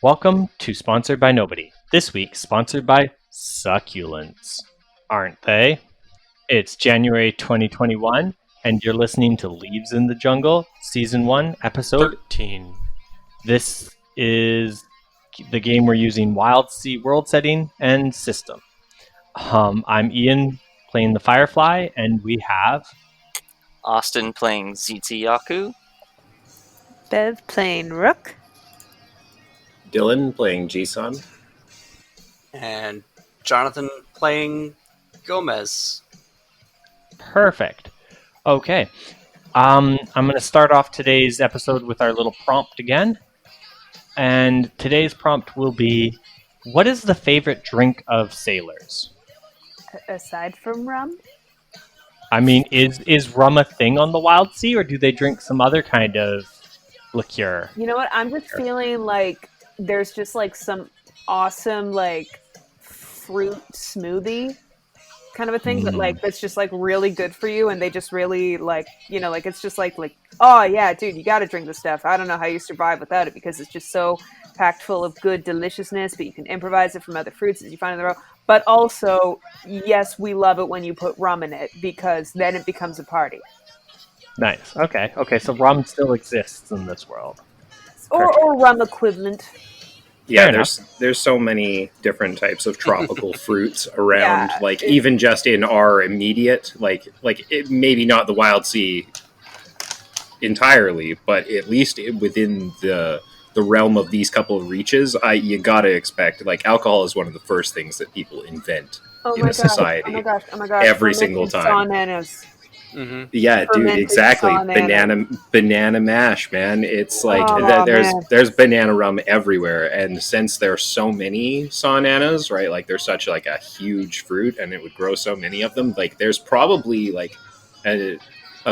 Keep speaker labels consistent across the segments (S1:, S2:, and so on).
S1: Welcome to Sponsored by Nobody. This week, sponsored by Succulents. Aren't they? It's January 2021, and you're listening to Leaves in the Jungle, Season 1, Episode
S2: 13.
S1: This is the game we're using Wildsea world setting and system. I'm Ian playing the Firefly, and we have
S3: Austin playing Zitsuyaku.
S4: Bev playing Rook.
S5: Dylan playing Jisun.
S2: And Jonathan playing Gomez.
S1: Perfect. Okay. I'm going to start off today's episode with our little prompt again. And today's prompt will be, what is the favorite drink of sailors?
S4: Aside from rum?
S1: I mean, is rum a thing on the Wild Sea, or do they drink some other kind of liqueur?
S4: You know what? I'm just feeling like there's just like some awesome like fruit smoothie kind of a thing, but like that's just like really good for you, and they just really like, you know, like it's just like oh yeah, dude, you got to drink this stuff. I don't know how you survive without it because it's just so packed full of good deliciousness, but you can improvise it from other fruits as you find in the row. But also, yes, we love it when you put rum in it because then it becomes a party.
S1: Nice. Okay, so rum still exists in this world.
S4: Or rum equivalent.
S5: Yeah, there's so many different types of tropical fruits around.
S4: Yeah,
S5: like even just in our immediate, maybe not the Wild Sea entirely, but at least within the realm of these couple of reaches, you gotta expect like alcohol is one of the first things that people invent in a society.
S4: Oh my gosh!
S5: Every single time.
S4: Bananas.
S2: Mm-hmm.
S5: Yeah, dude,
S4: Fermented
S5: exactly.
S4: banana.
S5: Banana mash, man. It's like
S4: man.
S5: there's banana rum everywhere, and since there's so many sawnanas, right? Like they're such like a huge fruit, and it would grow so many of them. Like there's probably like a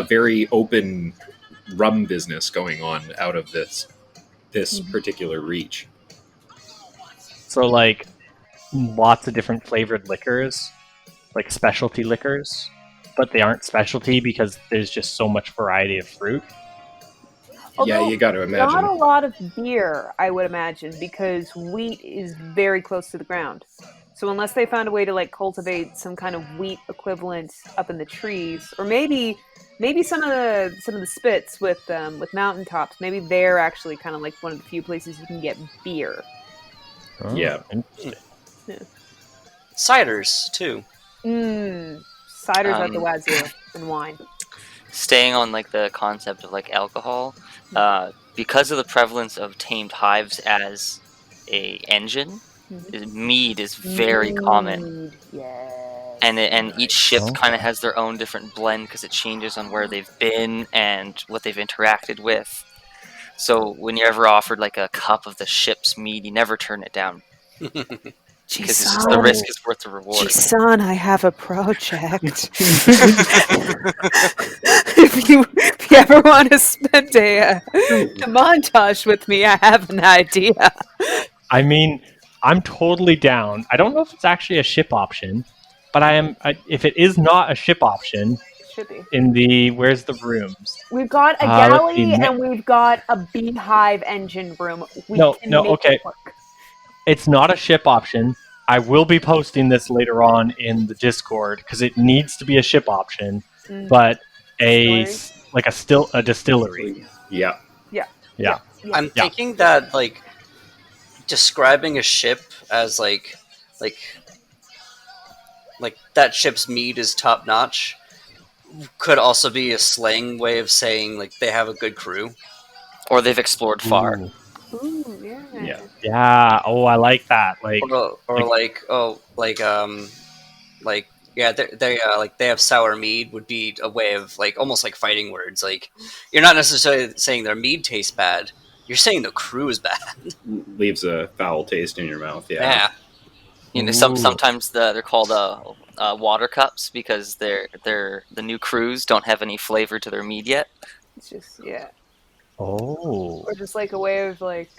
S5: very open rum business going on out of this particular reach.
S1: So like lots of different flavored liquors, like specialty liquors, but they aren't specialty because there's just so much variety of fruit.
S5: Yeah, you got to imagine.
S4: Not a lot of beer, I would imagine, because wheat is very close to the ground. So unless they found a way to like cultivate some kind of wheat equivalent up in the trees, or maybe some of the spits with mountaintops, maybe they're actually kind of like one of the few places you can get beer.
S1: Oh,
S5: yeah.
S2: Ciders, too.
S4: Ciders at the wazoo and wine.
S3: Staying on like the concept of like alcohol, because of the prevalence of tamed hives as a engine, mead is very common.
S4: Yeah.
S3: And each ship kind of has their own different blend because it changes on where they've been and what they've interacted with. So when you're ever offered like a cup of the ship's mead, you never turn it down. Because it's just the risk is worth the reward.
S4: Son, I have a project. if you ever want to spend a montage with me, I have an idea.
S1: I mean, I'm totally down. I don't know if it's actually a ship option, but if it is not a ship option,
S4: Should be.
S1: in the where's the rooms?
S4: We've got a galley and we've got a beehive engine room.
S1: Okay. It's not a ship option. I will be posting this later on in the Discord because it needs to be a ship option, but a distillery.
S5: Yeah.
S2: I'm thinking that like describing a ship as like that ship's mead is top notch could also be a slang way of saying like they have a good crew,
S3: or they've explored far.
S4: Ooh, yeah.
S1: Yeah. Oh, I like that. Like,
S2: they have sour mead would be a way of like almost like fighting words. Like you're not necessarily saying their mead tastes bad. You're saying the crew is bad.
S5: Leaves a foul taste in your mouth.
S2: Yeah.
S3: You know, sometimes they're called water cups because the new crews don't have any flavor to their mead yet.
S4: It's just
S1: Oh.
S4: or just like a way of like,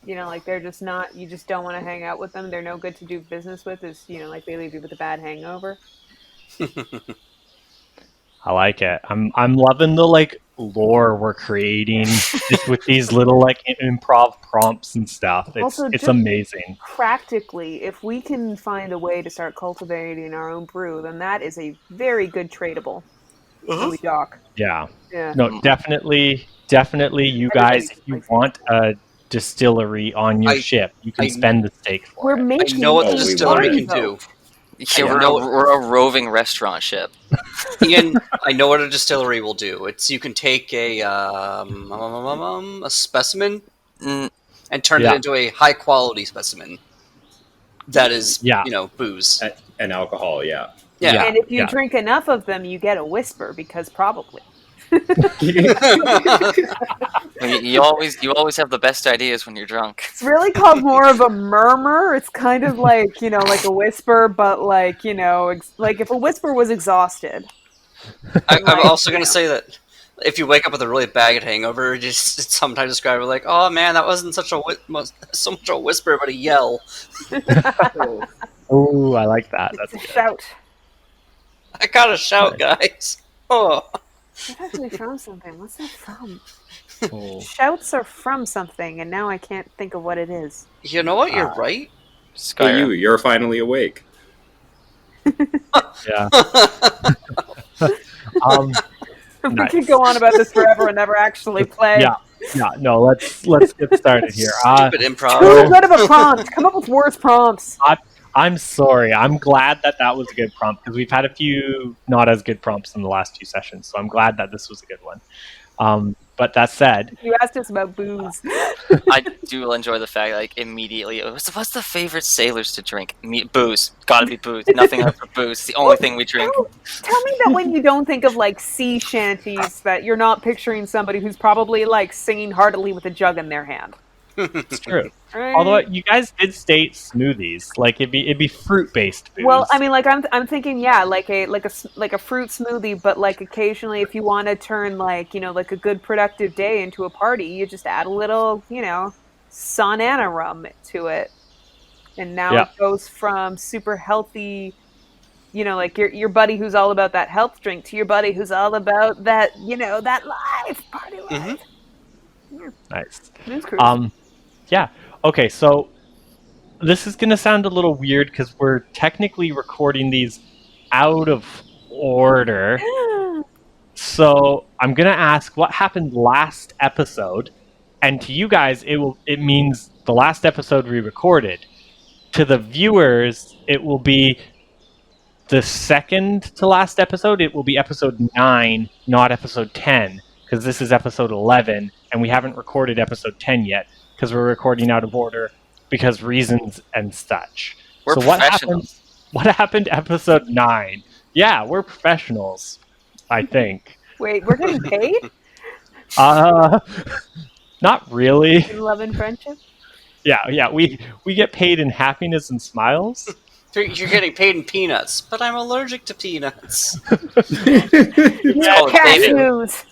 S4: you know, like they're just not. You just don't want to hang out with them. They're no good to do business with. Is, you know, like they leave you with a bad hangover.
S1: I like it. I'm loving the like lore we're creating just with these little like improv prompts and stuff.
S4: Also,
S1: It's
S4: just-
S1: amazing.
S4: Practically, if we can find a way to start cultivating our own brew, then that is a very good tradable when we dock.
S1: Yeah.
S4: Yeah.
S1: No, definitely, you guys, if you want a distillery on your ship, you can spend the stake for
S4: We're
S1: it.
S4: making
S2: I know what the
S4: a
S2: distillery
S4: party
S2: can do.
S4: boat.
S3: Yeah,
S2: I
S3: we're,
S2: know-
S3: we're a roving restaurant ship.
S2: Ian, I know what a distillery will do. It's you can take a specimen
S3: Mm,
S2: and turn
S1: Yeah.
S2: it into a high quality specimen. That is,
S1: Yeah.
S2: booze.
S5: And alcohol, yeah.
S2: Yeah.
S4: And if you
S1: Yeah.
S4: drink enough of them, you get a whisper, because probably.
S3: you always have the best ideas when you're drunk.
S4: It's really called more of a murmur. It's kind of like, like a whisper, but like, like if a whisper was exhausted.
S2: I'm also going to say that if you wake up with a really bad hangover, just sometimes describe it like, "Oh man, that wasn't so much a whisper, but a yell."
S1: Oh, I like that.
S4: It's
S1: That's
S4: a
S1: good.
S4: shout.
S2: I gotta shout, guys. Oh,
S4: It's actually from something. What's that from?
S1: Oh.
S4: Shouts are from something, and now I can't think of what it is.
S2: you know what? You're right.
S5: Hey,
S3: Skyrim.
S5: you're finally awake.
S1: Yeah.
S4: We
S1: Nice.
S4: could go on about this forever and never actually play.
S1: Yeah. Yeah. No, let's get started here.
S2: Stupid
S4: Too
S2: improv.
S4: good of a prompt. Come up with worse prompts.
S1: I'm sorry. I'm glad that was a good prompt because we've had a few not as good prompts in the last few sessions. So I'm glad that this was a good one. But that said,
S4: You asked us about booze.
S3: I do enjoy the fact, like, immediately, what's the favorite sailors to drink? Booze. Gotta be booze. Nothing else but booze. It's the only thing we drink.
S4: Tell me that when you don't think of like sea shanties, that you're not picturing somebody who's probably like singing heartily with a jug in their hand.
S1: it's true.
S4: Right?
S1: Although you guys did state smoothies, like it'd be fruit based booze.
S4: Well, I mean, like I'm thinking, yeah, like a fruit smoothie, but like occasionally, if you want to turn like like a good productive day into a party, you just add a little Sonana rum to it, and now
S1: Yeah.
S4: it goes from super healthy, like your buddy who's all about that health drink to your buddy who's all about that that life party life.
S1: nice.
S4: Booze cruise.
S1: Yeah. Okay, so this is going to sound a little weird because we're technically recording these out of order. So I'm going to ask what happened last episode, and to you guys, it means the last episode we recorded. To the viewers, it will be the second to last episode. It will be episode 9, not episode 10, because this is episode 11, and we haven't recorded episode 10 yet. Because we're recording out of order because reasons and such.
S3: We're
S1: so
S3: professionals.
S1: what happened episode 9? Yeah, we're professionals, I think.
S4: Wait, we're getting paid
S1: Not really.
S4: in love and friendship?
S1: Yeah, we get paid in happiness and smiles.
S2: You're getting paid in peanuts, but I'm allergic to peanuts.
S4: Yeah,
S3: called dating.
S4: cashews.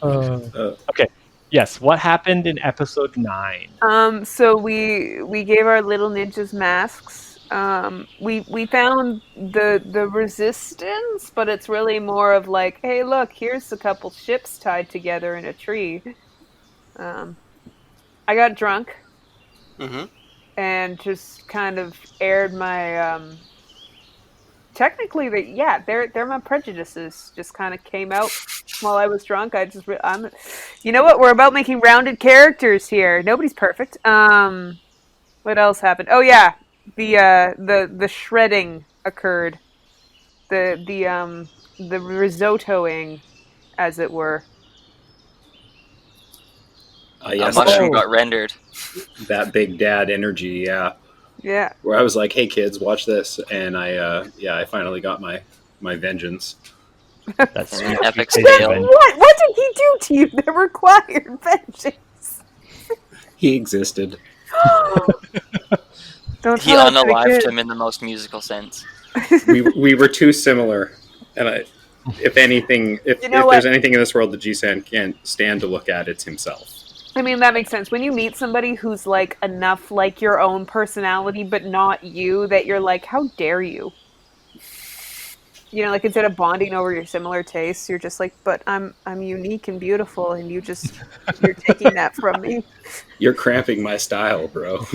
S1: Okay. Yes, what happened in episode 9?
S4: So we gave our little ninjas masks. We found the resistance, but it's really more of like, hey, look, here's a couple ships tied together in a tree. I got drunk
S2: Mm-hmm.
S4: and just kind of aired my technically they're my prejudices just kind of came out while I was drunk. You know what, we're about making rounded characters here. Nobody's perfect. What else happened? Oh yeah, the shredding occurred, the risottoing, as it were.
S3: A
S5: Yes,
S3: mushroom got rendered.
S5: that big dad energy, yeah.
S4: Yeah.
S5: Where I was like, "Hey kids, watch this," and I finally got my vengeance.
S1: That's
S3: An epic
S1: sweet
S3: fail.
S1: David.
S4: What did he do to you that required vengeance?
S5: He existed.
S4: Don't
S3: He
S4: tell us that
S3: unalived
S4: again.
S3: him in the most musical sense.
S5: We were too similar, and if anything, if there's anything in this world that G-San can't stand to look at, it's himself.
S4: I mean, that makes sense. When you meet somebody who's like enough like your own personality, but not you, that you're like, how dare you? you know, like instead of bonding over your similar tastes, you're just like, but I'm unique and beautiful, and you're taking that from me.
S5: You're cramping my style, bro.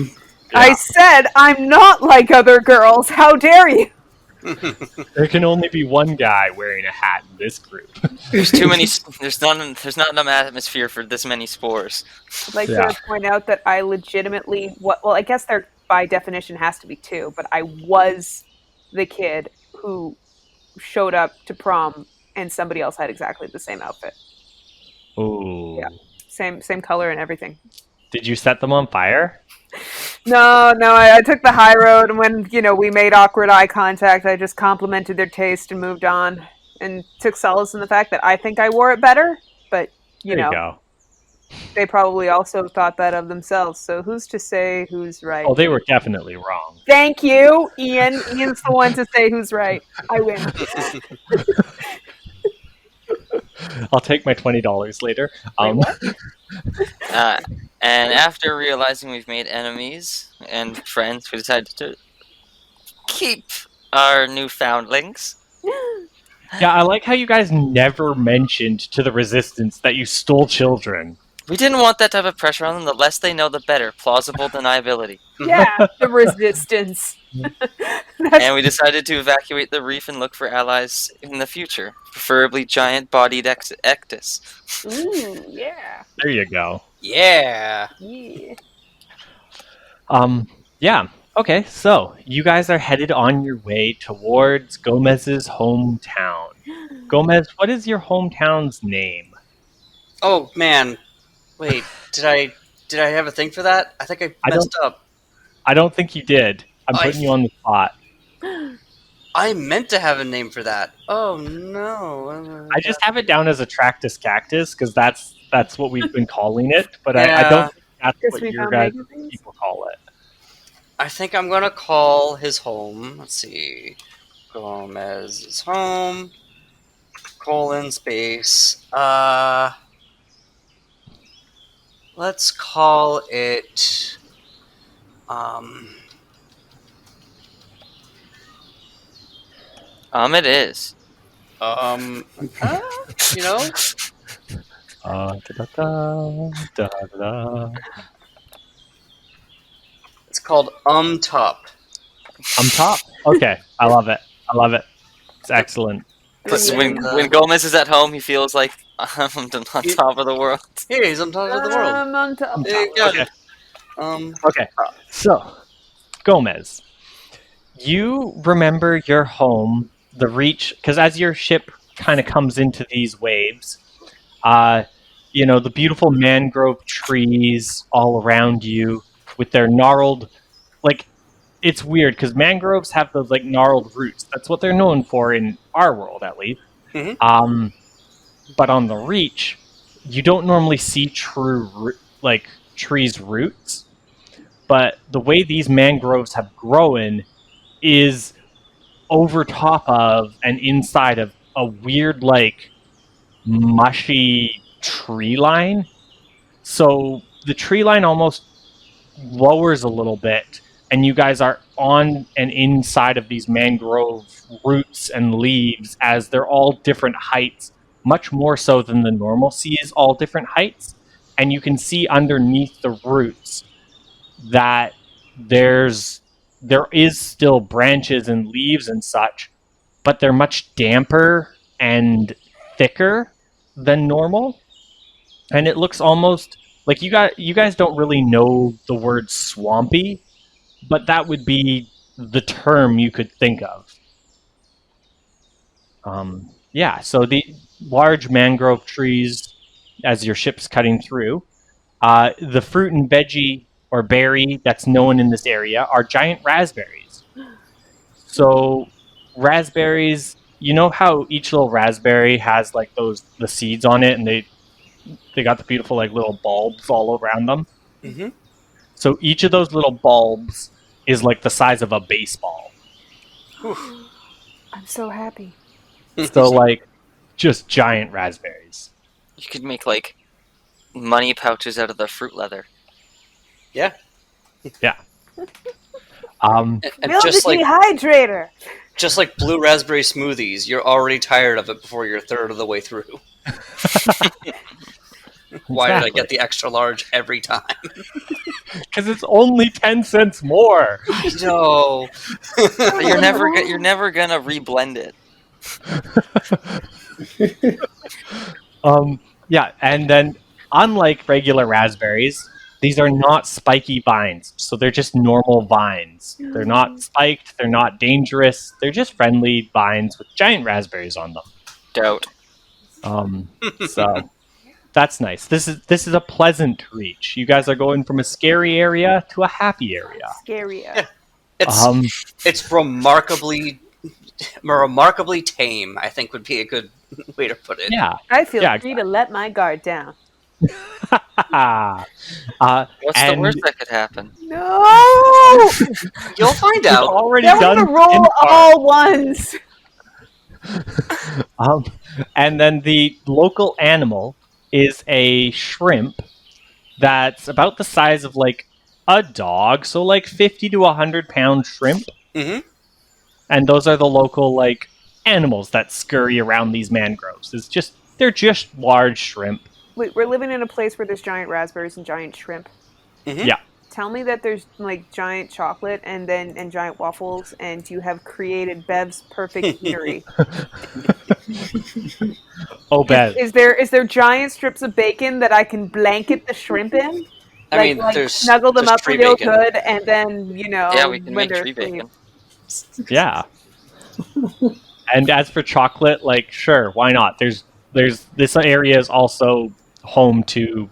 S4: I said I'm not like other girls. How dare you?
S1: There can only be one guy wearing a hat in this group.
S3: There's too many. There's not enough atmosphere for this many spores.
S4: I'd like
S1: Yeah.
S4: to point out that I legitimately, well, I guess there by definition has to be two, but I was the kid who showed up to prom and somebody else had exactly the same outfit,
S1: Ooh.
S4: Yeah. same color and everything.
S1: Did you set them on fire?
S4: No, I took the high road, and when we made awkward eye contact, I just complimented their taste and moved on, and took solace in the fact that I think I wore it better. But
S1: There you go.
S4: they probably also thought that of themselves. So who's to say who's right?
S1: Oh, they were definitely wrong.
S4: Thank you, Ian. Ian's the one to say who's right. I win.
S1: I'll take my $20 later.
S3: And after realizing we've made enemies and friends, we decided to keep our new foundlings.
S1: Yeah, I like how you guys never mentioned to the Resistance that you stole children.
S3: We didn't want that type of pressure on them. The less they know, the better. Plausible deniability.
S4: Yeah, the Resistance.
S3: And we decided to evacuate the reef and look for allies in the future, preferably giant-bodied ectus.
S4: Ooh, yeah.
S1: There you go.
S2: Yeah.
S4: Yeah.
S1: Yeah. Okay, so you guys are headed on your way towards Gomez's hometown. Gomez, what is your hometown's name?
S2: Oh man, wait. Did I have a thing for that? I think I messed up.
S1: I don't think you did. I'm putting you on the spot.
S2: I meant to have a name for that. Oh no.
S1: I just have it down as a Tractus Cactus because that's what we've been calling it, but I
S2: Yeah.
S1: don't think that's
S4: Because
S1: what
S4: we
S1: your
S4: found
S1: guys
S4: magazines?
S1: people call it.
S2: I think I'm gonna call his home. Let's see. Gomez's home. Space. Let's call it.
S3: It is.
S2: You know.
S1: Da-da-da.
S2: It's called Top.
S1: Top? Okay, I love it. It's excellent.
S3: But when Gomez is at home, he feels like I'm on top of the world.
S2: Here, he's on top of the world.
S4: I'm on top.
S2: There you go.
S1: Okay. Okay, so, Gomez, you remember your home, the Reach, because as your ship kind of comes into these waves, the beautiful mangrove trees all around you with their gnarled, it's weird because mangroves have those gnarled roots. That's what they're known for in our world, at least.
S2: Mhm.
S1: But on the Reach, you don't normally see true trees' roots. But the way these mangroves have grown is over top of and inside of a weird, mushy tree line. So the tree line almost lowers a little bit, and you guys are on and inside of these mangrove roots and leaves as they're all different heights, much more so than the normal sea is all different heights. And you can see underneath the roots that there is still branches and leaves and such, but they're much damper and thicker than normal. And it looks almost like you guys don't really know the word swampy, but that would be the term you could think of. So the large mangrove trees as your ship's cutting through. The fruit and veggie or berry that's known in this area are giant raspberries. So raspberries, you know how each little raspberry has the seeds on it, and they got the beautiful little bulbs all around them.
S2: Mm-hmm.
S1: So each of those little bulbs is the size of a baseball.
S4: I'm so happy.
S1: So just giant raspberries.
S3: You could make money pouches out of the fruit leather.
S2: Yeah.
S1: Yeah.
S2: And
S4: Milk
S2: just like
S4: dehydrator.
S2: Just like blue raspberry smoothies, you're already tired of it before you're a third of the way through. Why did I get the extra large every time?
S1: Because it's only 10 cents more.
S2: I know.
S3: But you're never gonna reblend it.
S1: Yeah, and then unlike regular raspberries, these are not spiky vines, so they're just normal vines. They're not spiked, they're not dangerous, they're just friendly vines with giant raspberries on them.
S3: Doubt.
S1: So that's nice. This is a pleasant reach. You guys are going from a scary area to a happy area.
S4: Scarier.
S2: It's remarkably tame, I think would be a good way to put it.
S1: Yeah.
S4: I feel
S1: Yeah,
S4: free to let my guard down.
S3: What's the worst that could happen?
S4: No!
S2: You'll find
S1: We've
S2: out.
S1: already
S4: Now we're
S1: done
S4: gonna roll all ones.
S1: and then the local animal is a shrimp that's about the size of like a dog, so like 50 to 100-pound shrimp.
S2: Mm-hmm.
S1: And those are the local like animals that scurry around these mangroves. They're just large shrimp.
S4: Wait, we're living in a place where there's giant raspberries and giant shrimp.
S2: Mm-hmm.
S1: Yeah.
S4: Tell me that there's like giant chocolate and giant waffles, and you have created Bev's perfect eatery.
S1: Oh, Bev.
S4: Is there giant strips of bacon that I can blanket the shrimp in?
S2: I mean, there's
S4: snuggle them
S2: there's
S4: up
S2: tree
S4: real
S2: bacon.
S4: good, and then
S3: Yeah, we can
S4: when
S3: make
S4: they're
S3: tree
S4: asleep.
S3: bacon.
S1: Yeah. And as for chocolate, like sure, why not? There's this area is also home to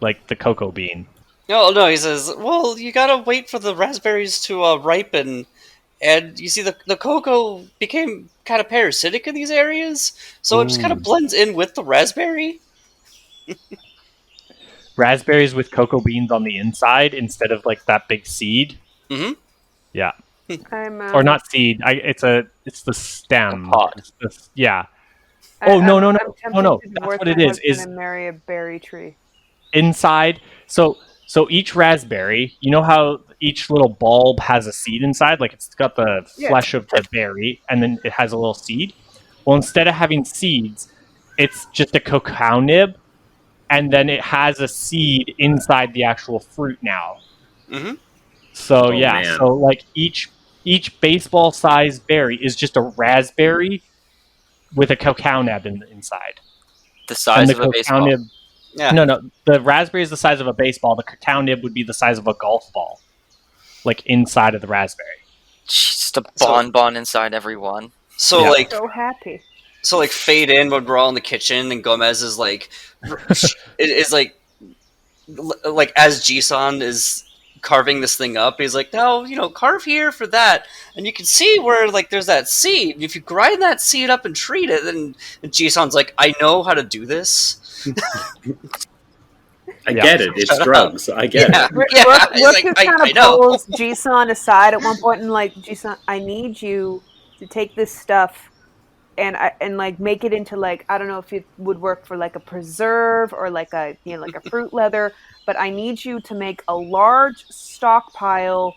S1: like the cocoa bean.
S2: No, he says, well, you gotta wait for the raspberries to ripen. And you see, the cocoa became kind of parasitic in these areas, so it just kind of blends in with the raspberry.
S1: Raspberries with cocoa beans on the inside instead of like that big seed.
S2: Mhm.
S1: Yeah.
S4: I'm
S1: Or not seed. It's the stem.
S3: The pod.
S1: Yeah.
S4: I'm
S1: no.
S4: tempted
S1: No.
S4: to
S1: That's
S4: divorce
S1: what it
S4: my
S1: is,
S4: husband
S1: is-
S4: and marry a berry tree.
S1: Inside. So each raspberry, you know how each little bulb has a seed inside? Like it's got the flesh of the berry and then it has a little seed. Well, instead of having seeds, it's just a cacao nib and then it has a seed inside the actual fruit now.
S2: Mm-hmm.
S1: So
S5: Oh,
S1: yeah,
S5: man.
S1: so like each baseball-sized berry is just a raspberry with a cacao nib inside.
S3: The size
S1: and
S3: of a baseball.
S1: nib,
S2: Yeah.
S1: no, the raspberry is the size of a baseball. The cacao nib would be the size of a golf ball, like inside of the raspberry.
S3: Just a bonbon inside every one.
S2: So
S1: Yeah.
S2: like
S4: So happy.
S2: fade in when we're all in the kitchen and Gomez is like is like as Jisan is carving this thing up, he's like, no, carve here for that, and you can see where like there's that seed. If you grind that seed up and treat it, then Jisan's like, I know how to do this.
S5: I
S1: Yeah.
S5: get it. It's
S2: Shut up.
S5: drugs. I get
S2: Yeah.
S5: it.
S4: Rook
S2: he's like,
S4: just
S2: I
S4: kind of
S2: know.
S4: pulls Jisan aside at one point and like, Jisan, I need you to take this stuff and like make it into like, I don't know if it would work for like a preserve or like a like a fruit leather, but I need you to make a large stockpile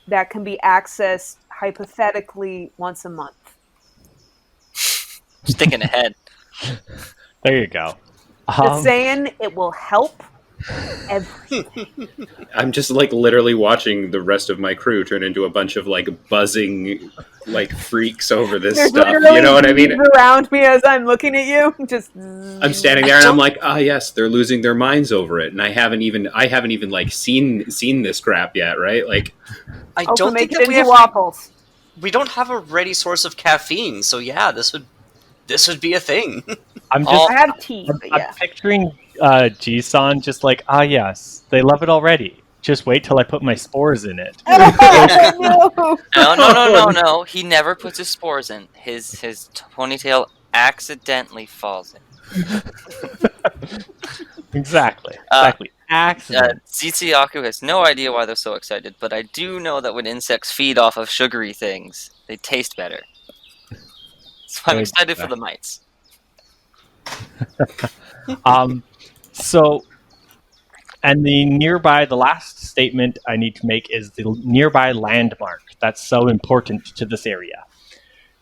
S4: that can be accessed hypothetically once a month.
S3: Just thinking ahead.
S1: There you go.
S4: Just saying, it will help.
S5: I'm just like literally watching the rest of my crew turn into a bunch of like buzzing like freaks over this
S4: There's
S5: stuff.
S4: literally
S5: You know what I mean?
S4: bees around me as I'm looking at you. Just
S5: I'm standing there and I'm like, yes, they're losing their minds over it, and I haven't even like seen this crap yet, right? Like,
S2: I
S4: also
S2: don't
S4: make
S2: think
S4: it
S2: that
S4: into waffles.
S2: we don't have a ready source of caffeine, so yeah, this would be a thing.
S1: I'm just
S4: I have tea, but
S1: I'm
S4: yeah.
S1: picturing Jisan just like, yes, they love it already. Just wait till I put my spores in it.
S4: No.
S3: No. He never puts his spores in. His ponytail accidentally falls in.
S1: Exactly. Accident.
S3: Tsitsiaku has no idea why they're so excited, but I do know that when insects feed off of sugary things, they taste better. So I'm excited for the mites.
S1: So, and the last statement I need to make is the nearby landmark that's so important to this area.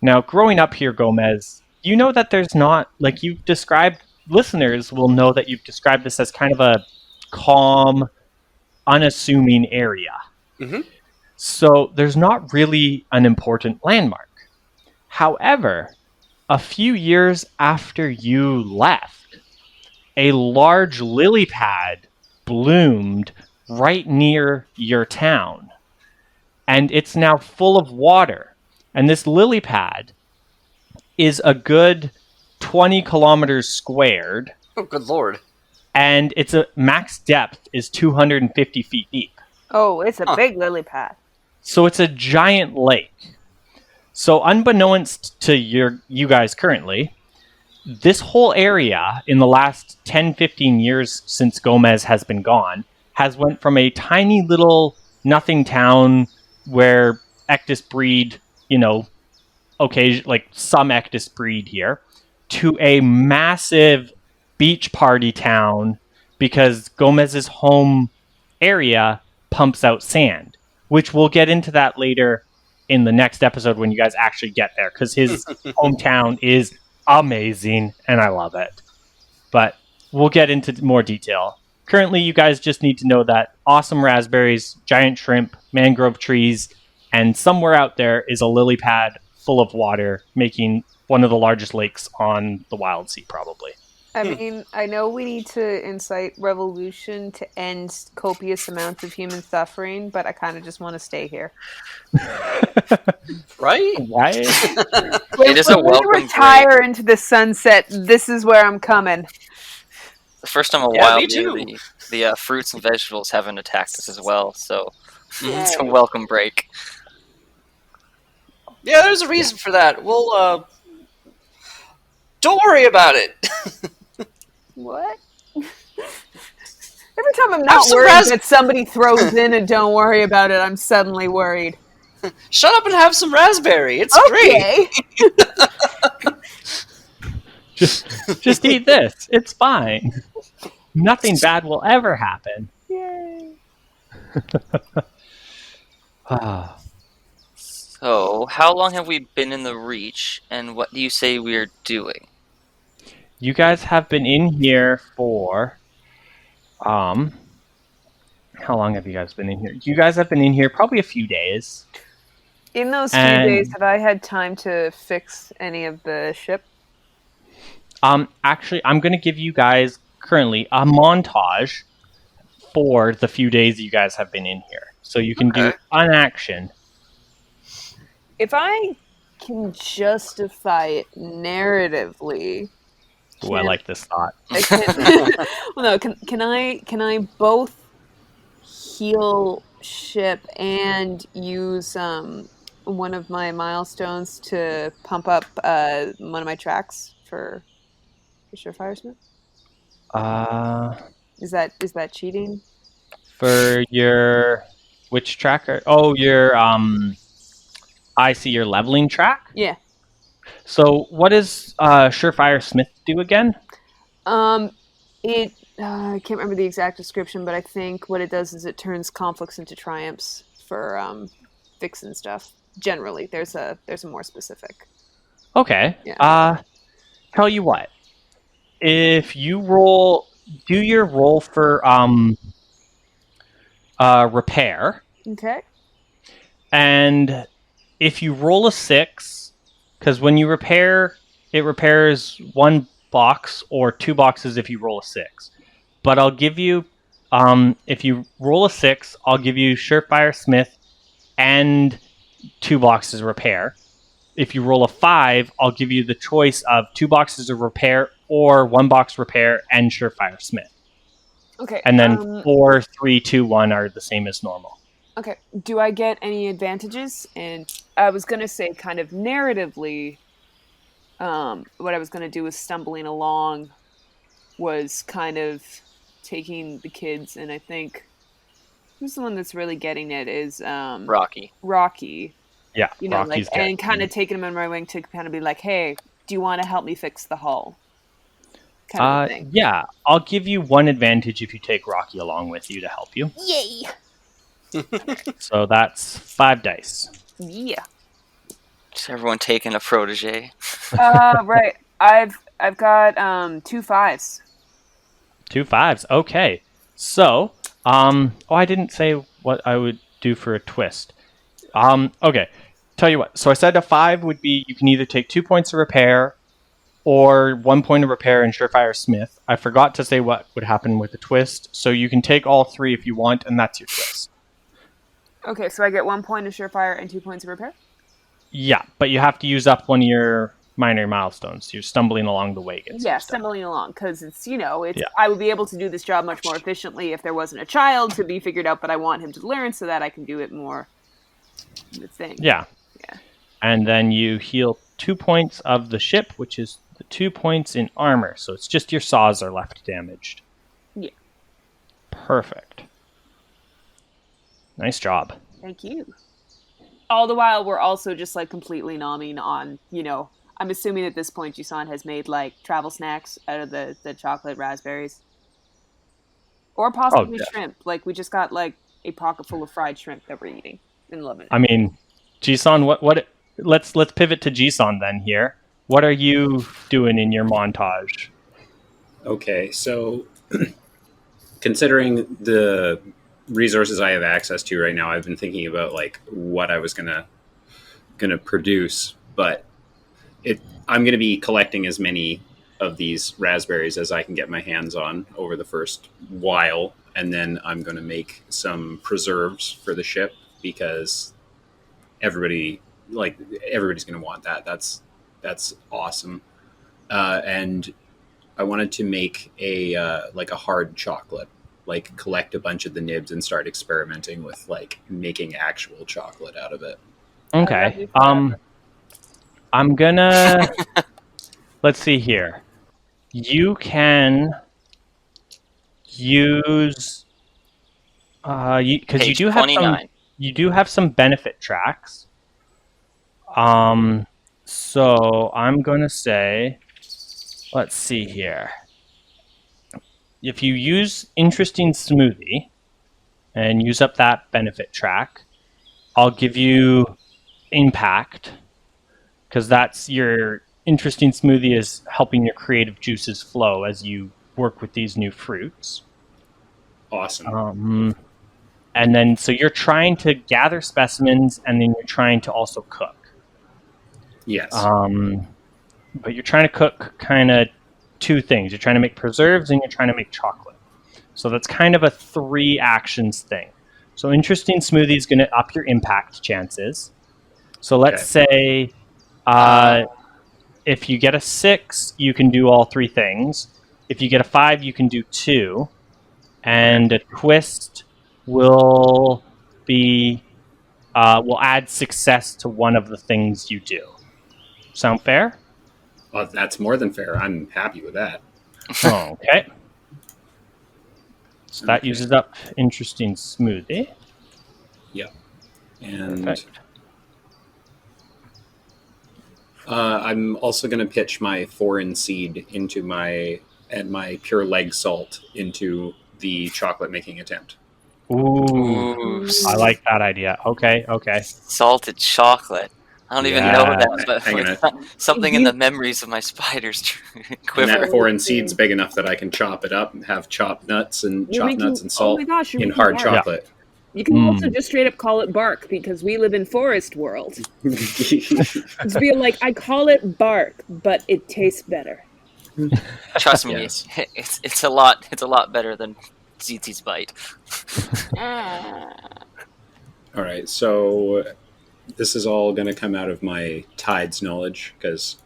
S1: Now, growing up here, Gomez, you know that there's not, like you've described, listeners will know that you've described this as kind of a calm, unassuming area.
S2: Mhm.
S1: So there's not really an important landmark. However, a few years after you left, a large lily pad bloomed right near your town. And it's now full of water. And this lily pad is a good 20 kilometers squared,
S2: Oh, good lord.
S1: and its a max depth is 250 feet deep.
S4: Oh, it's a
S2: Huh.
S4: big lily pad.
S1: So it's a giant lake. So unbeknownst to you guys currently, this whole area in the last 10, 15 years since Gomez has been gone has went from a tiny little nothing town where Ectus breed, like some Ectus breed here, to a massive beach party town because Gomez's home area pumps out sand, which we'll get into that later in the next episode when you guys actually get there, because his hometown is amazing and I love it. But we'll get into more detail. Currently, you guys just need to know that awesome raspberries, giant shrimp, mangrove trees, and somewhere out there is a lily pad full of water, making one of the largest lakes on the Wildsea, probably.
S4: I mean, I know we need to incite revolution to end copious amounts of human suffering, but I kind of just want to stay here.
S2: Right?
S1: Why?
S3: It is a
S4: When we
S3: welcome
S4: retire into the sunset, this is where I'm coming.
S3: The first time a
S2: Yeah,
S3: while
S2: me too.
S3: the fruits and vegetables haven't attacked us as well, so it's a
S4: Yay.
S3: welcome break.
S2: Yeah, there's a reason for that. We'll, don't worry about it.
S4: What? Every time I'm not
S2: some
S4: worried that somebody throws in a don't worry about it, I'm suddenly worried.
S2: Shut up and have some raspberry. It's great.
S4: Okay.
S1: Just eat this. It's fine. Nothing bad will ever happen.
S4: Yay.
S3: So, how long have we been in the Reach, and what do you say we're doing?
S1: You guys have been in here for how long have you guys been in here? You guys have been in here probably a few days.
S4: In those few
S1: And-
S4: days, have I had time to fix any of the ship?
S1: Actually, I'm going to give you guys currently a montage for the few days you guys have been in here. So you can do
S2: Okay.
S1: an action.
S4: If I can justify it narratively,
S1: Ooh, I like this thought.
S4: I can, well, no, can I both heal ship and use one of my milestones to pump up one of my tracks for Surefire Smith? Is that cheating?
S1: For your which tracker? Oh, your I see your leveling track.
S4: Yeah.
S1: So what does Surefire Smith do again?
S4: It I can't remember the exact description, but I think what it does is it turns conflicts into triumphs for fixing stuff. Generally, there's a more specific.
S1: Okay.
S4: Yeah.
S1: Tell you what. If you do your roll for repair,
S4: Okay.
S1: and if you roll a 6, because when you repair, it repairs 1 box or 2 boxes if you roll a 6. But I'll give you, if you roll a 6, I'll give you Surefire Smith and 2 boxes repair. If you roll a 5, I'll give you the choice of 2 boxes of repair or 1 box repair and Surefire Smith.
S4: Okay.
S1: And then 4, 3, 2, 1 are the same as normal.
S4: Okay. Do I get any advantages? And I was gonna say, kind of narratively, what I was gonna do was stumbling along, was kind of taking the kids, and I think who's the one that's really getting it is
S3: Rocky.
S4: Rocky.
S1: Yeah,
S4: You know,
S1: Rocky's
S4: like, and kind of taking him under my wing to kind of be like, hey, do you want to help me fix the hull? Kind of thing.
S1: Yeah, I'll give you 1 advantage if you take Rocky along with you to help you.
S4: Yay!
S1: So that's 5 dice.
S4: Yeah.
S3: Is everyone taking a protege?
S4: Right. I've got 2 5s.
S1: 2 5s. Okay. So, I didn't say what I would do for a twist. Okay. Tell you what. So I said a 5 would be you can either take 2 points of repair or 1 point of repair and Surefire Smith. I forgot to say what would happen with a twist. So you can take all 3 if you want, and that's your twist.
S4: Okay, so I get 1 point of Surefire and 2 points of repair?
S1: Yeah, but you have to use up one of your minor milestones. You're stumbling along the way.
S4: Yeah, stumbling along, because it's,
S1: Yeah.
S4: I would be able to do this job much more efficiently if there wasn't a child to be figured out, but I want him to learn so that I can do it more the thing.
S1: Yeah.
S4: Yeah.
S1: And then you heal 2 points of the ship, which is the 2 points in armor. So it's just your saws are left damaged.
S4: Yeah.
S1: Perfect. Nice job.
S4: Thank you. All the while, we're also just like completely nomming on, I'm assuming at this point Jisan has made like travel snacks out of the chocolate raspberries. Or possibly shrimp. Like we just got like a pocket full of fried shrimp that we're eating and loving it.
S1: I mean, Jisan, what let's pivot to Jisan then here. What are you doing in your montage?
S5: Okay, so considering the resources I have access to right now, I've been thinking about like what I was gonna produce, but I'm gonna be collecting as many of these raspberries as I can get my hands on over the first while, and then I'm gonna make some preserves for the ship because everybody's gonna want that. That's awesome, and I wanted to make a hard chocolate. Like collect a bunch of the nibs and start experimenting with like making actual chocolate out of it.
S1: Okay. I'm gonna let's see here. You can use because you
S3: Page
S1: do have
S3: 29.
S1: you do have some benefit tracks. So I'm gonna say, let's see here. If you use Interesting Smoothie and use up that benefit track, I'll give you Impact, because that's your Interesting Smoothie is helping your creative juices flow as you work with these new fruits.
S5: Awesome.
S1: And then, so you're trying to gather specimens, and then you're trying to also cook.
S5: Yes.
S1: But you're trying to cook kind of 2 things. You're trying to make preserves and you're trying to make chocolate. So that's kind of a 3 actions thing. So Interesting Smoothie is going to up your impact chances. So let's say if you get a 6, you can do all 3 things. If you get a 5, you can do 2. And a twist will add success to one of the things you do. Sound fair?
S5: Well, that's more than fair. I'm happy with that.
S1: Okay. So that uses up Interesting Smoothie.
S5: Yep. And
S1: Perfect.
S5: I'm also going to pitch my foreign seed into my pure leg salt into the chocolate making attempt.
S1: Ooh, I like that idea. Okay.
S3: Salted chocolate. I don't even know that, but
S5: Hang
S3: something in the memories of my spiders
S5: And
S3: quiver.
S5: that foreign seed's big enough that I can chop it up and have chopped nuts and salt in hard chocolate.
S4: You can also just straight up call it bark because we live in forest world. It's be like, I call it bark, but it tastes better.
S3: Trust me,
S5: Yes.
S3: it's a lot better than ZT's bite.
S5: All right, so this is all going to come out of my tides knowledge because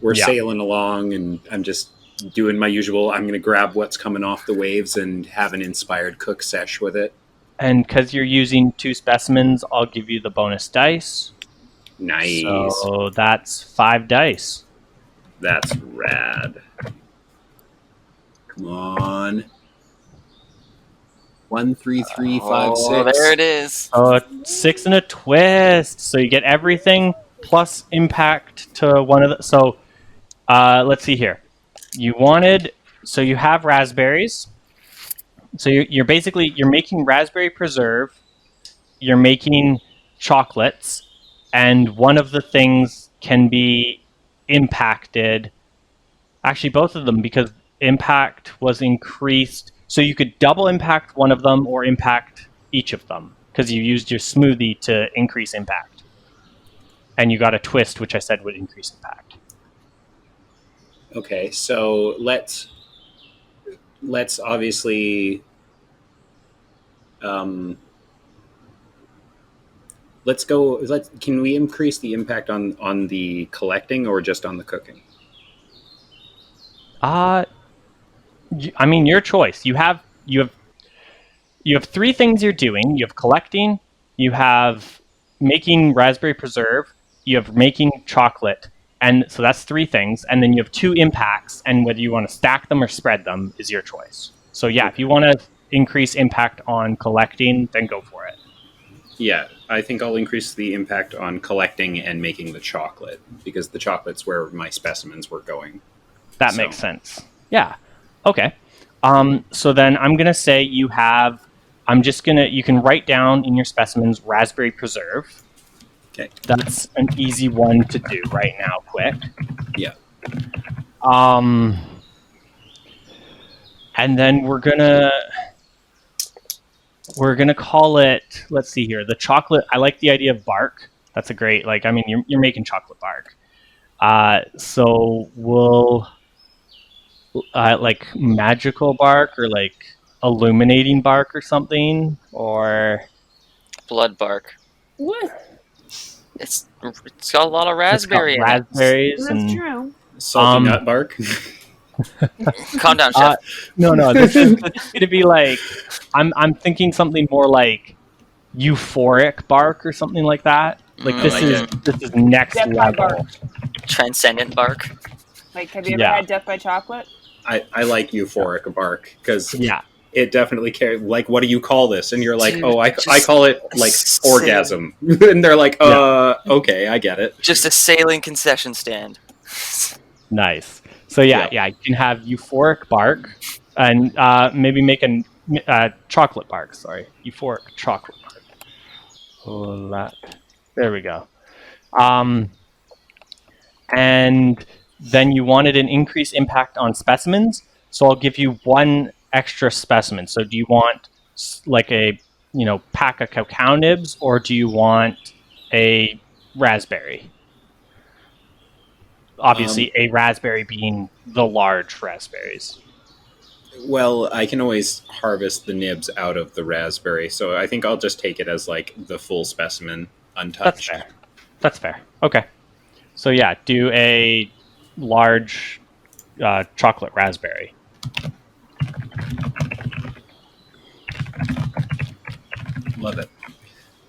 S5: we're sailing along and I'm just doing my usual. I'm going to grab what's coming off the waves and have an inspired cook sesh with it.
S1: And because you're using 2 specimens, I'll give you the bonus dice.
S5: Nice.
S1: So that's 5 dice.
S5: That's rad. Come on. 1, 3, 3, 5, 6.
S3: Oh, there it is.
S1: 6 and a twist. So you get everything plus impact to one of the. So let's see here. You have raspberries. So you're basically making raspberry preserve. You're making chocolates, and one of the things can be impacted. Actually, both of them, because impact was increased. So you could double impact one of them or impact each of them because you used your smoothie to increase impact. And you got a twist, which I said would increase impact.
S5: Okay, so let's obviously can we increase the impact on the collecting or just on the cooking?
S1: I mean, your choice. You have three things you're doing. You have collecting, you have making raspberry preserve, you have making chocolate, and so that's three things. And then you have two impacts, and whether you want to stack them or spread them is your choice. So yeah, if you want to increase impact on collecting, then go for it.
S5: Yeah, I think I'll increase the impact on collecting and making the chocolate, because the chocolate's where my specimens were going.
S1: That makes sense. Yeah. Okay. So then I'm going to say you can write down in your specimens raspberry preserve.
S5: Okay.
S1: That's an easy one to do right now, quick.
S5: Yeah.
S1: And then we're gonna call it, let's see here, the chocolate. I like the idea of bark. That's a great, you're making chocolate bark. So we'll like magical bark or like illuminating bark or something, or
S3: blood bark.
S4: What?
S3: It's got a lot of raspberry in it.
S1: Raspberries.
S4: That's true.
S5: Salty nut bark.
S3: Calm down, Chef.
S1: No. This is going to be like, I'm thinking something more like euphoric bark or something like that. Like this is next
S4: Death by
S1: level.
S4: bark.
S3: Transcendent bark.
S4: Like, have you ever had Death by Chocolate?
S5: I like euphoric bark because
S1: Yeah.
S5: it definitely carries. Like, what do you call this? And you're like,
S3: Dude,
S5: I call it like orgasm. And they're like, okay, I get it.
S3: Just a sailing concession stand.
S1: Nice. So you can have euphoric bark and maybe make a chocolate bark. Sorry, euphoric chocolate bark. Oh, that. There we go. And then you wanted an increased impact on specimens. So I'll give you one extra specimen. So do you want like a pack of cacao nibs, or do you want a raspberry? Obviously, a raspberry being the large raspberries.
S5: Well, I can always harvest the nibs out of the raspberry, so I think I'll just take it as like the full specimen, untouched.
S1: That's fair. Okay. So yeah, do a large chocolate raspberry.
S5: Love it.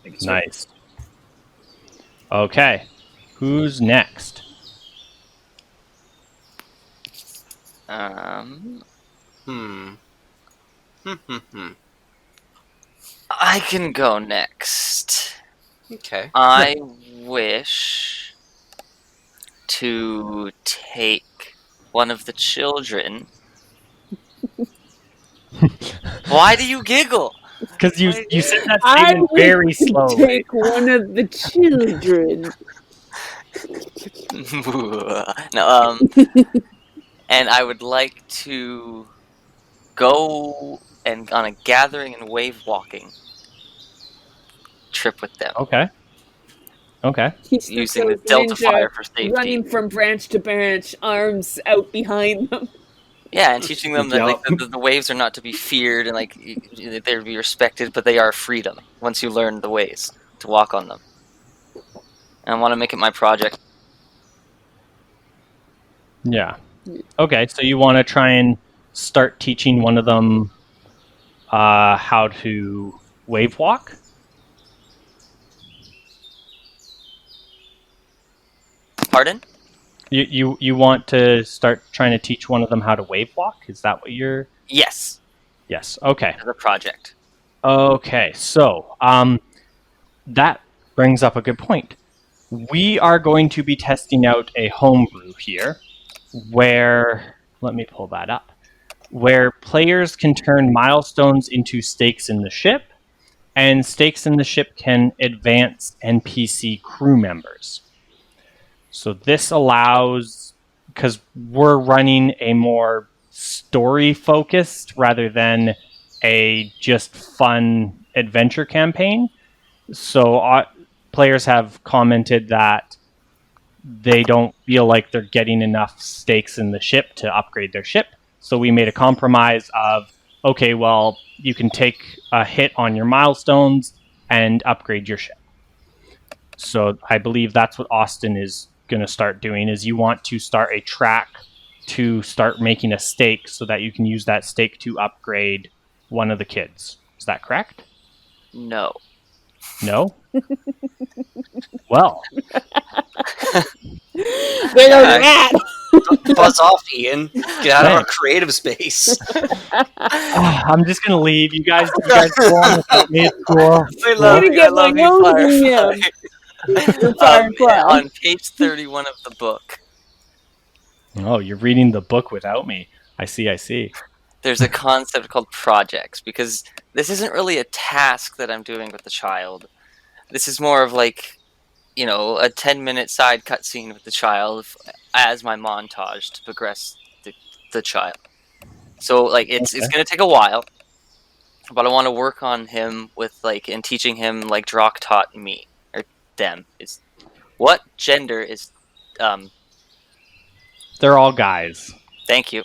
S5: Thank you, sir.
S1: Nice. Okay. Who's next?
S3: I can go next.
S2: Okay.
S3: I wish to take one of the children. Why do you giggle?
S1: Because you said that statement very slowly.
S4: Take one of the children.
S3: No, and I would like to go and on a gathering and wave walking trip with them.
S1: Okay.
S3: Using the Delta Fire for safety.
S4: Running from branch to branch, arms out behind them.
S3: Yeah, and teaching them that like, the waves are not to be feared and like they're to be respected, but they are freedom once you learn the ways to walk on them. And I want to make it my project.
S1: Yeah. Okay, so you want to try and start teaching one of them how to wave walk?
S3: Pardon?
S1: You want to start trying to teach one of them how to wave walk? Is that what you're...
S3: Yes.
S1: Yes, okay.
S3: As a project.
S1: Okay, so that brings up a good point. We are going to be testing out a homebrew here where, let me pull that up, where players can turn milestones into stakes in the ship, and stakes in the ship can advance NPC crew members. So this allows, because we're running a more story-focused rather than a just fun adventure campaign. So players have commented that they don't feel like they're getting enough stakes in the ship to upgrade their ship. So we made a compromise of, okay, well, you can take a hit on your milestones and upgrade your ship. So I believe that's what Austin is going to start doing, is you want to start a track to start making a stake so that you can use that stake to upgrade one of the kids. Is that correct?
S3: No.
S1: No? Well.
S4: There goes Matt.
S2: Buzz off, Ian. Get out of our creative space.
S1: I'm just going to leave. You guys go on without me. It's cool.
S2: I love
S4: Way to
S2: you. I
S4: get
S2: love
S4: my
S2: you,
S4: nose in
S2: Firefly.
S4: Firefly.
S3: On page 31 of the book,
S1: Oh, you're reading the book without me. I see.
S3: there's a concept called projects, because this isn't really a task that I'm doing with the child. This is more of like, a 10-minute side cutscene with the child as my montage to progress the child. So like it's going to take a while, but I want to work on him with and teaching him like Drock taught me, or them, is what gender is.
S1: They're all guys.
S3: Thank you.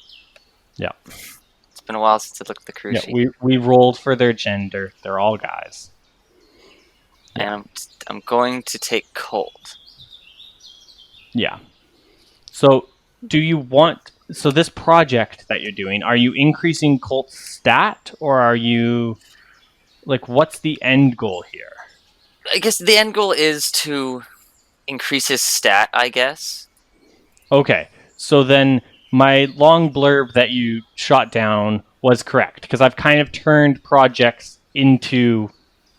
S1: Yeah.
S3: It's been a while since I looked at the crew
S1: Yeah,
S3: sheet.
S1: we rolled for their gender. They're all guys.
S3: And I'm going to take Colt.
S1: Yeah. So so this project that you're doing, are you increasing Colt's stat, or are you, what's the end goal here?
S3: I guess the end goal is to increase his stat, I guess.
S1: Okay. So then my long blurb that you shot down was correct, because I've kind of turned projects into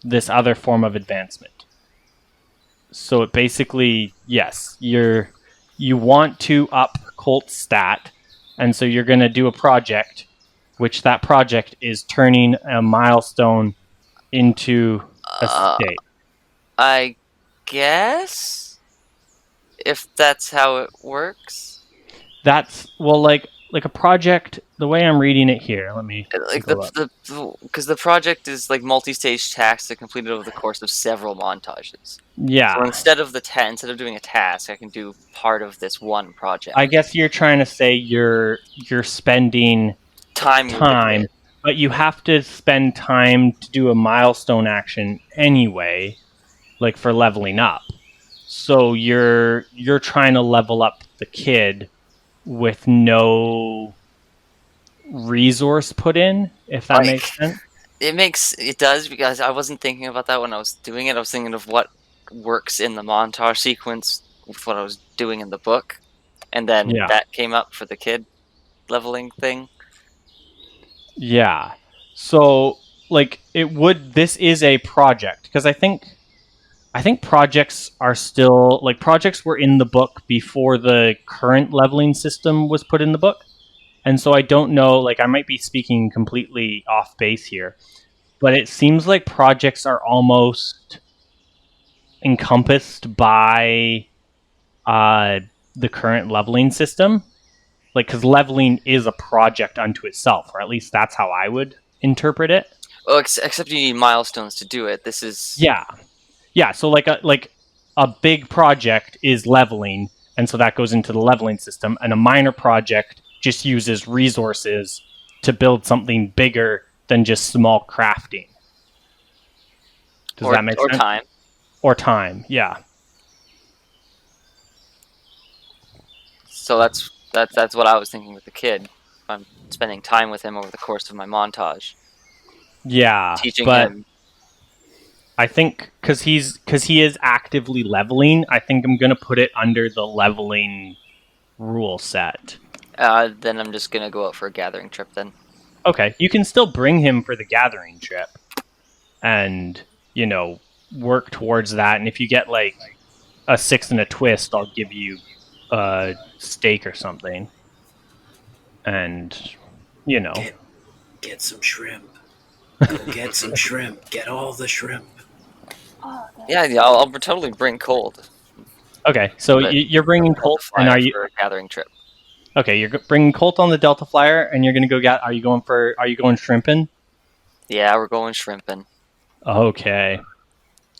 S1: this other form of advancement. So it basically, yes, you want to up Colt's stat, and so you're going to do a project, which that project is turning a milestone into a state.
S3: I guess, if that's how it works.
S1: That's, well, like a project, the way I'm reading it here, let me
S3: because the project is like multi-stage tasks that completed over the course of several montages.
S1: Yeah.
S3: So instead of doing a task, I can do part of this one project.
S1: I guess you're trying to say you're spending time, but you have to spend time to do a milestone action anyway, like for leveling up. So you're trying to level up the kid with no resource put in, if that makes sense.
S3: It does, because I wasn't thinking about that when I was doing it. I was thinking of what works in the montage sequence with what I was doing in the book, and then that came up for the kid leveling thing.
S1: Yeah. So this is a project, because I think projects are still, projects were in the book before the current leveling system was put in the book. And so I don't know, I might be speaking completely off base here, but it seems like projects are almost encompassed by the current leveling system. Because leveling is a project unto itself, or at least that's how I would interpret it.
S3: Well, except you need milestones to do it. This is...
S1: Yeah, so a big project is leveling, and so that goes into the leveling system, and a minor project just uses resources to build something bigger than just small crafting. Does that make sense?
S3: Time.
S1: Or time, yeah.
S3: So that's what I was thinking with the kid. I'm spending time with him over the course of my montage.
S1: Yeah,
S3: teaching him.
S1: I think because he is actively leveling, I think I'm gonna put it under the leveling rule set.
S3: Then I'm just gonna go out for a gathering trip then.
S1: Okay, you can still bring him for the gathering trip, and work towards that. And if you get a 6 and a twist, I'll give you a steak or something. And
S5: get some shrimp. Get some shrimp. Get all the shrimp.
S3: Yeah, I'll totally bring Colt.
S1: Okay, so
S3: But
S1: you're bringing Colt, and
S3: Flyer
S1: are you
S3: for a gathering trip?
S1: okay? You're bringing Colt on the Delta Flyer, and you're gonna go get. Are you going shrimping?
S3: Yeah, we're going shrimping.
S1: Okay,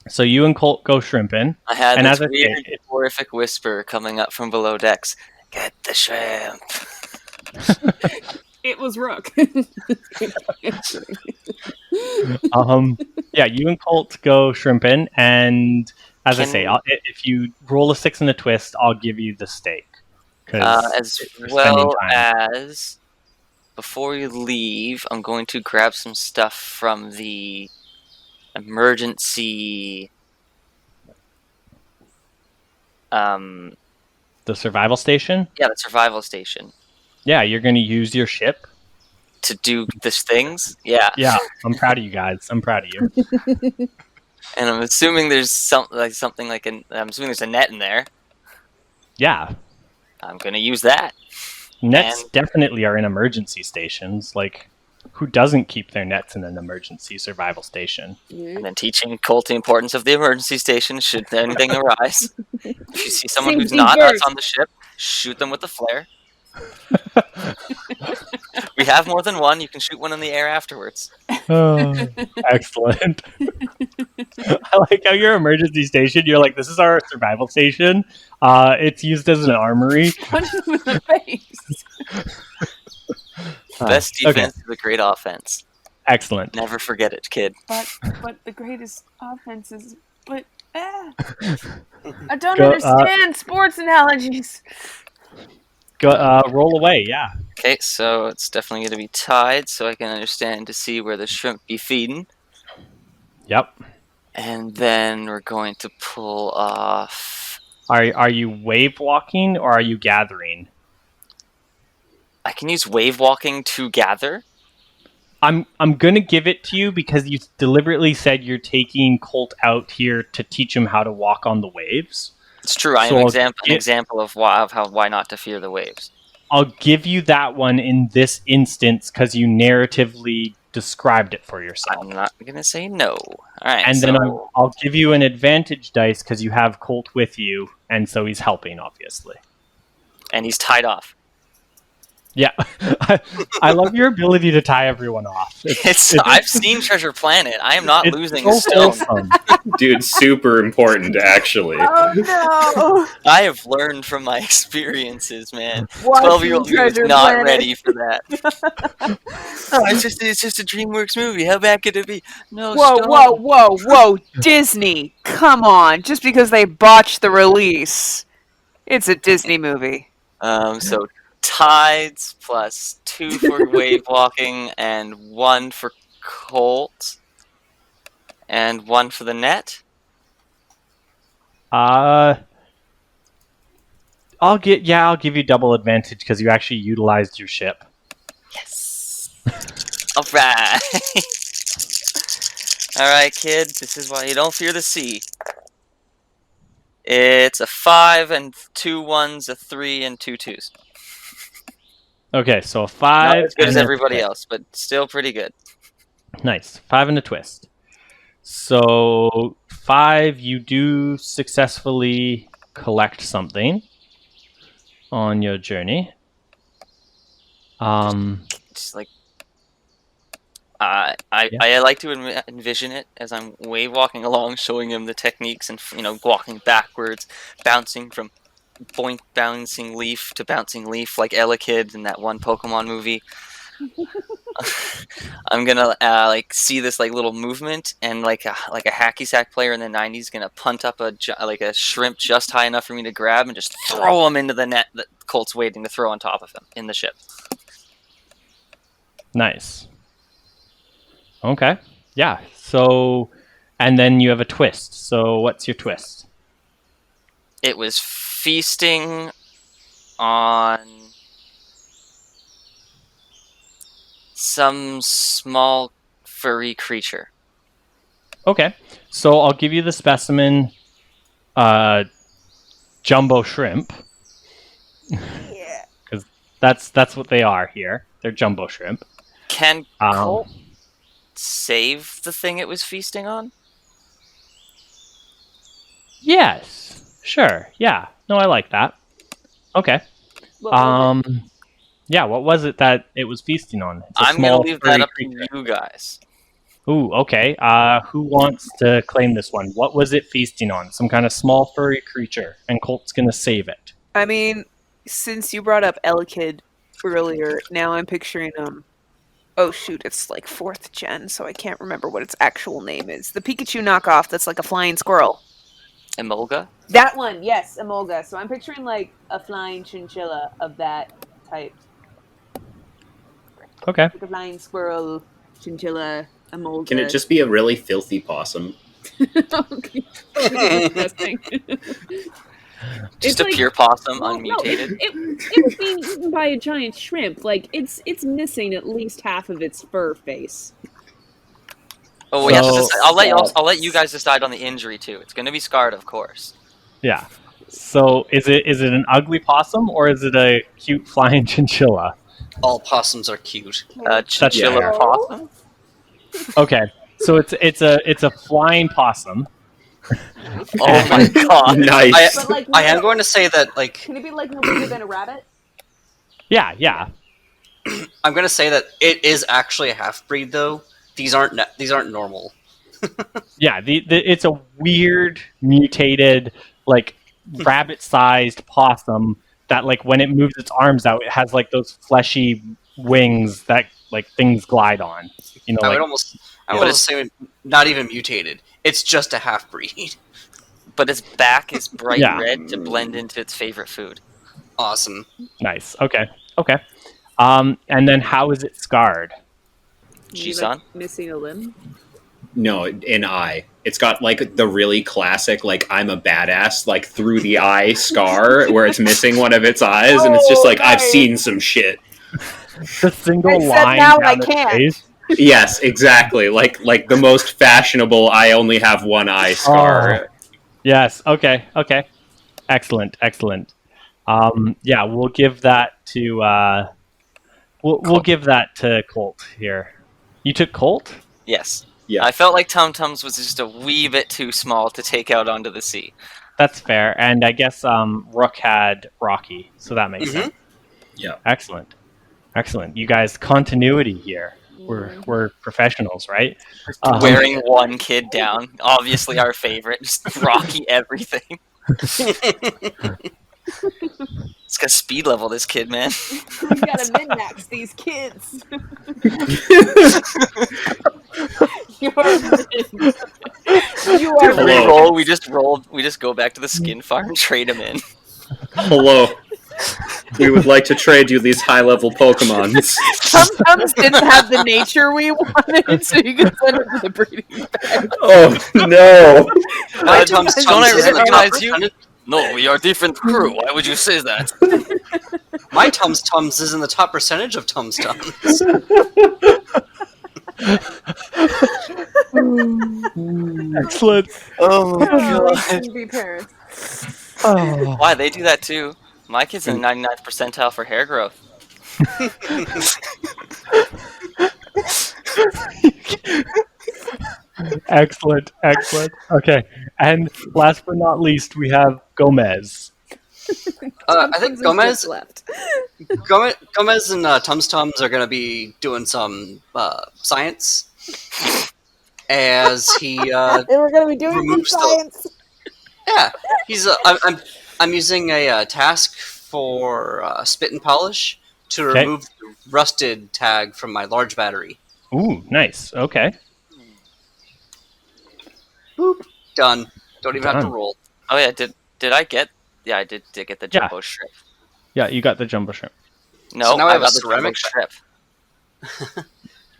S1: so you and Colt go shrimping,
S3: I had
S1: and
S3: this
S1: as I
S3: weird,
S1: say,
S3: horrific whisper coming up from below decks. Get the shrimp.
S4: It was Rook.
S1: yeah, you and Colt go shrimping, and as I say, if you roll a 6 and a twist, I'll give you the steak.
S3: As
S1: we're spending
S3: well
S1: time.
S3: as before we leave, I'm going to grab some stuff from the emergency.
S1: The survival station.
S3: Yeah, the survival station
S1: Yeah, you're going to use your ship.
S3: to do these things. Yeah,
S1: Yeah, I'm proud of you guys. I'm proud of you.
S3: and I'm assuming there's something like I'm assuming there's a net in there.
S1: Yeah,
S3: I'm gonna use that.
S1: nets
S3: And-
S1: definitely are in emergency stations. Like, who doesn't keep their nets in an emergency survival station?
S3: And then teaching Colt the importance of the emergency station should anything arise. If you see someone who's
S4: Safety
S3: not
S4: first.
S3: us on the ship, shoot them with a flare. We have more than one. You can shoot one in the air afterwards.
S1: Oh, excellent. I like how your emergency station, you're like, this is our survival station. It's used as an armory.
S4: Punch them in the face.
S3: Best defense is a great offense.
S1: Excellent.
S3: Never forget it, kid.
S4: But the greatest offense is. But I don't
S1: Go,
S4: understand sports analogies.
S1: Go, roll away, yeah.
S3: Okay, so it's definitely going to be tied, so I can understand to see where the shrimp be feeding.
S1: Yep.
S3: And then we're going to pull off.
S1: Are you wave walking or are you gathering?
S3: I can use wave walking to gather.
S1: I'm gonna give it to you because you deliberately said you're taking Colt out here to teach him how to walk on the waves.
S3: It's true. I am an example of why not to fear the waves.
S1: I'll give you that one in this instance because you narratively described it for yourself.
S3: I'm not going to say no. All right.
S1: And
S3: so
S1: then I'll give you an advantage dice because you have Colt with you, and so he's helping, obviously.
S3: and he's tied off.
S1: Yeah, I love your ability to tie everyone off.
S3: I've seen Treasure Planet. I am not losing
S1: so
S3: a stone.
S1: wholesome.
S5: Dude, super important, actually.
S4: Oh
S3: I have learned from my experiences, man.
S4: no!
S3: 12-year-old me was
S4: Treasure
S3: not
S4: Planet.
S3: ready for that. Oh, it's just a DreamWorks movie. How bad could it be? No,
S4: Whoa,
S3: stone.
S4: whoa! Disney, come on! Just because they botched the release, it's a Disney movie.
S3: So tides plus 2 for wave walking and 1 for Colt and 1 for the net.
S1: I'll give you double advantage because you actually utilized your ship.
S3: Yes. All right. All right, kid. This is why you don't fear the sea. It's a 5 and 2 1s, a 3 and 2 2s.
S1: Okay, so a 5.
S3: Not as good as
S1: and a
S3: everybody
S1: twist.
S3: else, but still pretty good.
S1: Nice. 5 and a twist. So 5, you do successfully collect something on your journey.
S3: Just like I like to envision it as I'm wave walking along, showing him the techniques, and walking backwards, bouncing from bouncing leaf to bouncing leaf like Ella Kid in that one Pokemon movie. I'm gonna see this little movement, and like a hacky sack player in the '90s, gonna punt up a shrimp just high enough for me to grab and just throw him into the net that Colt's waiting to throw on top of him in the ship.
S1: Nice. Okay. Yeah. So, and then you have a twist. So, what's your twist?
S3: It was feasting on some small furry creature.
S1: Okay. So, I'll give you the specimen jumbo shrimp.
S4: Yeah.
S1: Because that's what they are here. They're jumbo shrimp.
S3: Can Colt save the thing it was feasting on?
S1: Yes. Sure. Yeah. No, I like that. Okay.
S4: What was it?
S1: Yeah, what was it that it was feasting on? It's a
S3: I'm
S1: small
S3: gonna leave
S1: furry
S3: that up
S1: creature.
S3: to you guys.
S1: Ooh, okay. Who wants to claim this one? What was it feasting on? Some kind of small furry creature, and Colt's gonna save it.
S4: I mean, since you brought up Elekid earlier, now I'm picturing oh shoot, it's like 4th gen, so I can't remember what its actual name is. The Pikachu knockoff that's like a flying squirrel.
S3: Emolga?
S4: That one, yes, Emolga. So I'm picturing like a flying chinchilla of that type.
S1: Okay.
S4: Like a flying squirrel, chinchilla, Emolga.
S5: Can it just be a really filthy possum?
S4: Okay. Disgusting.
S3: Just
S4: It's
S3: a
S4: like-
S3: pure possum,
S4: Well, no,
S3: unmutated?
S4: it was being eaten by a giant shrimp. Like it's missing at least half of its fur face.
S3: Oh, we have to
S1: So-
S3: decide. I'll let you guys decide on the injury too. It's gonna be scarred, of course.
S1: Yeah. So is it an ugly possum or is it a cute flying chinchilla?
S2: All possums are cute.
S3: Chinchilla
S5: Yeah.
S3: possum.
S1: Okay. So it's a flying possum.
S3: Oh my god!
S5: Nice.
S4: But like,
S2: I am going to say that, like,
S4: Can it be like no bigger than a rabbit?
S1: Yeah.
S2: I'm going to say that it is actually a half breed, though. These aren't normal.
S1: Yeah, it's a weird mutated like rabbit-sized possum that like when it moves its arms out, it has like those fleshy wings that like things glide on. You know,
S2: I
S1: like
S2: would almost say not even mutated. It's just a half breed.
S3: But its back is bright
S1: Yeah.
S3: red to blend into its favorite food.
S2: Awesome.
S1: nice. Okay. And then how is it scarred?
S3: Jisan?
S4: Missing a limb.
S5: No, an eye. It's got like the really classic, like I'm a badass, like through the eye scar where it's missing one of its eyes, and it's just like I've
S4: nice.
S5: seen some shit.
S1: The single
S4: Except
S1: line
S4: now
S1: down
S4: I
S1: its
S4: can't.
S1: face.
S5: Yes, exactly. Like the most fashionable. I only have one eye scar.
S1: Yes. Okay. Excellent. Yeah, we'll give that to we'll give that to Colt here. You took Colt?
S3: Yes.
S5: Yeah.
S3: I felt like Tum Tums was just a wee bit too small to take out onto the sea.
S1: That's fair. And I guess Rook had Rocky, so that makes
S2: Mhm.
S1: sense.
S5: Yeah.
S1: Excellent. You guys, continuity here. We're professionals, right?
S3: Wearing one kid down. Obviously our favorite. Just Rocky everything. It's got speed level, this kid, man.
S4: We gotta min-max these kids. You are min. You are
S3: Every
S5: Hello.
S3: roll, we just go back to the skin farm and trade him in.
S5: Hello. We would like to trade you these high-level Pokemons.
S4: Sometimes didn't have the nature we wanted, so you could send it to the breeding bag.
S5: Oh no!
S2: My Tums
S3: don't I
S2: Tums is in the top
S3: recognize you?
S2: percentage.
S3: No, we are different crew. Why would you say that?
S2: My Tums Tums is in the top percentage of Tums Tums.
S1: Excellent.
S3: Oh my god.
S4: Shouldn't be parents.
S1: Oh.
S3: Why, they do that too. My kid's in the 99th percentile for hair growth.
S1: Excellent. Okay. And last but not least, we have Gomez.
S2: I think
S4: Sometimes it's just left.
S2: Gomez and Tums Tums are going to be doing some science as he
S4: And we're gonna be doing some
S2: removes the-
S4: science.
S2: yeah he's I'm using a task for spit and polish to
S1: Okay.
S2: remove the rusted tag from my large battery.
S1: Ooh, nice. Okay.
S2: Done. Don't even have to
S1: Done.
S2: roll.
S3: Oh yeah, did I get? Yeah, I did get the jumbo strip.
S1: Yeah, you got the jumbo shrimp.
S3: No,
S2: So now I
S3: I
S2: have a
S3: got the jumbo
S2: ceramic
S3: strip.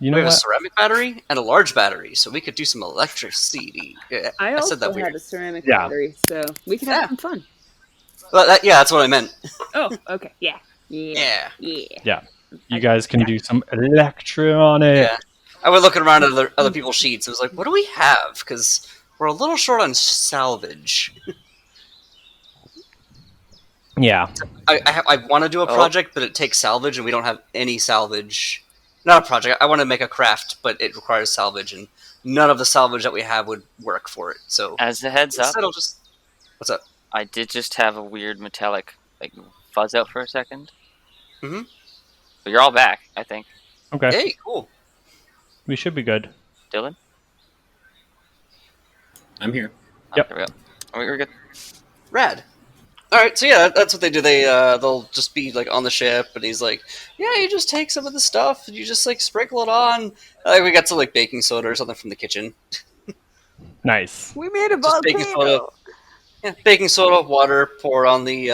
S1: You
S2: We
S1: know
S2: have a
S1: what?
S2: ceramic battery and a large battery, so we could do some electricity. Yeah,
S4: I
S2: said that
S4: also
S2: weird.
S4: have a ceramic
S1: Yeah.
S4: battery, so we can have
S2: Yeah.
S4: some fun.
S2: Well, yeah, that's what I meant.
S4: Oh, okay. Yeah.
S2: Yeah.
S1: You guys can do some electronic.
S2: Yeah. I was looking around at other people's sheets. I was like, what do we have? Because we're a little short on salvage.
S1: Yeah.
S2: I want to do a
S3: Oh.
S2: project, but it takes salvage, and we don't have any salvage not a project. I want to make a craft, but it requires salvage, and none of the salvage that we have would work for it. So
S3: As a heads up,
S2: instead, I'll just. What's up?
S3: I did just have a weird metallic fuzz out for a second.
S2: Mhm.
S3: But you're all back, I think.
S1: Okay,
S2: Hey, cool.
S1: we should be good.
S3: Dylan?
S5: I'm here.
S1: Yep.
S3: There we go. We're good.
S2: Rad. All right, so yeah, that's what they do. They'll just be like on the ship, and he's like, "Yeah, you just take some of the stuff and you just like sprinkle it on." We got some like baking soda or something from the kitchen.
S1: Nice.
S4: We made a
S2: Just baking soda.
S4: volcano.
S2: Yeah, baking soda, water, pour on the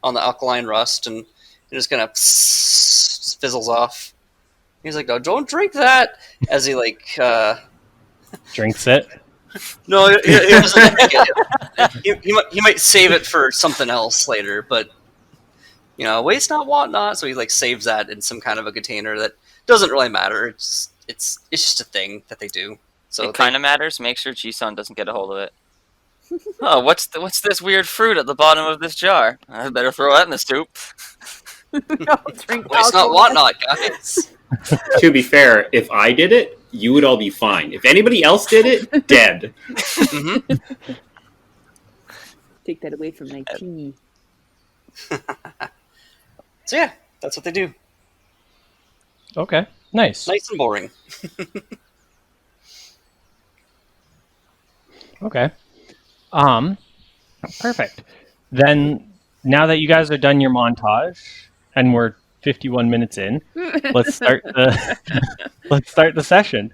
S2: alkaline rust, and it just kind of just fizzles off. He's like, "No, don't drink that." As he like,
S1: Drinks it.
S2: no, he doesn't drink it. He might save it for something else later, but waste not, want not. So he like saves that in some kind of a container that doesn't really matter. It's just a thing that they do. So
S3: It kind of matters. Make sure Jisun doesn't get a hold of it. Oh, what's this weird fruit at the bottom of this jar? I better throw that in the soup.
S4: No, drink
S2: waste not,
S4: alcohol.
S2: want not, guys.
S5: To be fair, if I did it, you would all be fine. If anybody else did it, dead.
S2: Mhm.
S4: Take that away from my tea.
S2: So yeah, that's what they do.
S1: Okay, nice.
S2: Nice and boring.
S1: Okay. Perfect. Then, now that you guys are done your montage, and we're 51 minutes in, let's start the session.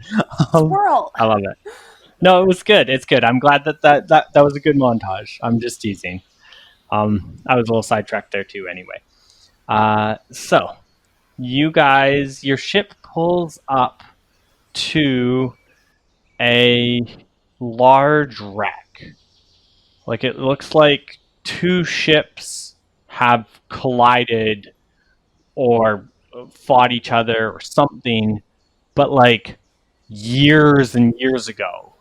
S4: Squirrel.
S1: I love it. No, it was good. It's good. I'm glad that was a good montage. I'm just teasing. I was a little sidetracked there too. Anyway, so you guys, your ship pulls up to a large wreck. Like, it looks like two ships have collided or fought each other or something, but like years and years ago.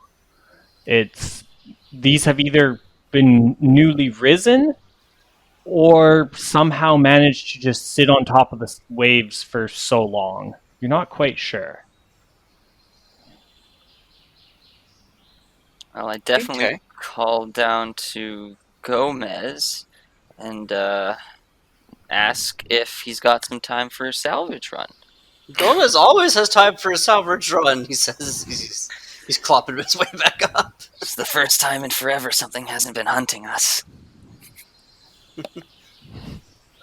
S1: These have either been newly risen or somehow managed to just sit on top of the waves for so long. You're not quite sure.
S3: Well, I definitely
S2: Okay.
S3: called down to Gomez and ask if he's got some time for a salvage run.
S2: Gomez always has time for a salvage run. He says he's clopping his way back up.
S3: It's the first time in forever something hasn't been hunting us.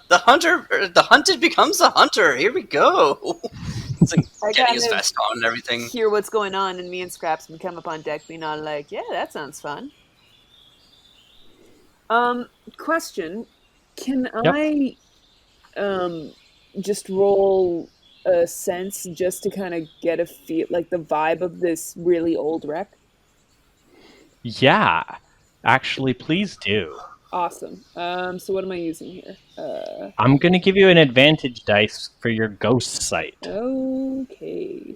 S2: The hunted becomes the hunter. Here we go. It's like
S4: I
S2: getting his
S4: kind of
S2: vest on and everything.
S4: hear what's going on, and me and Scraps can come up on deck, being all like, "Yeah, that sounds fun." Question: Can
S1: Yep.
S4: I, just roll a sense just to kind of get a feel, like the vibe of this really old wreck?
S1: Yeah, actually, please do.
S4: Awesome. So what am I using here?
S1: I'm going to give you an advantage dice for your ghost sight.
S4: Okay.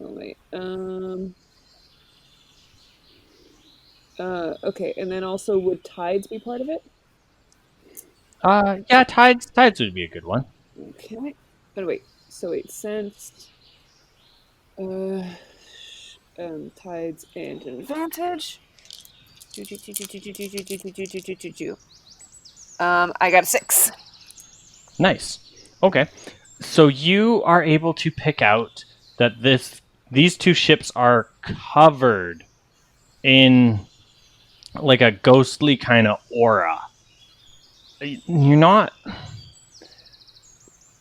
S4: Oh wait. Okay, and then also would tides be part of it?
S1: Yeah, tides would be a good one.
S4: Okay. Oh wait. So wait, sense. Tides and an advantage. I got a 6.
S1: Nice. Okay. So you are able to pick out that these two ships are covered in like a ghostly kind of aura. You're not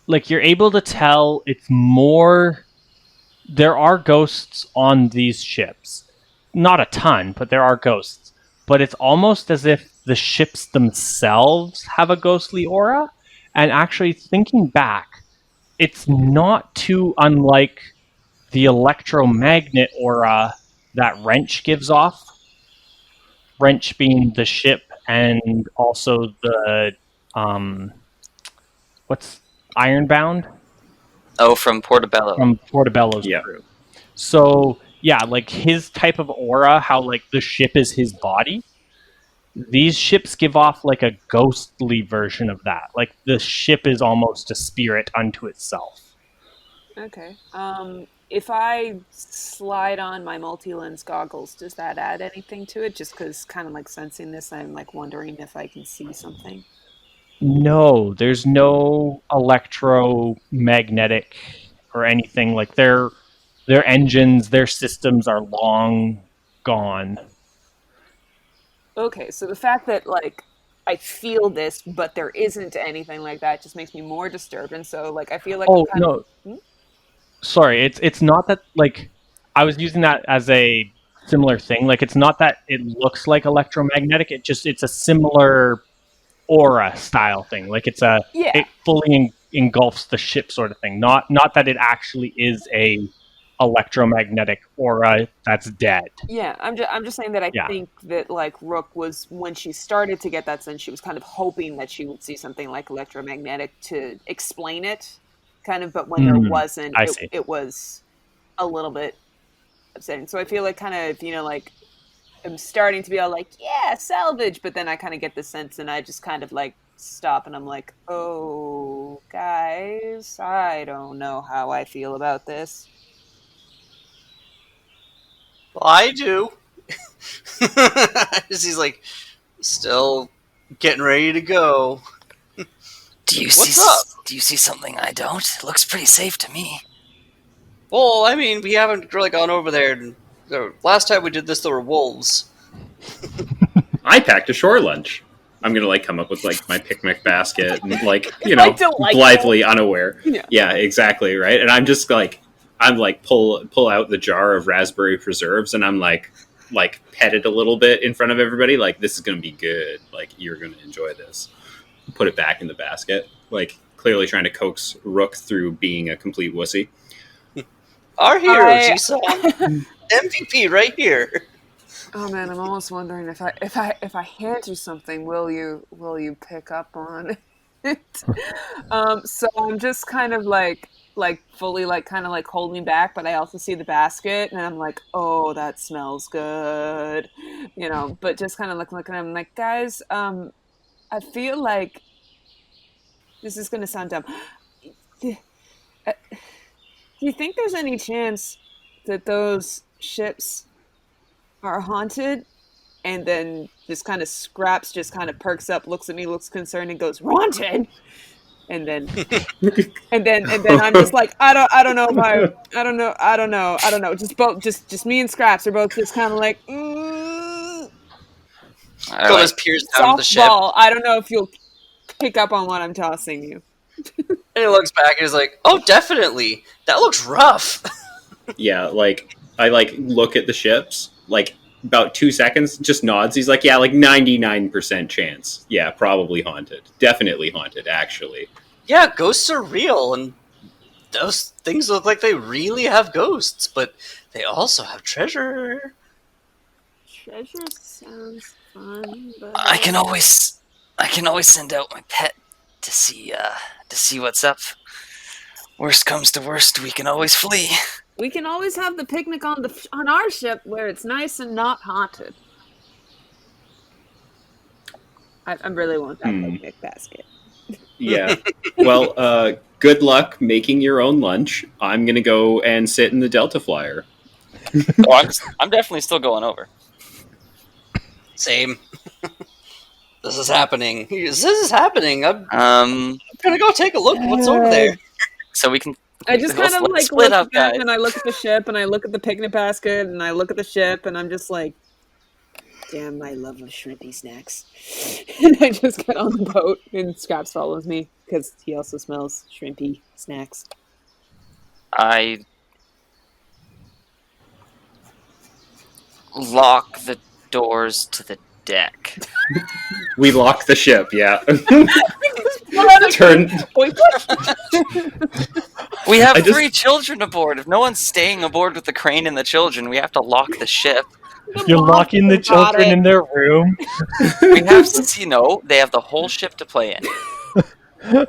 S1: like, you're able to tell it's more. There are ghosts on these ships. Not a ton, but there are ghosts. But it's almost as if the ships themselves have a ghostly aura. And actually, thinking back, it's not too unlike the electromagnet aura that Wrench gives off. Wrench being the ship, and also the what's Ironbound
S3: Oh, from Portobello.
S1: from Portobello's
S5: Yeah.
S1: crew. So yeah, like his type of aura, how like the ship is his body. These ships give off like a ghostly version of that. Like the ship is almost a spirit unto itself.
S4: Okay. If I slide on my multi-lens goggles, does that add anything to it? Just because, kind of like sensing this, I'm like wondering if I can see something.
S1: No, there's no electromagnetic or anything like their engines, their systems are long gone.
S4: Okay, so the fact that like I feel this, but there isn't anything like that, just makes me more disturbed. And so, like, I feel like I'm
S1: Oh
S4: kind of.
S1: no, sorry. It's not that like I was using that as a similar thing. Like it's not that it looks like electromagnetic. It's a similar aura style thing. Like
S4: Yeah.
S1: it fully engulfs the ship sort of thing. Not that it actually is a electromagnetic aura that's dead.
S4: Yeah, I'm just saying that I
S1: Yeah.
S4: think that like Rook was, when she started to get that sense, she was kind of hoping that she would see something like electromagnetic to explain it, kind of. But when there wasn't,
S1: I see.
S4: it was a little bit upsetting. So I feel like kind of, like I'm starting to be all like, yeah, salvage, but then I kind of get the sense, and I just kind of like stop, and I'm like, oh, guys, I don't know how I feel about this.
S2: Well, I do. He's like still getting ready to go.
S3: Do you
S2: What's
S3: see?
S2: up?
S3: Do you see something I don't? It looks pretty safe to me.
S2: Well, I mean, we haven't really gone over there. The last time we did this, there were wolves.
S5: I packed a shore lunch. I'm gonna like come up with like my picnic basket and like
S4: delightful.
S5: blithely unaware.
S4: Yeah.
S5: Yeah, exactly right. And I'm pull out the jar of raspberry preserves and I'm like pet it a little bit in front of everybody. Like this is gonna be good. Like you're gonna enjoy this. Put it back in the basket. Like clearly trying to coax Rook through being a complete wussy.
S2: Our hero,
S4: I-
S2: G-Son. MVP right here.
S4: Oh man, I'm almost wondering if I hand you something, will you pick up on it? So I'm just kind of like fully like kind of like holding back, but I also see the basket, and I'm like, oh, that smells good, But just kind of looking at him, like, guys, I feel like this is gonna sound dumb. Do you think there's any chance that those ships are haunted? And then just kind of Scraps just kind of perks up, looks at me, looks concerned, and goes, haunted. And then I'm just like, I don't know if I don't know. Just me and Scraps are both just kind of like,
S2: Gomez peers down at the ship.
S4: softball. I don't know if you'll pick up on what I'm tossing you.
S2: And he looks back and he's like, oh, definitely. That looks rough.
S5: Yeah, like I like look at the ships, like about 2 seconds, just nods. He's like, yeah, like 99% chance. Yeah, probably haunted. Definitely haunted, actually.
S2: Yeah, ghosts are real, and those things look like they really have ghosts, but they also have treasure.
S4: Treasure sounds fun, but
S3: I can always send out my pet to see what's up. Worst comes to worst, we can always flee.
S4: we can always have the picnic on our ship where it's nice and not haunted. I really want that picnic basket.
S5: Yeah. Well, good luck making your own lunch. I'm gonna go and sit in the Delta Flyer.
S3: Oh, I'm definitely still going over.
S2: Same. This is happening. This is happening. I'm gonna go take a look at what's over there.
S3: So we can.
S4: I just kind of like
S3: split
S4: look
S3: up,
S4: at them,
S3: guys.
S4: and I look at the ship, and I look at the picnic basket, and I look at the ship, and I'm just like, damn, I love shrimpy snacks. And I just get on the boat, and Scraps follows me because he also smells shrimpy snacks.
S3: I lock the doors to the deck.
S5: We lock the ship, yeah. Turn.
S3: We have 3 children aboard. If no one's staying aboard with the crane and the children, we have to lock the ship.
S1: You're locking the children in their room.
S3: We have to, they have the whole ship to play in.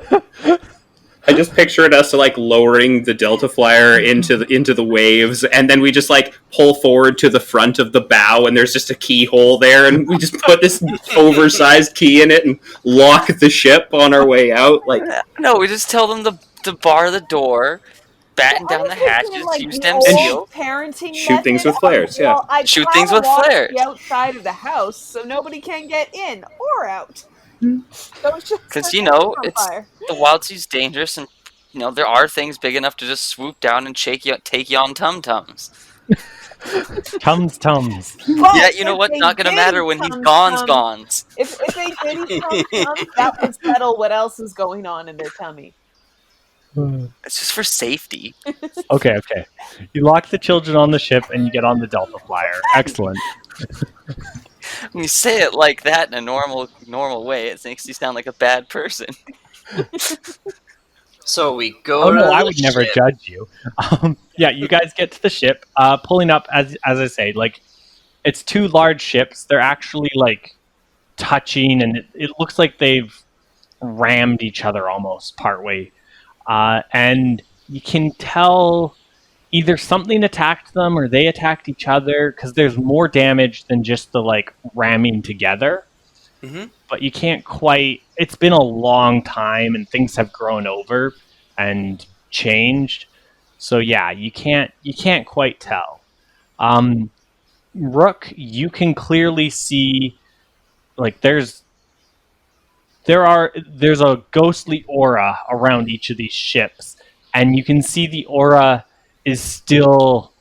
S5: I just pictured us like lowering the Delta Flyer into the waves, and then we just like pull forward to the front of the bow, and there's just a keyhole there, and we just put this oversized key in it and lock the ship on our way out. Like,
S3: No, we just tell them to bar the door, batten down the hatches, use them seal,
S4: parenting
S5: Shoot things
S4: method
S5: with flares,
S4: of,
S5: yeah.
S4: well, I
S3: Shoot
S4: gotta
S3: things with
S4: watch
S3: flares.
S4: the outside of the house so nobody can get in or out. Those ships
S3: because
S4: are on
S3: it's
S4: fire.
S3: the Wildsea's dangerous, and there are things big enough to just swoop down and take you on tum-tums.
S1: Tums.
S4: But
S3: Yeah, you know
S4: if
S3: what?
S4: they
S3: Not gonna
S4: did
S3: matter when he's
S4: tum-tum-
S3: gone.
S4: If they did eat tum-tums, that would settle what else is going on in their tummy.
S3: It's just for safety.
S1: Okay. You lock the children on the ship and you get on the Delta Flyer. Excellent.
S3: When you say it like that in a normal way, it makes you sound like a bad person.
S2: So we go
S1: Oh
S2: to
S1: no,
S2: the
S1: I would never
S2: ship.
S1: judge you. Yeah, you guys get to the ship, pulling up as I say, like it's two large ships. They're actually like touching, and it looks like they've rammed each other almost partway. And you can tell either something attacked them or they attacked each other because there's more damage than just the like ramming together.
S2: Mm-hmm.
S1: But you can't quite. It's been a long time, and things have grown over and changed. So yeah, you can't quite tell. Rook, you can clearly see like there's a ghostly aura around each of these ships, and you can see the aura is still,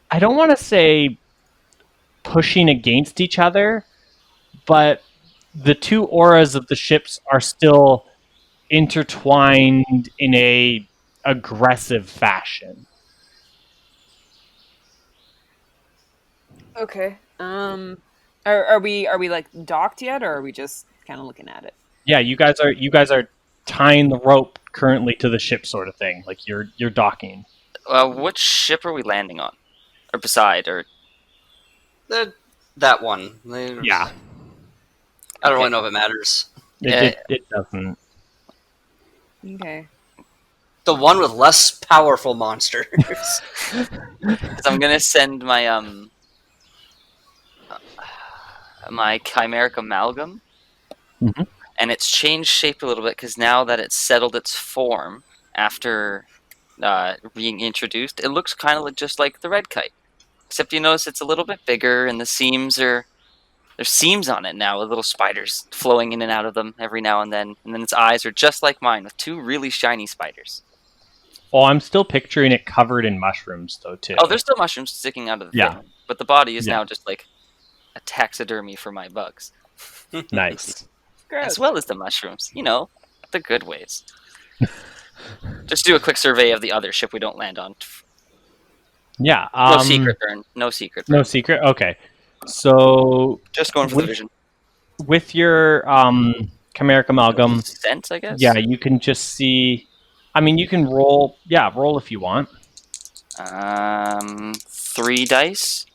S1: I don't want to say pushing against each other, but the two auras of the ships are still intertwined in a aggressive fashion.
S4: Okay. Are we like docked yet, or are we just kind of looking at it?
S1: Yeah, you guys are tying the rope currently to the ship, sort of thing. Like you're docking.
S3: Which ship are we landing on, or beside, or?
S2: That one.
S1: Yeah,
S2: I don't
S3: Okay.
S2: really know if it matters.
S1: it doesn't.
S4: Okay.
S2: The one with less powerful monsters.
S3: Because I'm gonna send my my chimeric amalgam,
S1: Mhm.
S3: and it's changed shape a little bit because now that it's settled its form after being introduced, it looks kind of just like the red kite. Except you notice it's a little bit bigger, and there's seams on it now with little spiders flowing in and out of them every now and then its eyes are just like mine with two really shiny spiders.
S1: Oh, I'm still picturing it covered in mushrooms, though, too.
S3: Oh, there's still mushrooms sticking out of the
S1: Yeah.
S3: thing, but the body is
S1: Yeah.
S3: now just like a taxidermy for my bugs,
S1: Nice.
S4: Gross.
S3: as well as the mushrooms. The good ways. Just do a quick survey of the other ship we don't land on.
S1: Yeah.
S3: No secret burn. No secret burn.
S1: No secret. Okay. So
S3: Just going for the vision.
S1: with your chimeric amalgam,
S3: Sense, I guess.
S1: yeah, you can just see. I mean, you can roll. Yeah, roll if you want.
S3: 3 dice.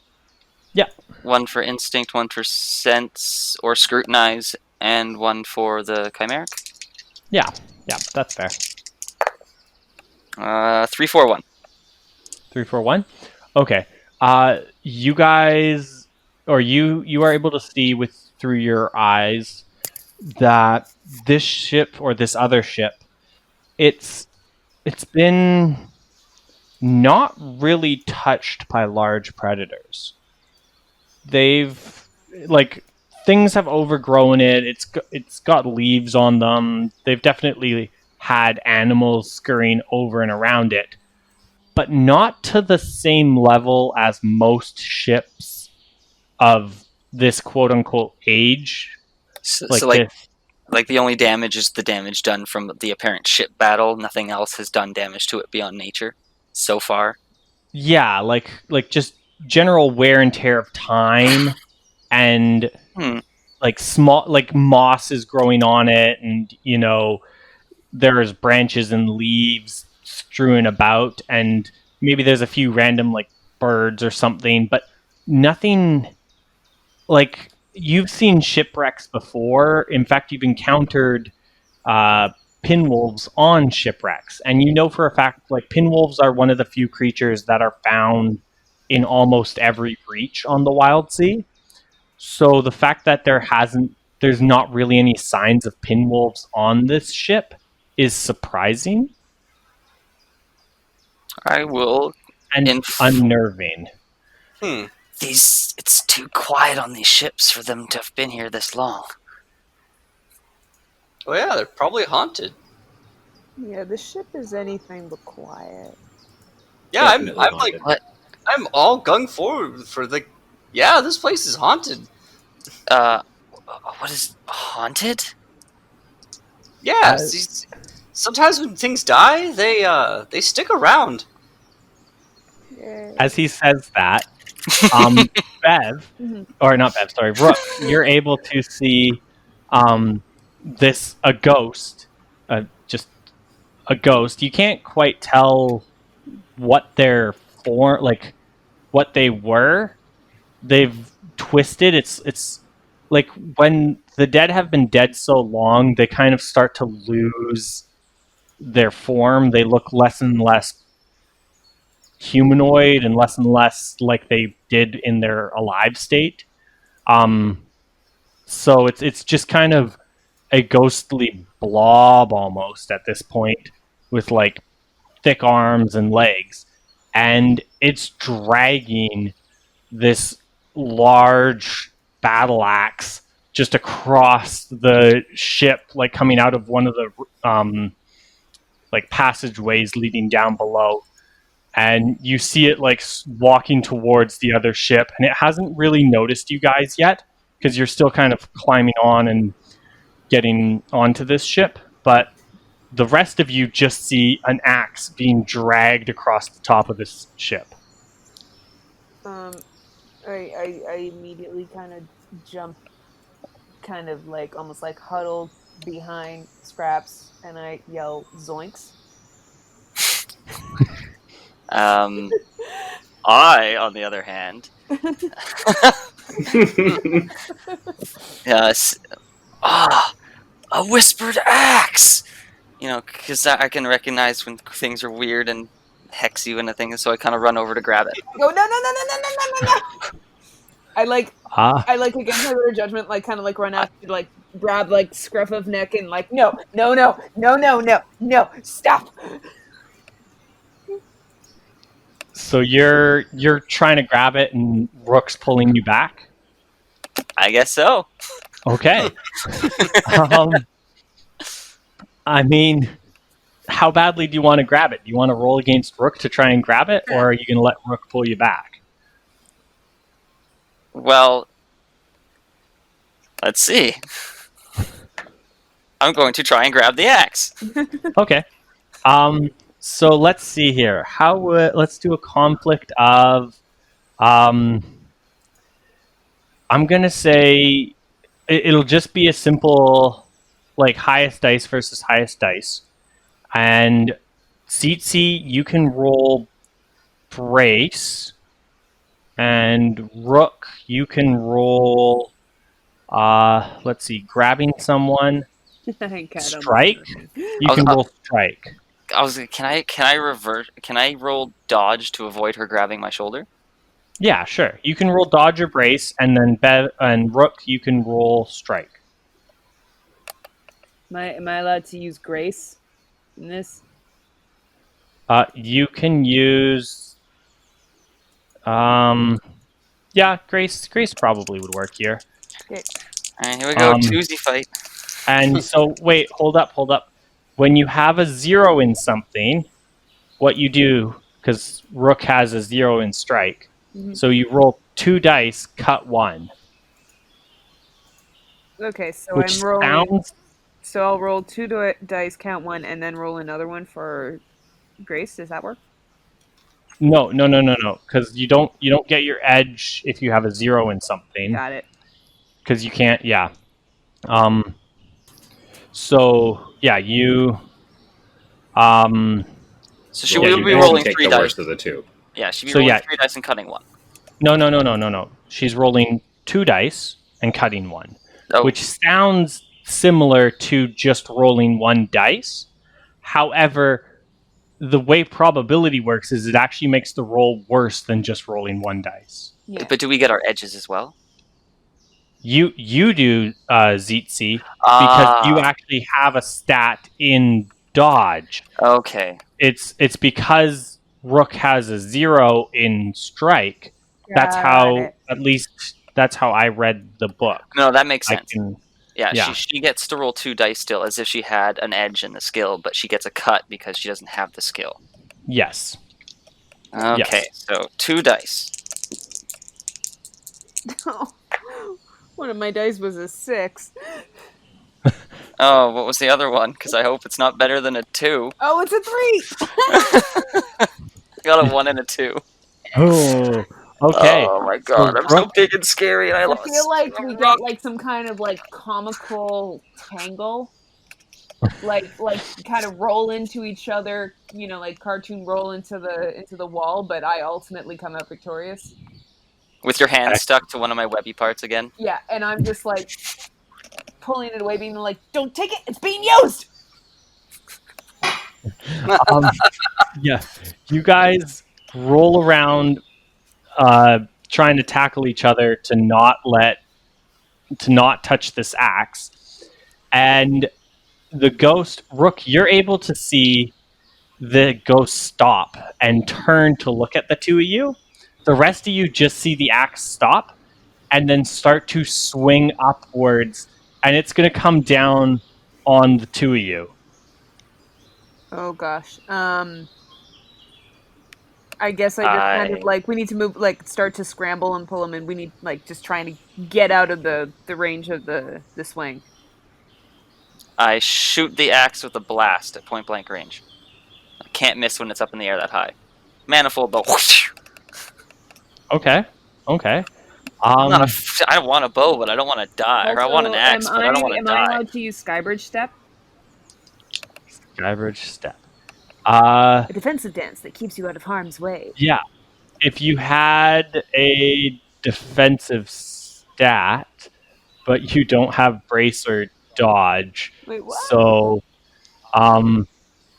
S1: Yeah.
S3: 1 for instinct, 1 for sense or scrutinize, and 1 for the chimeric.
S1: Yeah, that's fair.
S3: 3, 4, 1.
S1: 3, 4, 1. Okay. You guys, or you are able to see through your eyes that this ship or this other ship, it's been not really touched by large predators. Things have overgrown it. It's got leaves on them. They've definitely had animals scurrying over and around it, but not to the same level as most ships of this quote unquote age.
S3: So
S1: This.
S3: like the only damage is the damage done from the apparent ship battle. Nothing else has done damage to it beyond nature so far.
S1: Yeah, like just general wear and tear of time, and like small, like moss is growing on it, and there's branches and leaves strewn about, and maybe there's a few random like birds or something, but nothing. Like, you've seen shipwrecks before. In fact, you've encountered pinwolves on shipwrecks, and you know for a fact, like, pinwolves are one of the few creatures that are found in almost every breach on the Wildsea. So the fact that there's not really any signs of pinwolves on this ship is surprising.
S3: I will.
S1: and unnerving.
S3: It's too quiet on these ships for them to have been here this long.
S2: Oh yeah, they're probably haunted.
S4: Yeah, the ship is anything but quiet.
S2: Yeah, I'm
S5: Definitely
S2: like,
S5: haunted.
S3: What?
S2: I'm all gung forward for the. Yeah, this place is haunted.
S3: What is haunted?
S2: Yeah, sometimes when things die, they stick around.
S4: Yeah.
S1: As he says that, Bev,
S4: Mhm.
S1: or not Bev, sorry, Rook, you're able to see a ghost, just a ghost. You can't quite tell what they're for, like what they were. They've twisted. It's like when the dead have been dead so long, they kind of start to lose their form. They look less and less humanoid and less like they did in their alive state. So it's just kind of a ghostly blob almost at this point, with like thick arms and legs, and it's dragging this large battle axe just across the ship, like coming out of one of the like passageways leading down below. And you see it like walking towards the other ship, and it hasn't really noticed you guys yet because you're still kind of climbing on and getting onto this ship. But the rest of you just see an axe being dragged across the top of this ship.
S4: I immediately kind of jump, kind of like almost like huddled behind Scraps, and I yell zoinks.
S3: I, on the other hand, yes, a whispered axe. You know, because I can recognize when things are weird and hex you and a thing, so I kind of run over to grab it.
S4: Go no. I like against my better judgment, like kind of like run out to like grab like scruff of neck and like no, stop.
S1: So you're trying to grab it, and Rook's pulling you back.
S3: I guess so.
S1: Okay. I mean, how badly do you want to grab it? Do you want to roll against Rook to try and grab it, or are you going to let Rook pull you back?
S3: Well, let's see. I'm going to try and grab the axe.
S1: Okay. So let's see here. Let's do a conflict of I'm going to say it'll just be a simple like highest dice versus highest dice. And Seatsy, you can roll brace, and Rook, you can roll let's see, grabbing someone. Strike. You can roll strike.
S3: Can I revert? Can I roll dodge to avoid her grabbing my shoulder?
S1: Yeah, sure. You can roll dodge or brace, and then Bev and Rook, you can roll strike.
S4: Am I allowed to use grace in this?
S1: You can use. Yeah, Grace probably would work here.
S4: Okay.
S3: All right, here we go. Doozy fight.
S1: And so, wait, hold up. When you have a 0 in something, what you do, because Rook has a 0 in strike, so you roll 2 dice, cut 1.
S4: Okay, so
S1: Which
S4: I'm rolling.
S1: sounds.
S4: So I'll roll 2 dice, count 1, and then roll another one for Grace. Does that work?
S1: No, because you don't get your edge if you have a 0 in something.
S4: Got it.
S1: Because you can't, yeah. So yeah, you.
S3: So she will be rolling
S5: take
S3: 3
S5: the
S3: dice.
S5: worst of the two.
S3: Yeah, she'll be rolling 3 dice and cutting 1.
S1: No. She's rolling 2 dice and cutting 1,
S3: Oh.
S1: which sounds similar to just rolling 1 dice. However, the way probability works is it actually makes the roll worse than just rolling 1 dice.
S4: Yeah.
S3: But do we get our edges as well?
S1: You do, Zeetzi, because you actually have a stat in dodge.
S3: Okay.
S1: It's because Rook has a 0 in strike, that's
S4: Got
S1: how,
S4: it.
S1: at least that's how I read the book.
S3: No, that makes
S1: I
S3: sense.
S1: can,
S3: Yeah,
S1: Yeah.
S3: she gets to roll 2 dice still, as if she had an edge in the skill, but she gets a cut because she doesn't have the skill.
S1: yes.
S3: Okay,
S1: Yes.
S3: so 2 dice.
S4: One of my dice was a 6.
S3: Oh, what was the other one? Because I hope it's not better than a 2.
S4: Oh, it's a 3.
S3: Got a 1 and a 2.
S1: Oh, okay.
S3: Oh my
S1: So
S3: god, I'm so
S1: Rook,
S3: big and scary, and I
S4: I
S3: lost.
S4: feel like we
S3: Rook.
S4: get like some kind of like comical tangle, like kind of roll into each other, like cartoon roll into the wall, but I ultimately come out victorious.
S3: With your hand stuck to one of my webby parts again.
S4: Yeah, and I'm just like pulling it away, being like, "Don't take it! It's being used."
S1: yeah, you guys roll around, trying to tackle each other to not touch this axe, and the ghost Rook, you're able to see the ghost stop and turn to look at the two of you. The rest of you just see the axe stop and then start to swing upwards, and it's going to come down on the two of you.
S4: Oh gosh. I guess I just kind of like we need to move, like start to scramble and pull them, and we need like just trying to get out of the range of the swing.
S3: I shoot the axe with a blast at point blank range. I can't miss when it's up in the air that high. Manifold, though.
S1: Okay.
S3: I don't want a bow, but I don't want to die. Or I want an
S4: Also,
S3: axe, but I don't want to
S4: am I
S3: die.
S4: allowed to use Skybridge Step?
S1: Skybridge Step.
S4: A defensive dance that keeps you out of harm's way.
S1: Yeah. If you had a defensive stat, but you don't have brace or dodge,
S4: Wait, what?
S1: so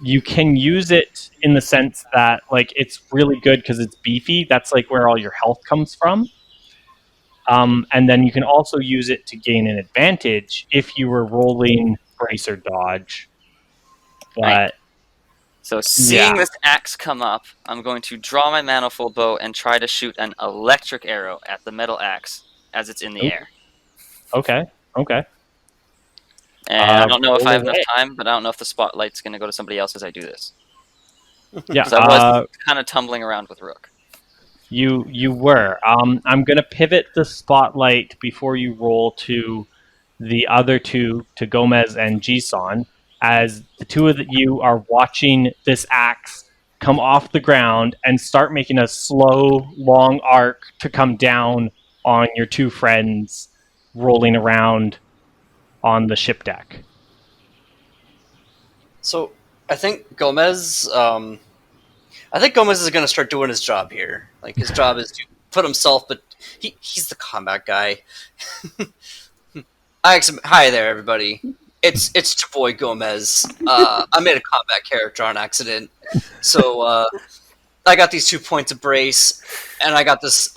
S1: you can use it in the sense that like it's really good because it's beefy. That's like where all your health comes from. And then you can also use it to gain an advantage if you were rolling brace or dodge. But
S3: Right. So seeing this axe come up, I'm going to draw my manifold bow and try to shoot an electric arrow at the metal axe as it's in the air.
S1: Okay.
S3: And I don't know if I have
S1: roll
S3: enough time, but I don't know if the spotlight's going to go to somebody else as I do this.
S1: Yeah,
S3: Because I was kind of tumbling around with Rook.
S1: you were. I'm gonna pivot the spotlight before you roll to the other two, to Gomez and Jisan, as the two of you are watching this axe come off the ground and start making a slow, long arc to come down on your two friends rolling around on the ship deck.
S2: So I think Gomez. I think Gomez is going to start doing his job here. Like his job is to put himself, but he's the combat guy. Hi there, everybody. It's your boy Gomez. I made a combat character on accident, so I got these 2 points of brace, and I got this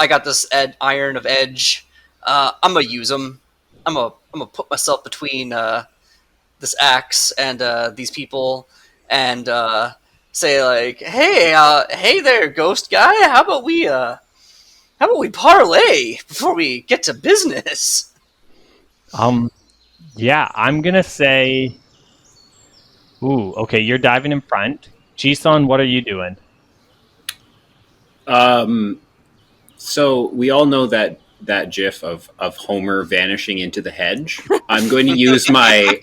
S2: iron of edge. I'm gonna use them. I'm gonna put myself between this axe and these people, and say like, hey there, ghost guy. How about we parlay before we get to business?
S1: Yeah, I'm gonna say. Ooh, okay, you're diving in front. Jisan, what are you doing?
S5: So we all know that GIF of Homer vanishing into the hedge. I'm going to use my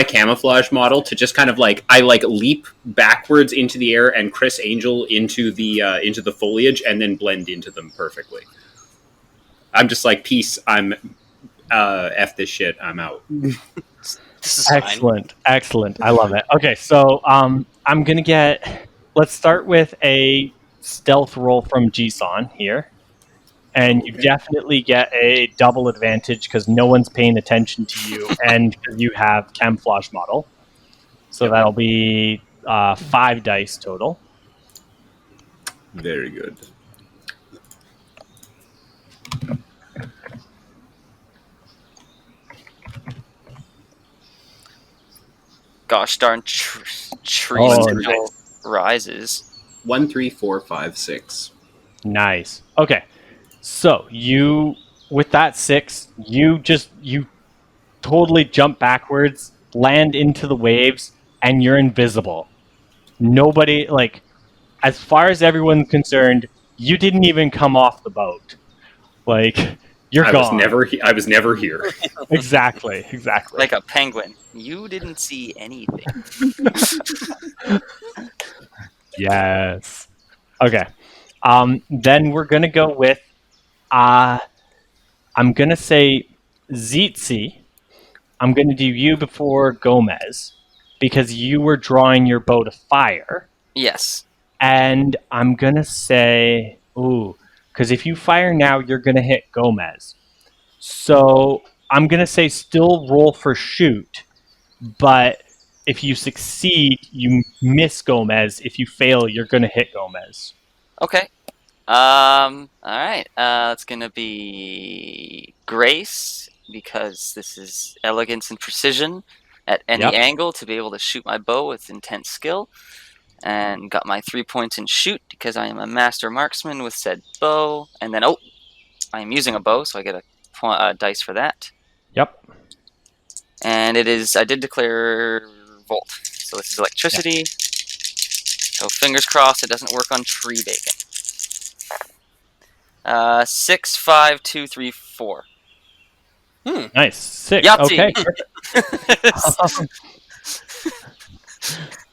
S5: camouflage model to just kind of like leap backwards into the air and Chris Angel into the foliage and then blend into them perfectly. I'm just like, peace. I'm F this shit. I'm out.
S2: This is
S1: Excellent. I love it. Okay, so I'm gonna get. Let's start with a stealth roll from Jisan here, and you definitely get a double advantage because no one's paying attention to you, and you have camouflage model. So that'll be 5 dice total.
S5: Very good.
S3: Gosh darn tree
S1: Oh,
S3: signal rises.
S5: 1, 3, 4, 5, 6.
S1: Nice. Okay. So you, with that 6, you totally jump backwards, land into the waves, and you're invisible. Nobody, like, as far as everyone's concerned, you didn't even come off the boat. Like, you're
S5: I
S1: gone.
S5: I was never here.
S1: Exactly.
S3: Like a penguin. You didn't see anything.
S1: Yes. Okay. Then we're gonna go with I'm gonna say Zitzi. I'm gonna do you before Gomez because you were drawing your bow to fire.
S3: Yes.
S1: And I'm gonna say because if you fire now, you're gonna hit Gomez. So I'm gonna say still roll for shoot, but if you succeed, you miss Gomez. If you fail, you're gonna hit Gomez.
S3: Okay. All right. It's gonna be Grace because this is elegance and precision at any
S1: Yep.
S3: angle to be able to shoot my bow with intense skill, and got my 3 points in shoot because I am a master marksman with said bow. And then I am using a bow, so I get a dice for that.
S1: Yep.
S3: And I did declare volt, so this is electricity. So fingers crossed it doesn't work on tree bacon. 6, 5, 2, 3, 4.
S1: Nice. 6.
S3: Yahtzee!
S1: Okay.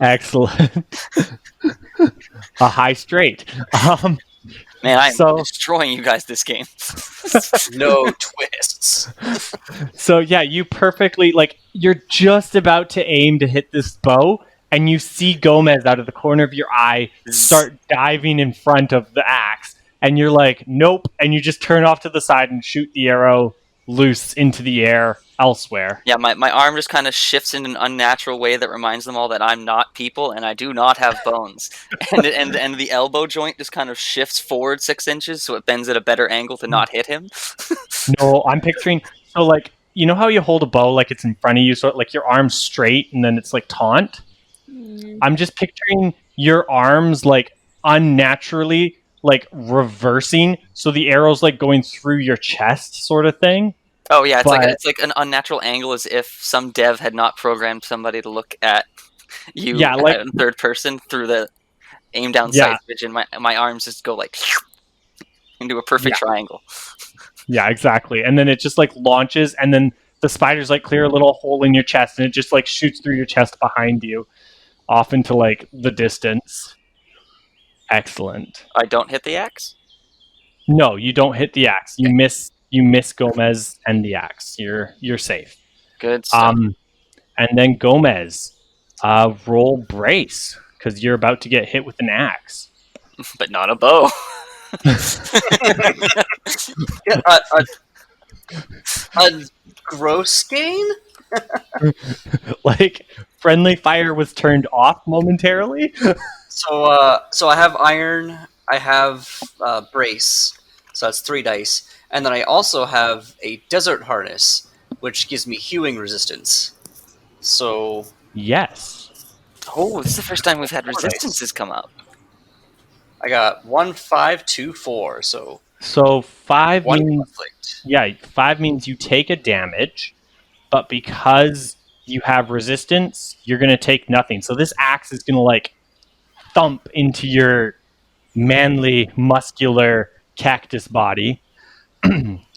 S1: Excellent. A high straight.
S3: Man, I'm
S1: So-
S3: destroying you guys this game.
S2: No twists.
S1: So yeah, you perfectly you're just about to aim to hit this bow, and you see Gomez out of the corner of your eye start diving in front of the axe, and you're like, nope, and you just turn off to the side and shoot the arrow loose into the air elsewhere.
S3: Yeah, my arm just kind of shifts in an unnatural way that reminds them all that I'm not people and I do not have bones. and the elbow joint just kind of shifts forward 6 inches so it bends at a better angle to not hit him.
S1: No, I'm picturing you know how you hold a bow like it's in front of you, so your arm's straight and then it's like taunt? I'm just picturing your arms unnaturally reversing, so the arrow's going through your chest sort of thing.
S3: Oh yeah, it's like an unnatural angle, as if some dev had not programmed somebody to look at you in third person through the aim down sight vision. My arms just go into a perfect triangle.
S1: Yeah, exactly. And then it just launches, and then the spiders clear a little hole in your chest, and it just shoots through your chest behind you, off into the distance. Excellent.
S3: I don't hit the axe?
S1: No, you don't hit the axe. You miss. You miss Gomez and the axe. You're safe.
S3: Good stuff.
S1: And then Gomez, roll brace because you're about to get hit with an axe.
S3: But not a bow.
S2: A gross gain?
S1: Friendly fire was turned off momentarily.
S2: So I have iron. I have brace. So that's 3 dice. And then I also have a desert harness, which gives me hewing resistance. So
S1: Yes.
S3: Oh, this is the first time we've had resistances come up.
S2: I got 1, 5, 2, 4. So
S1: 5
S2: 1
S1: means
S2: conflict.
S1: 5 means you take a damage, but because you have resistance, you're going to take nothing. So this axe is going to thump into your manly, muscular cactus body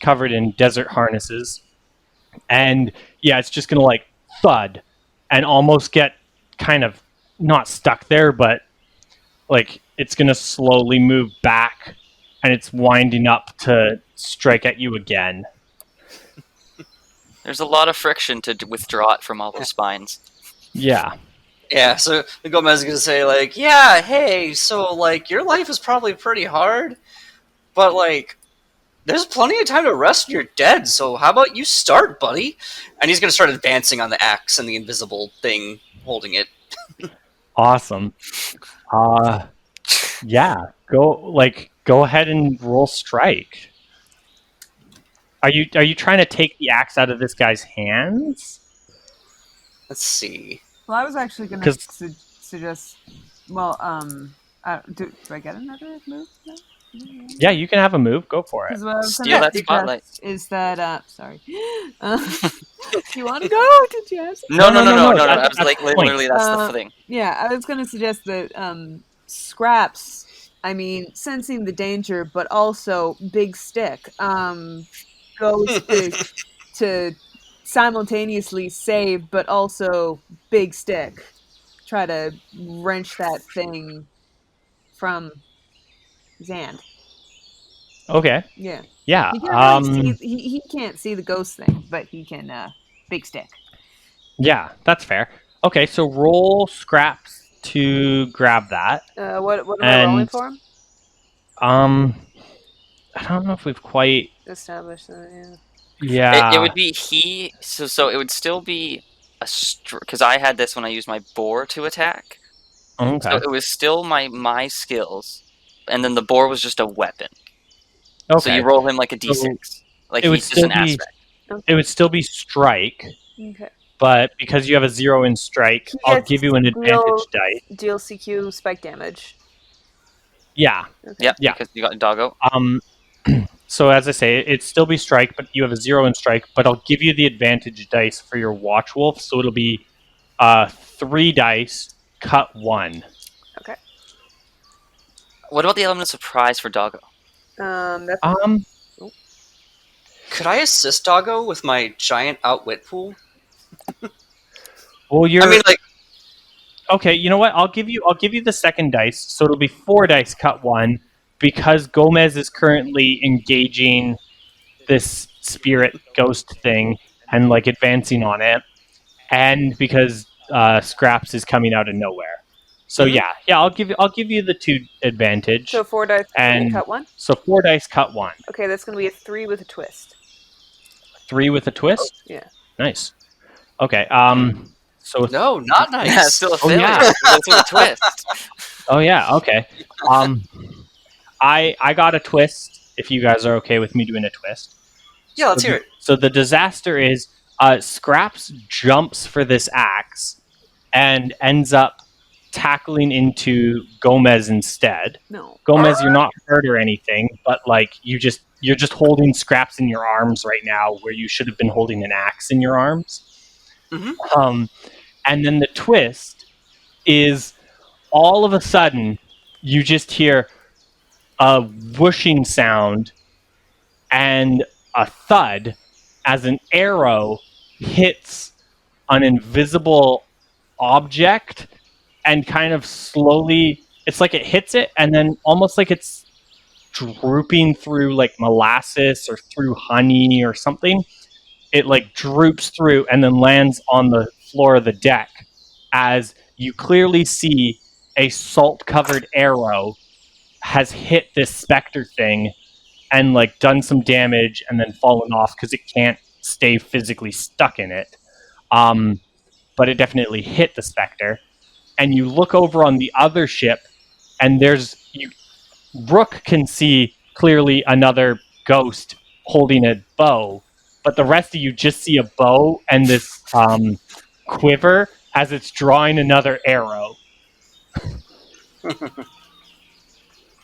S1: covered in desert harnesses. And it's just going to thud and almost get kind of not stuck there, but it's going to slowly move back, and it's winding up to strike at you again.
S3: There's a lot of friction to withdraw it from all those spines.
S1: Yeah.
S2: Yeah, so Gomez is going to say, yeah, hey, so, your life is probably pretty hard, but, there's plenty of time to rest when you're dead, so how about you start, buddy? And he's going to start advancing on the axe and the invisible thing holding it.
S1: Awesome. Go ahead and roll strike. Are you trying to take the axe out of this guy's hands?
S2: Let's see.
S4: Well, I was actually going to suggest. Well, Do I get another move? No?
S1: Yeah, you can have a move. Go for it.
S4: Because what I was
S3: Steal
S4: gonna
S3: that spotlight.
S4: suggest is that sorry. You want to go to Jazz?
S3: No. I
S1: That's
S3: was like,
S1: the point.
S3: literally, that's the thing.
S4: Yeah, I was gonna suggest that Scraps. I mean, sensing the danger, but also Big Stick goes to simultaneously save, but also Big Stick try to wrench that thing from Zand.
S1: Okay.
S4: Yeah.
S1: Yeah.
S4: He can't really see. He can't see the ghost thing, but he can. Big Stick.
S1: Yeah, that's fair. Okay, so roll scraps to grab that.
S4: What am I rolling
S1: And
S4: for him?
S1: I don't know if we've quite.
S4: Establish that.
S1: Yeah.
S3: It would be he. So it would still be a because I had this when I used my boar to attack.
S1: Okay.
S3: So it was still my skills, and then the boar was just a weapon.
S1: Okay.
S3: So you roll him like a d6. Like
S1: it would
S3: he's just an
S1: still be-
S3: aspect.
S1: It would still be strike,
S4: Okay.
S1: but because you have a 0 in strike,
S4: He
S1: I'll
S4: gets
S1: give you an advantage dice.
S4: Deal CQ spike damage.
S1: Yeah.
S3: Yeah,
S1: Yeah.
S3: because you got doggo.
S1: So as I say, it'd still be strike, but you have a 0 in strike. But I'll give you the advantage dice for your watch wolf, so it'll be 3 dice, cut 1.
S4: Okay.
S3: What about the element of surprise for doggo?
S4: That's
S2: Could I assist Doggo with my giant outwit pool?
S1: Well, you're
S2: I mean, like,
S1: okay. You know what? I'll give you the second dice, so it'll be 4 dice, cut 1, because Gomez is currently engaging this spirit ghost thing and like advancing on it, and because Scraps is coming out of nowhere. So
S2: Mhm.
S1: yeah, I'll give you the 2 advantage.
S4: so 4 dice
S1: And-
S4: cut 1.
S1: So 4 dice, cut 1.
S4: Okay, that's gonna be a 3 with a twist.
S1: 3 with a twist.
S4: Yeah.
S1: Nice. Okay. So
S2: no, not nice.
S3: Yeah, it's still a
S1: Oh,
S3: failure.
S1: yeah.
S3: It's with a twist.
S1: Oh yeah, okay. I got a twist. If you guys are okay with me doing a twist.
S2: Yeah, let's hear it.
S1: So the disaster is Scraps jumps for this axe and ends up tackling into Gomez instead.
S4: No.
S1: Gomez, you're not hurt or anything, but like you're just holding Scraps in your arms right now, where you should have been holding an axe in your arms.
S2: Mhm.
S1: And then the twist is all of a sudden you just hear a whooshing sound and a thud as an arrow hits an invisible object and kind of slowly, it's like it hits it and then almost like it's drooping through like molasses or through honey or something. It like droops through and then lands on the floor of the deck as you clearly see a salt covered arrow has hit this specter thing and like done some damage and then fallen off because it can't stay physically stuck in it. But it definitely hit the specter. And you look over on the other ship, and Rook can see clearly another ghost holding a bow, but the rest of you just see a bow and this quiver as it's drawing another arrow.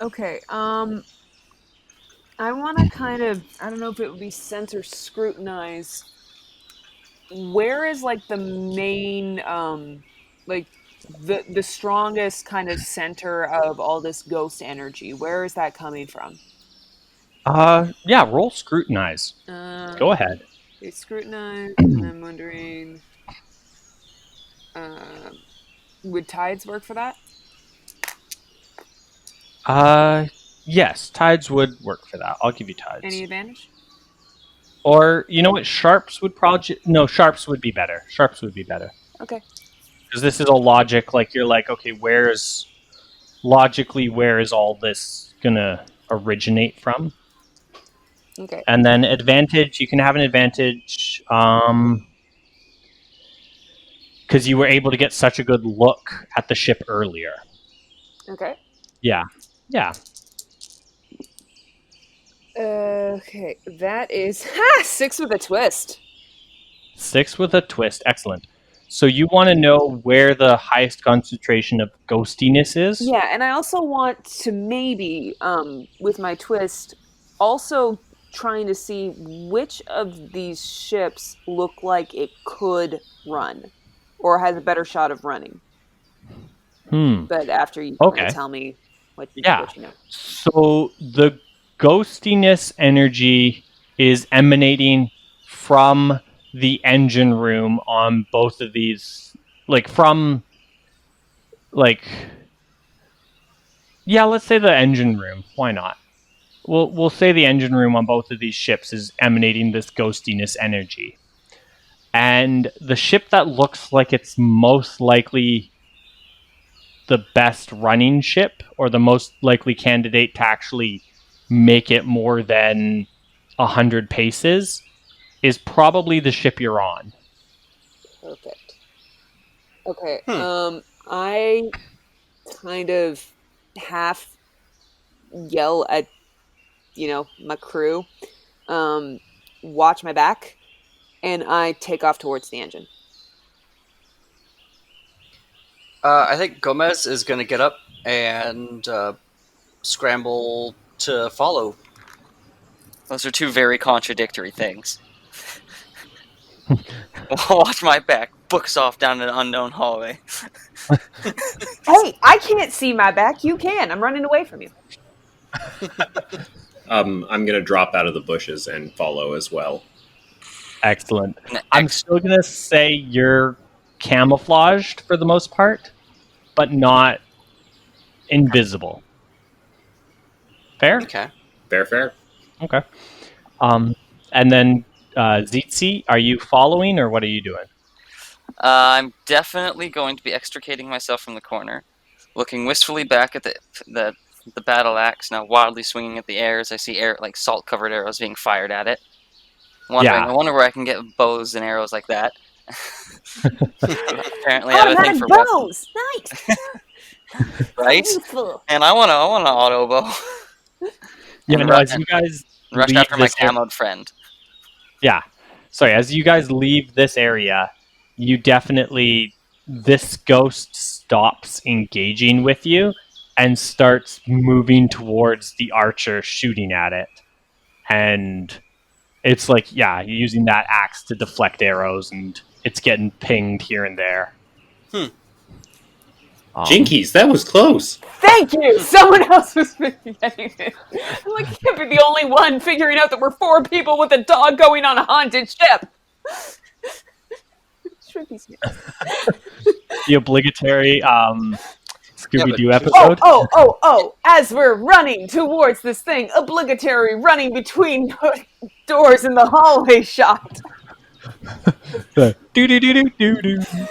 S4: Okay. I want to kind of, I don't know if it would be sense or scrutinize. Where is like the main, like the strongest kind of center of all this ghost energy? Where is that coming from?
S1: Yeah, roll scrutinize. Go ahead.
S4: Okay, scrutinize, and I'm wondering, would tides work for that?
S1: Yes, tides would work for that. I'll give you tides.
S4: Any advantage?
S1: Or, you know what, sharps would probably... No, sharps would be better. Sharps would be better.
S4: Okay.
S1: Because this is a logic, like, you're like, okay, where is all this gonna originate from?
S4: Okay.
S1: And then advantage, you can have an advantage, because you were able to get such a good look at the ship earlier.
S4: Okay.
S1: Yeah.
S4: Okay, that is 6 with a twist.
S1: 6 with a twist. Excellent. So you want to know where the highest concentration of ghostiness is?
S4: Yeah, and I also want to maybe, with my twist, also trying to see which of these ships look like it could run or has a better shot of running. But after you kind
S1: Okay.
S4: of tell me what you know.
S1: So the ghostiness energy is emanating from the engine room on both of these, let's say the engine room. Why not? We'll say the engine room on both of these ships is emanating this ghostiness energy. And the ship that looks like it's most likely the best running ship or the most likely candidate to actually make it more than 100 paces is probably the ship you're on.
S4: Perfect. Okay. I kind of half yell at, my crew, watch my back, and I take off towards the engine.
S2: I think Gomez is going to get up and scramble to follow.
S3: Those are two very contradictory things. Watch my back. Books off down an unknown hallway.
S4: Hey, I can't see my back. You can. I'm running away from you.
S5: I'm going to drop out of the bushes and follow as well.
S1: Excellent. I'm still going to say you're camouflaged for the most part, but not invisible. Fair?
S2: Okay.
S5: Fair.
S1: Okay. And then Zitzi, are you following or what are you doing?
S3: I'm definitely going to be extricating myself from the corner, looking wistfully back at the battle axe now wildly swinging at the air as I see salt-covered arrows being fired at it. I wonder where I can get bows and arrows like that. Apparently, I have a thing for
S4: bows. Nice.
S3: Right?
S4: Beautiful.
S3: And I want an auto bow.
S1: As you guys
S3: rush after my camoed friend.
S1: Yeah. Sorry, as you guys leave this area, this ghost stops engaging with you and starts moving towards the archer shooting at it. And it's you're using that axe to deflect arrows and it's getting pinged here and there.
S5: Jinkies, that was close.
S4: Thank you. Someone else was getting it. I can't be the only one figuring out that we're 4 people with a dog going on a haunted ship.
S1: The obligatory Scooby-Doo episode.
S4: Oh! As we're running towards this thing, obligatory running between doors in the hallway shot.
S1: Do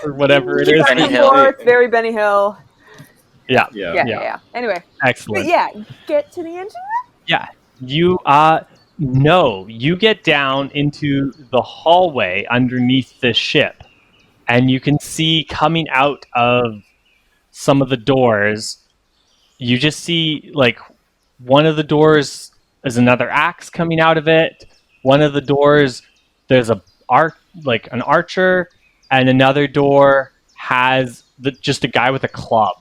S1: or whatever it is.
S3: Benny Hill.
S4: Very Benny Hill.
S1: Yeah.
S4: Anyway.
S1: Excellent.
S4: But get to the engine room?
S1: Yeah. You get down into the hallway underneath the ship, and you can see coming out of some of the doors, you just see one of the doors is another axe coming out of it. One of the doors there's an archer, and another door has just a guy with a club.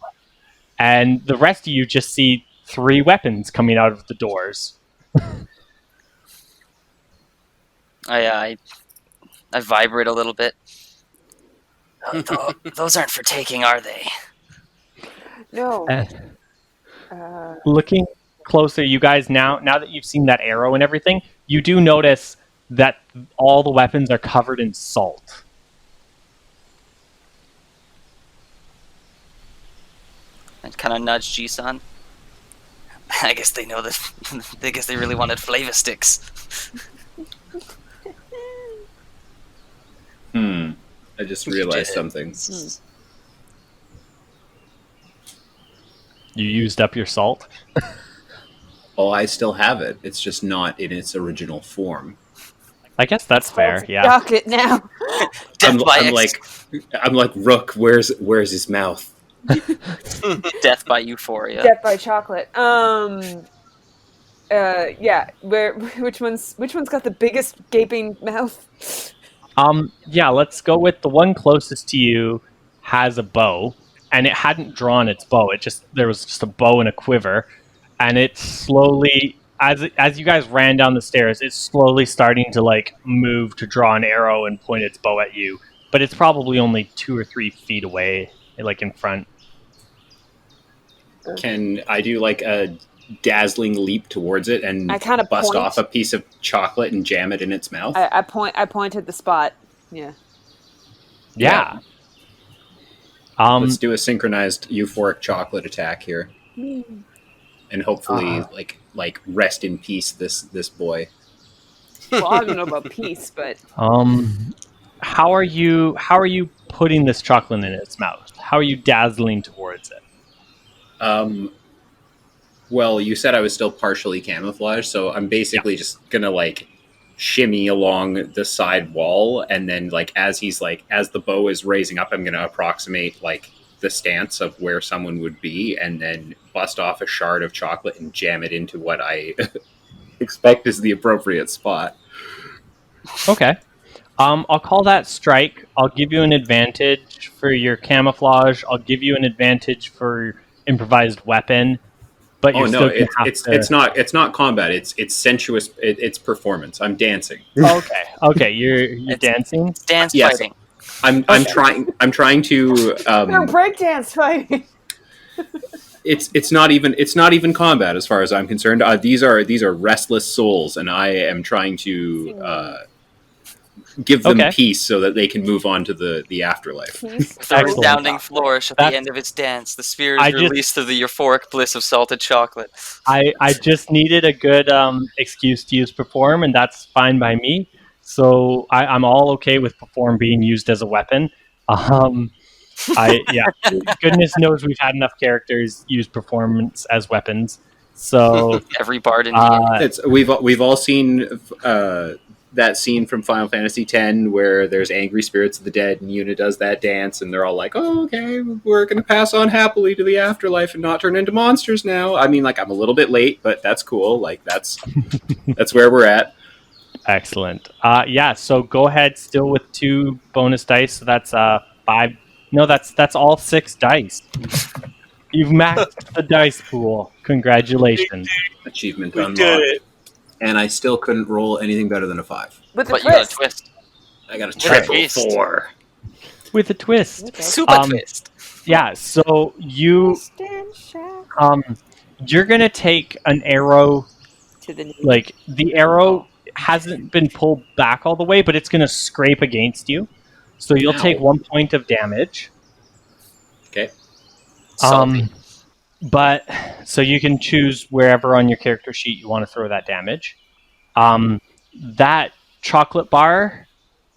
S1: And the rest of you just see 3 weapons coming out of the doors.
S3: I vibrate a little bit. Those aren't for taking, are they?
S4: No.
S1: Looking closer, you guys, now that you've seen that arrow and everything, you do notice that all the weapons are covered in salt.
S3: I kind of nudge Jisan. I guess they know this. I guess they really wanted flavor sticks.
S5: I just realized something.
S1: You used up your salt?
S5: Oh, I still have it. It's just not in its original form.
S1: I guess that's fair, yeah.
S4: Duck it now.
S5: I'm like Rook. Where's his mouth?
S3: Death by euphoria.
S4: Death by chocolate. Yeah. Which one's got the biggest gaping mouth?
S1: Yeah, let's go with the one closest to you has a bow, and it hadn't drawn its bow. There was just a bow and a quiver, and it's slowly as you guys ran down the stairs, it's slowly starting to like move to draw an arrow and point its bow at you. But it's probably only 2 or 3 feet away, like in front.
S5: Can I do like a dazzling leap towards it and
S4: I kind of
S5: bust
S4: point.
S5: off a piece of chocolate and jam it in its mouth?
S4: I point at the spot. Yeah.
S1: Yeah.
S5: Let's do a synchronized euphoric chocolate attack here, and hopefully, like rest in peace, this boy.
S4: Well, I don't know about peace, but
S1: How are you putting this chocolate in its mouth? How are you dazzling towards it?
S5: Well, you said I was still partially camouflaged, so I'm basically just gonna like shimmy along the side wall, and then like as the bow is raising up, I'm gonna approximate like the stance of where someone would be, and then bust off a shard of chocolate and jam it into what I expect is the appropriate spot.
S1: Okay. I'll call that strike. I'll give you an advantage for your camouflage. I'll give you an advantage for improvised weapon. But you're still gonna have to...
S5: it's not combat. It's sensuous. It's performance. I'm dancing.
S1: Okay. You're dancing.
S3: Dance
S5: Yes.
S3: fighting.
S5: I'm trying to.
S4: they're breakdance fighting.
S5: It's not even combat as far as I'm concerned. These are restless souls, and I am trying to give them peace so that they can move on to the afterlife.
S3: With a resounding flourish at the end of its dance, the sphere is released to the euphoric bliss of salted chocolate.
S1: I just needed a good excuse to use perform, and that's fine by me. So I'm all okay with perform being used as a weapon. Goodness knows we've had enough characters use performance as weapons. So
S3: every bard in the
S5: we've all seen that scene from Final Fantasy X where there's angry spirits of the dead and Yuna does that dance and they're all like, oh, okay, we're going to pass on happily to the afterlife and not turn into monsters now. I mean, like, I'm a little bit late, but that's cool. Like, that's where we're at.
S1: Excellent. So go ahead still with 2 bonus dice. So that's 5. No, that's all 6 dice. You've maxed the dice pool. Congratulations.
S5: Achievement unlocked. Did it. And I still couldn't roll anything better than a 5.
S4: But
S3: you got a twist.
S5: I got a triple 4.
S1: With a twist.
S4: Okay.
S3: Super twist.
S1: Yeah, so you're gonna take an arrow
S4: to the knee.
S1: Like the arrow hasn't been pulled back all the way, but it's gonna scrape against you. So you'll take 1 point of damage.
S5: Okay.
S1: But so you can choose wherever on your character sheet you want to throw that damage. That chocolate bar,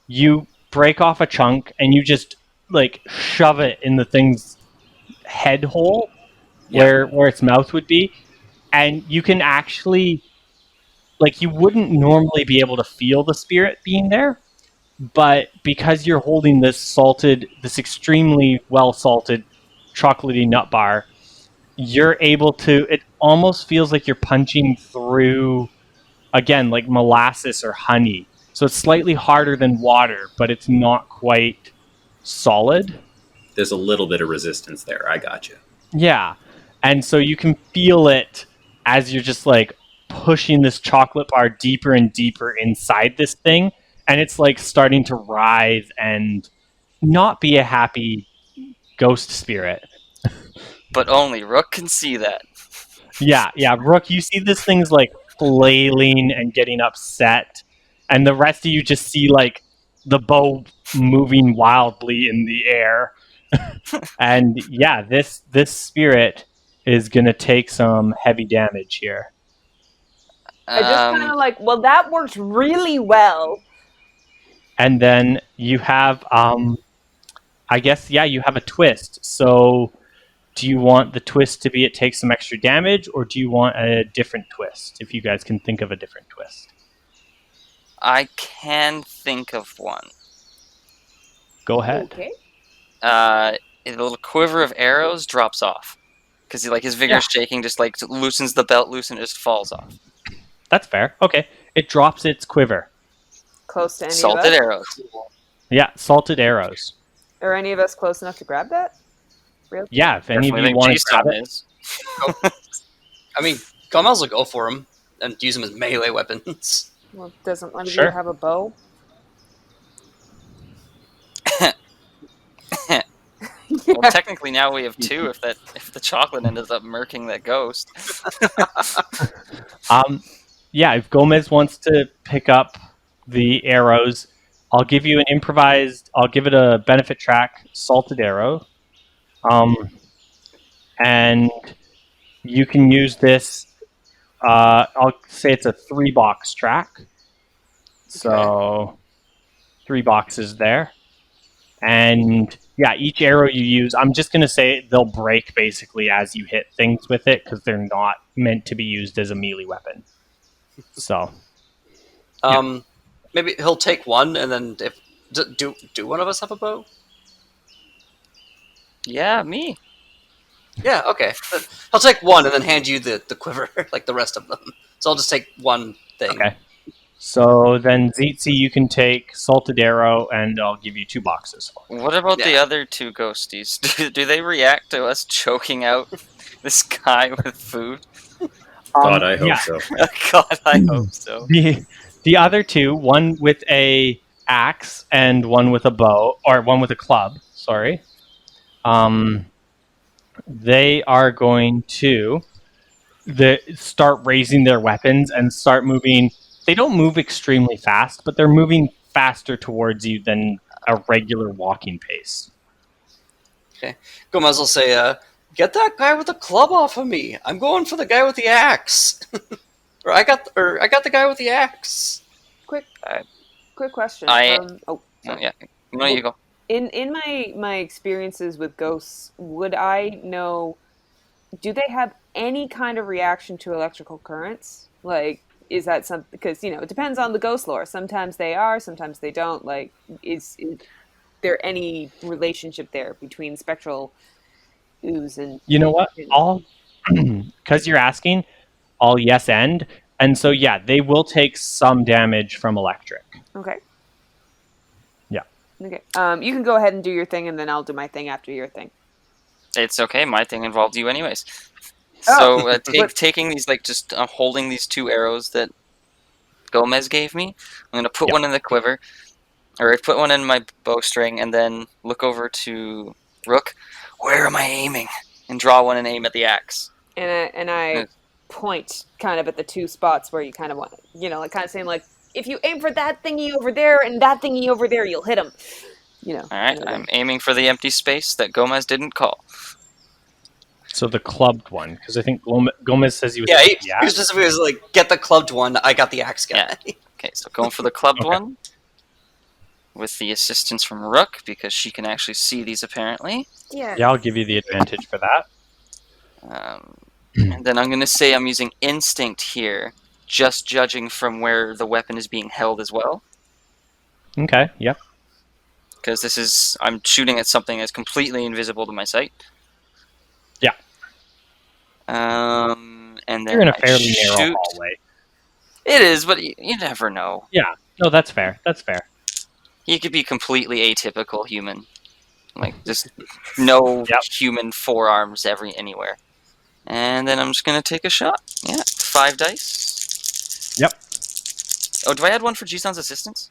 S1: you break off a chunk and you just like shove it in the thing's head hole where its mouth would be, and you can actually, like, you wouldn't normally be able to feel the spirit being there, but because you're holding this extremely well salted chocolatey nut bar, you're able to, it almost feels like you're punching through, again, like molasses or honey. So it's slightly harder than water, but it's not quite solid.
S5: There's a little bit of resistance there. I got you.
S1: Yeah. And so you can feel it as you're just like pushing this chocolate bar deeper and deeper inside this thing. And it's like starting to writhe and not be a happy ghost spirit.
S3: But only Rook can see that.
S1: Yeah, Rook, you see this thing's like flailing and getting upset, and the rest of you just see like the bow moving wildly in the air. And yeah, this spirit is gonna take some heavy damage here.
S4: I just kind of like, well, that worked really well.
S1: And then you have, I guess, you have a twist. So do you want the twist to be it takes some extra damage, or do you want a different twist, if you guys can think of a different twist?
S3: I can think of one.
S1: Go ahead.
S4: Okay.
S3: A little quiver of arrows drops off. Because his vigor is shaking, just like loosens the belt loose and it just falls off.
S1: That's fair. Okay. It drops its quiver.
S4: close to any
S3: Salted
S4: of us?
S3: arrows.
S1: Yeah, salted arrows.
S4: Are any of us close enough to grab that? Really?
S1: Yeah, if any of
S3: Definitely
S1: you want to
S3: G-Son
S1: grab it.
S3: is.
S2: I mean, Gomez will go for him and use them as melee weapons.
S4: Well, doesn't one of
S1: Sure.
S4: you have a bow?
S3: Well, technically now we have 2 if the chocolate ends up murking that ghost.
S1: Yeah, if Gomez wants to pick up the arrows, I'll give you an improvised. I'll give it a benefit track, salted arrow, and you can use this. I'll say it's a 3-box track, so 3 boxes there, and yeah, each arrow you use, I'm just gonna say they'll break basically as you hit things with it because they're not meant to be used as a melee weapon. So.
S2: Maybe he'll take one, and then if do one of us have a bow?
S3: Yeah, me.
S2: Yeah, okay. Then he'll take one and then hand you the quiver, like the rest of them. So I'll just take one thing.
S1: Okay. So then, Zeetzi, you can take salted arrow, and I'll give you 2 boxes.
S3: What about the
S2: Yeah.
S3: other 2 ghosties? Do they react to us choking out this guy with food?
S5: God, I hope
S1: yeah,
S5: so.
S3: God, I hope so.
S1: The other 2, one with a axe and one with a bow, or one with a club. Sorry. They are going to start raising their weapons and start moving. They don't move extremely fast, but they're moving faster towards you than a regular walking pace.
S2: Gomez will say, "Get that guy with the club off of me! I'm going for the guy with the axe." or I got the guy with the axe.
S4: Quick question.
S3: I-
S4: Oh,
S3: Oh, yeah. No, you go.
S4: in my experiences with ghosts, would I know? Do they have any kind of reaction to electrical currents? Like, is that something? Because it depends on the ghost lore. Sometimes they are, sometimes they don't. Like, is there any relationship there between spectral ooze and?
S1: You know what? I'll, because you're asking, I'll yes end. And so, yeah, they will take some damage from electric.
S4: Okay.
S1: Yeah.
S4: Okay. You can go ahead and do your thing, and then I'll do my thing after your thing.
S3: It's okay. My thing involved you anyways.
S4: Oh,
S3: So
S4: but-
S3: taking these, just holding these 2 arrows that Gomez gave me, I'm going to put
S1: Yep.
S3: one in the quiver, or I put one in my bowstring, and then look over to Rook. Where am I aiming? And draw one and aim at the axe.
S4: And I
S3: Yes.
S4: point kind of at the 2 spots where you kind of want, like kind of saying like, if you aim for that thingy over there and that thingy over there, you'll hit him.
S3: All right, I'm aiming for the empty space that Gomez didn't call.
S1: So the clubbed one, because I think Gomez says he was.
S2: Yeah, he was specifically was like, "Get the clubbed one. I got the axe guy."
S3: Yeah. Okay, so going for the clubbed
S1: Okay.
S3: one with the assistance from Rook because she can actually see these apparently.
S4: Yeah.
S1: Yeah, I'll give you the advantage for that.
S3: And then I'm going to say I'm using instinct here, just judging from where the weapon is being held as well.
S1: Okay, yep.
S3: Because I'm shooting at something that's completely invisible to my sight.
S1: Yeah.
S3: And then
S1: You're in a
S3: I
S1: fairly narrow
S3: shoot.
S1: hallway.
S3: It is, but you never know.
S1: Yeah, no, that's fair. That's fair.
S3: You could be completely atypical human, just no
S1: Yep.
S3: human forearms anywhere. And then I'm just gonna take a shot. Yeah, 5 dice.
S1: Yep.
S3: Oh, do I add one for G-Son's assistance?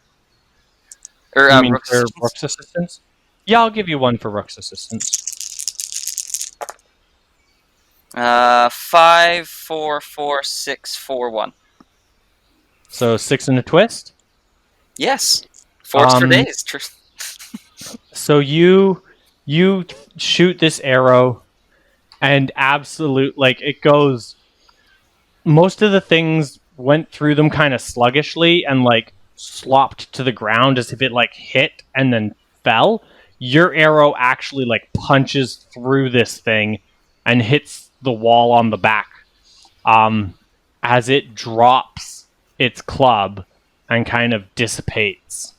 S3: Or
S1: You mean
S3: Rook's
S1: for
S3: assistance?
S1: Rook's assistance? Yeah, I'll give you one for Rook's assistance.
S3: 5, 4, 4, 6, 4, 1.
S1: So 6 and a twist.
S3: Yes, 4's for
S1: Um,
S3: days.
S1: So you shoot this arrow, and it goes. Most of the things went through them kind of sluggishly and slopped to the ground as if it hit and then fell. Your arrow actually punches through this thing and hits the wall on the back as it drops its club and kind of dissipates.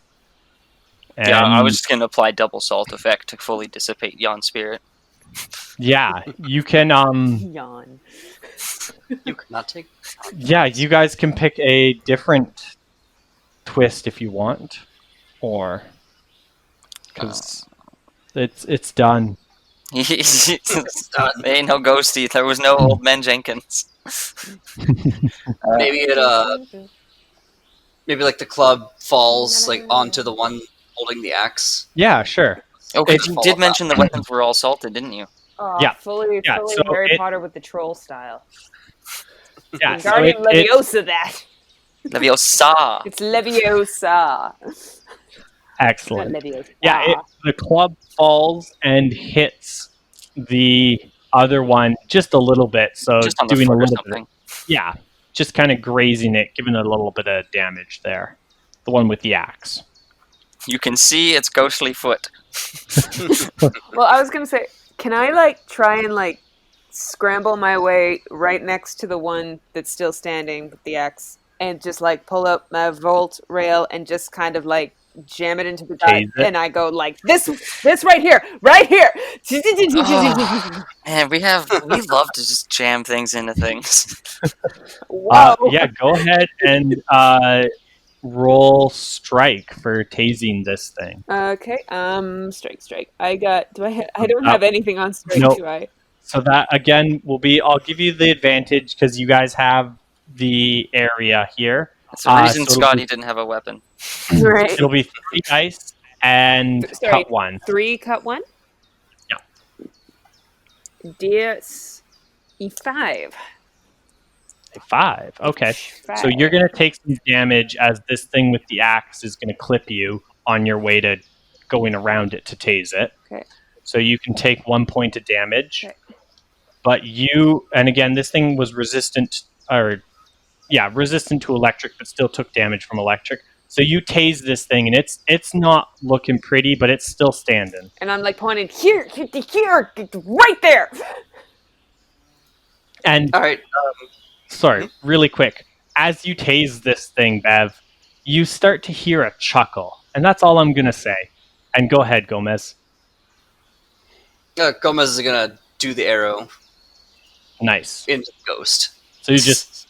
S1: And
S3: Yeah, I was just gonna apply double salt effect to fully dissipate Yon spirit.
S1: yeah, you can
S4: Yawn.
S2: You could not take.
S1: yeah, you guys can pick a different twist if you want, or because it's done.
S3: Ain't no ghosty. There was no old man Jenkins.
S2: Maybe maybe like the club falls like onto the one holding the axe.
S1: Yeah, sure.
S3: Oh, 'cause you
S2: Fall
S3: did
S2: off
S3: mention the weapons were all salted, didn't you?
S4: Oh,
S1: Yeah.
S4: fully
S1: Yeah, so
S4: Harry Potter with the troll style.
S1: Yeah, so
S4: Guardian Leviosa that.
S3: Leviosa.
S4: It's Leviosa.
S1: excellent.
S4: Not Leviosa.
S1: Yeah, the club falls and hits the other one just a little bit. So
S3: Just on the
S1: doing a
S3: foot or
S1: little bit.
S3: something.
S1: Yeah, just kind of grazing it, giving it a little bit of damage there. The one with the axe.
S3: You can see its ghostly foot.
S4: Well, I was gonna say, can I like try and like scramble my way right next to the one that's still standing with the axe, and just like pull up my volt rail and just kind of like jam it into the guy,
S1: Tase it.
S4: and I go like this right here.
S3: Man, we love to just jam things into things.
S4: Whoa!
S1: Yeah, go ahead and roll strike for tasing this thing.
S4: Okay, strike. I don't have anything on strike,
S1: Nope.
S4: do I?
S1: So that again will be. I'll give you the advantage because you guys have the area here.
S3: That's the reason
S1: so it'll
S3: Scotty
S1: be-
S3: didn't have a weapon.
S4: Right.
S1: It'll be 3 dice and
S4: Sorry.
S1: cut 1.
S4: 3 cut 1.
S1: Yeah.
S4: DS E5.
S1: 5. Okay. So you're going to take some damage as this thing with the axe is going to clip you on your way to going around it to tase it.
S4: Okay.
S1: So you can take 1 point of damage.
S4: Okay.
S1: But and again, this thing was resistant to electric, but still took damage from electric. So you tase this thing, and it's not looking pretty, but it's still standing.
S4: And I'm like pointing here, right there.
S1: And
S2: All right.
S1: sorry, really quick. As you tase this thing, Bev, you start to hear a chuckle. And that's all I'm going to say. And go ahead, Gomez.
S2: Gomez is gonna do the arrow
S1: Nice.
S2: into the ghost.
S1: So you just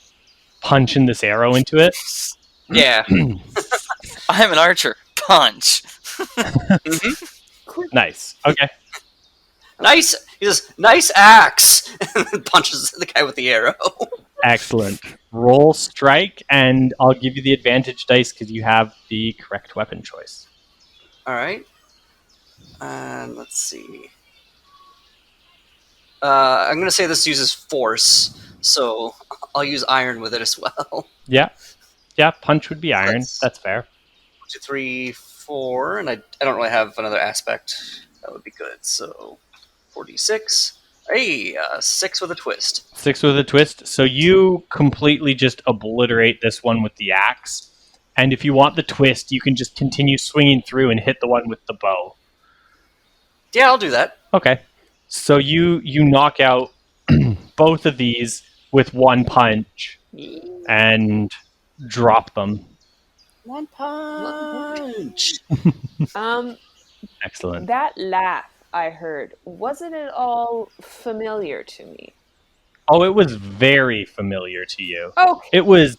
S1: punch in this arrow into it.
S2: Yeah.
S3: I'm an archer. Punch.
S1: Nice. Okay.
S2: Nice. He says, "Nice axe," and punches the guy with the arrow.
S1: Excellent. Roll strike, and I'll give you the advantage dice because you have the correct weapon choice.
S2: All right. And let's see. I'm gonna say this uses force, so I'll use iron with it as well.
S1: Yeah. Yeah, punch would be iron. That's fair.
S2: 1, 2, 3, 4, and I don't really have another aspect. That would be good. So 46. Hey, 6 with a twist.
S1: 6 with a twist. So you completely just obliterate this one with the axe. And if you want the twist, you can just continue swinging through and hit the one with the bow.
S2: Yeah, I'll do that.
S1: Okay. So you knock out both of these with 1 punch and drop them.
S2: 1 punch.
S1: Excellent.
S4: That laugh I heard, wasn't it all familiar to me?
S1: Oh, it was very familiar to you.
S4: Oh,
S1: It was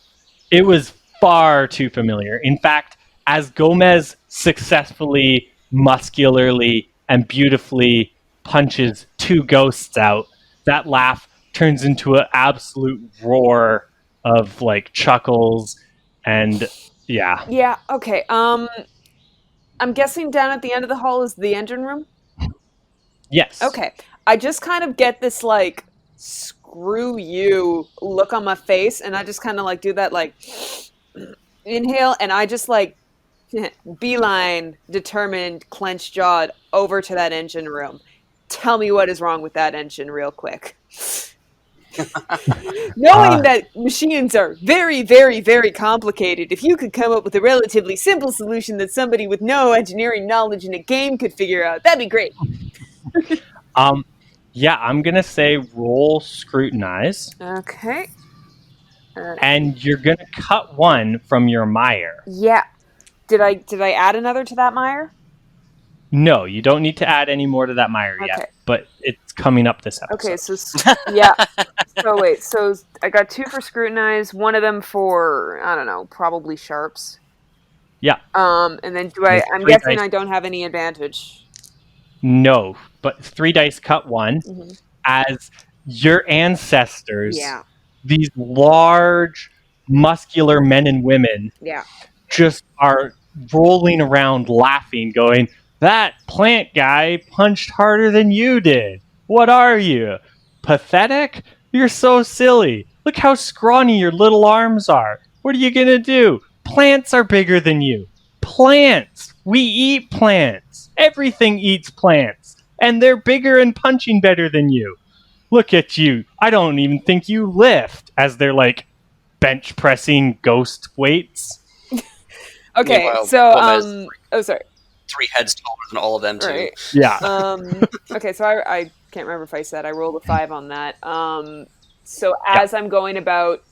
S1: far too familiar. In fact, as Gomez successfully, muscularly, and beautifully punches 2 ghosts out, that laugh turns into an absolute roar of like chuckles and yeah.
S4: yeah. Okay. I'm guessing down at the end of the hall is the engine room.
S1: Yes.
S4: Okay. I just kind of get this like screw you look on my face, and I just kind of like do that like inhale, and I just like beeline, determined, clenched jawed over to that engine room. Tell me what is wrong with that engine real quick. Knowing that machines are very, very, very complicated, if you could come up with a relatively simple solution that somebody with no engineering knowledge in a game could figure out, that'd be great.
S1: Yeah, I'm gonna say roll scrutinize,
S4: Okay.
S1: and you're gonna cut 1 from your mire.
S4: Yeah. Did I add another to that mire?
S1: No, you don't need to add any more to that mire
S4: Okay.
S1: yet, but it's coming up this episode.
S4: Okay, so yeah. So wait, so I got 2 for scrutinize, one of them for, I don't know, probably sharps.
S1: Yeah.
S4: And then I'm
S1: Three
S4: guessing
S1: dice.
S4: I don't have any advantage.
S1: No, but 3 dice cut 1
S4: Mhm.
S1: as your ancestors,
S4: Yeah.
S1: these large, muscular men and women,
S4: Yeah.
S1: just are rolling around laughing, going, "That plant guy punched harder than you did. What are you? Pathetic? You're so silly. Look how scrawny your little arms are. What are you gonna do? Plants are bigger than you. Plants! We eat plants. Everything eats plants. And they're bigger and punching better than you. Look at you. I don't even think you lift," as they're like bench pressing ghost weights.
S4: Okay,
S2: Meanwhile,
S4: so
S2: Gomez
S4: oh sorry.
S2: 3 heads taller than all of them too.
S4: Right.
S1: Yeah.
S4: Okay, so I can't remember if I said I rolled a 5 on that. So as I'm going about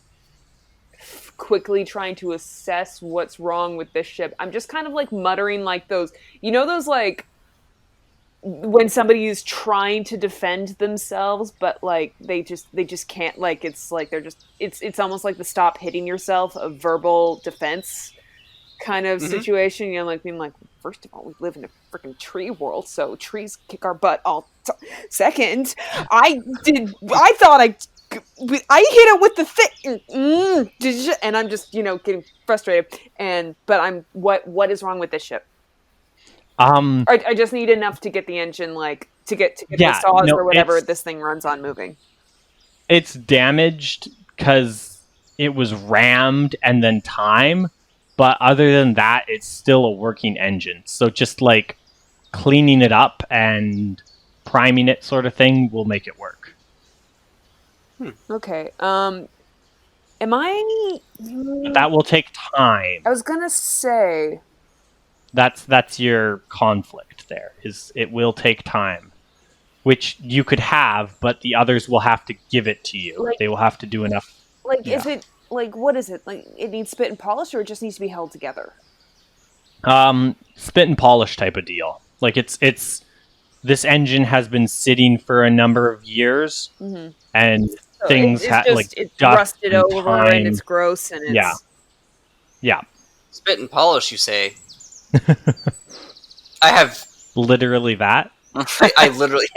S4: quickly trying to assess what's wrong with this ship, I'm just kind of like muttering like those, those like when somebody is trying to defend themselves, but like they just can't, like it's like they're just it's almost like the stop hitting yourself of verbal defense kind of situation. Like being like, first of all, we live in a freaking tree world, so trees kick our butt all second, I thought I hit it with the thing, and I'm just getting frustrated. But what is wrong with this ship? I just need enough to get the engine, like to get the saws or whatever this thing runs on moving.
S1: It's damaged because it was rammed and then time, but other than that, it's still a working engine. So just like cleaning it up and priming it, sort of thing, will make it work.
S4: Okay. Am I?
S1: That will take time.
S4: I was gonna say.
S1: That's your conflict there, is it will take time, which you could have, but the others will have to give it to you. They will have to do enough.
S4: Like, is it, like, what is it? Like, it needs spit and polish, or it just needs to be held together?
S1: Spit and polish type of deal. Like, it's this engine has been sitting for a number of years, and
S4: so
S1: things
S4: it's rusted over and it's gross and it's...
S1: Yeah.
S2: Spit and polish, you say? I have
S1: literally that.
S2: I literally.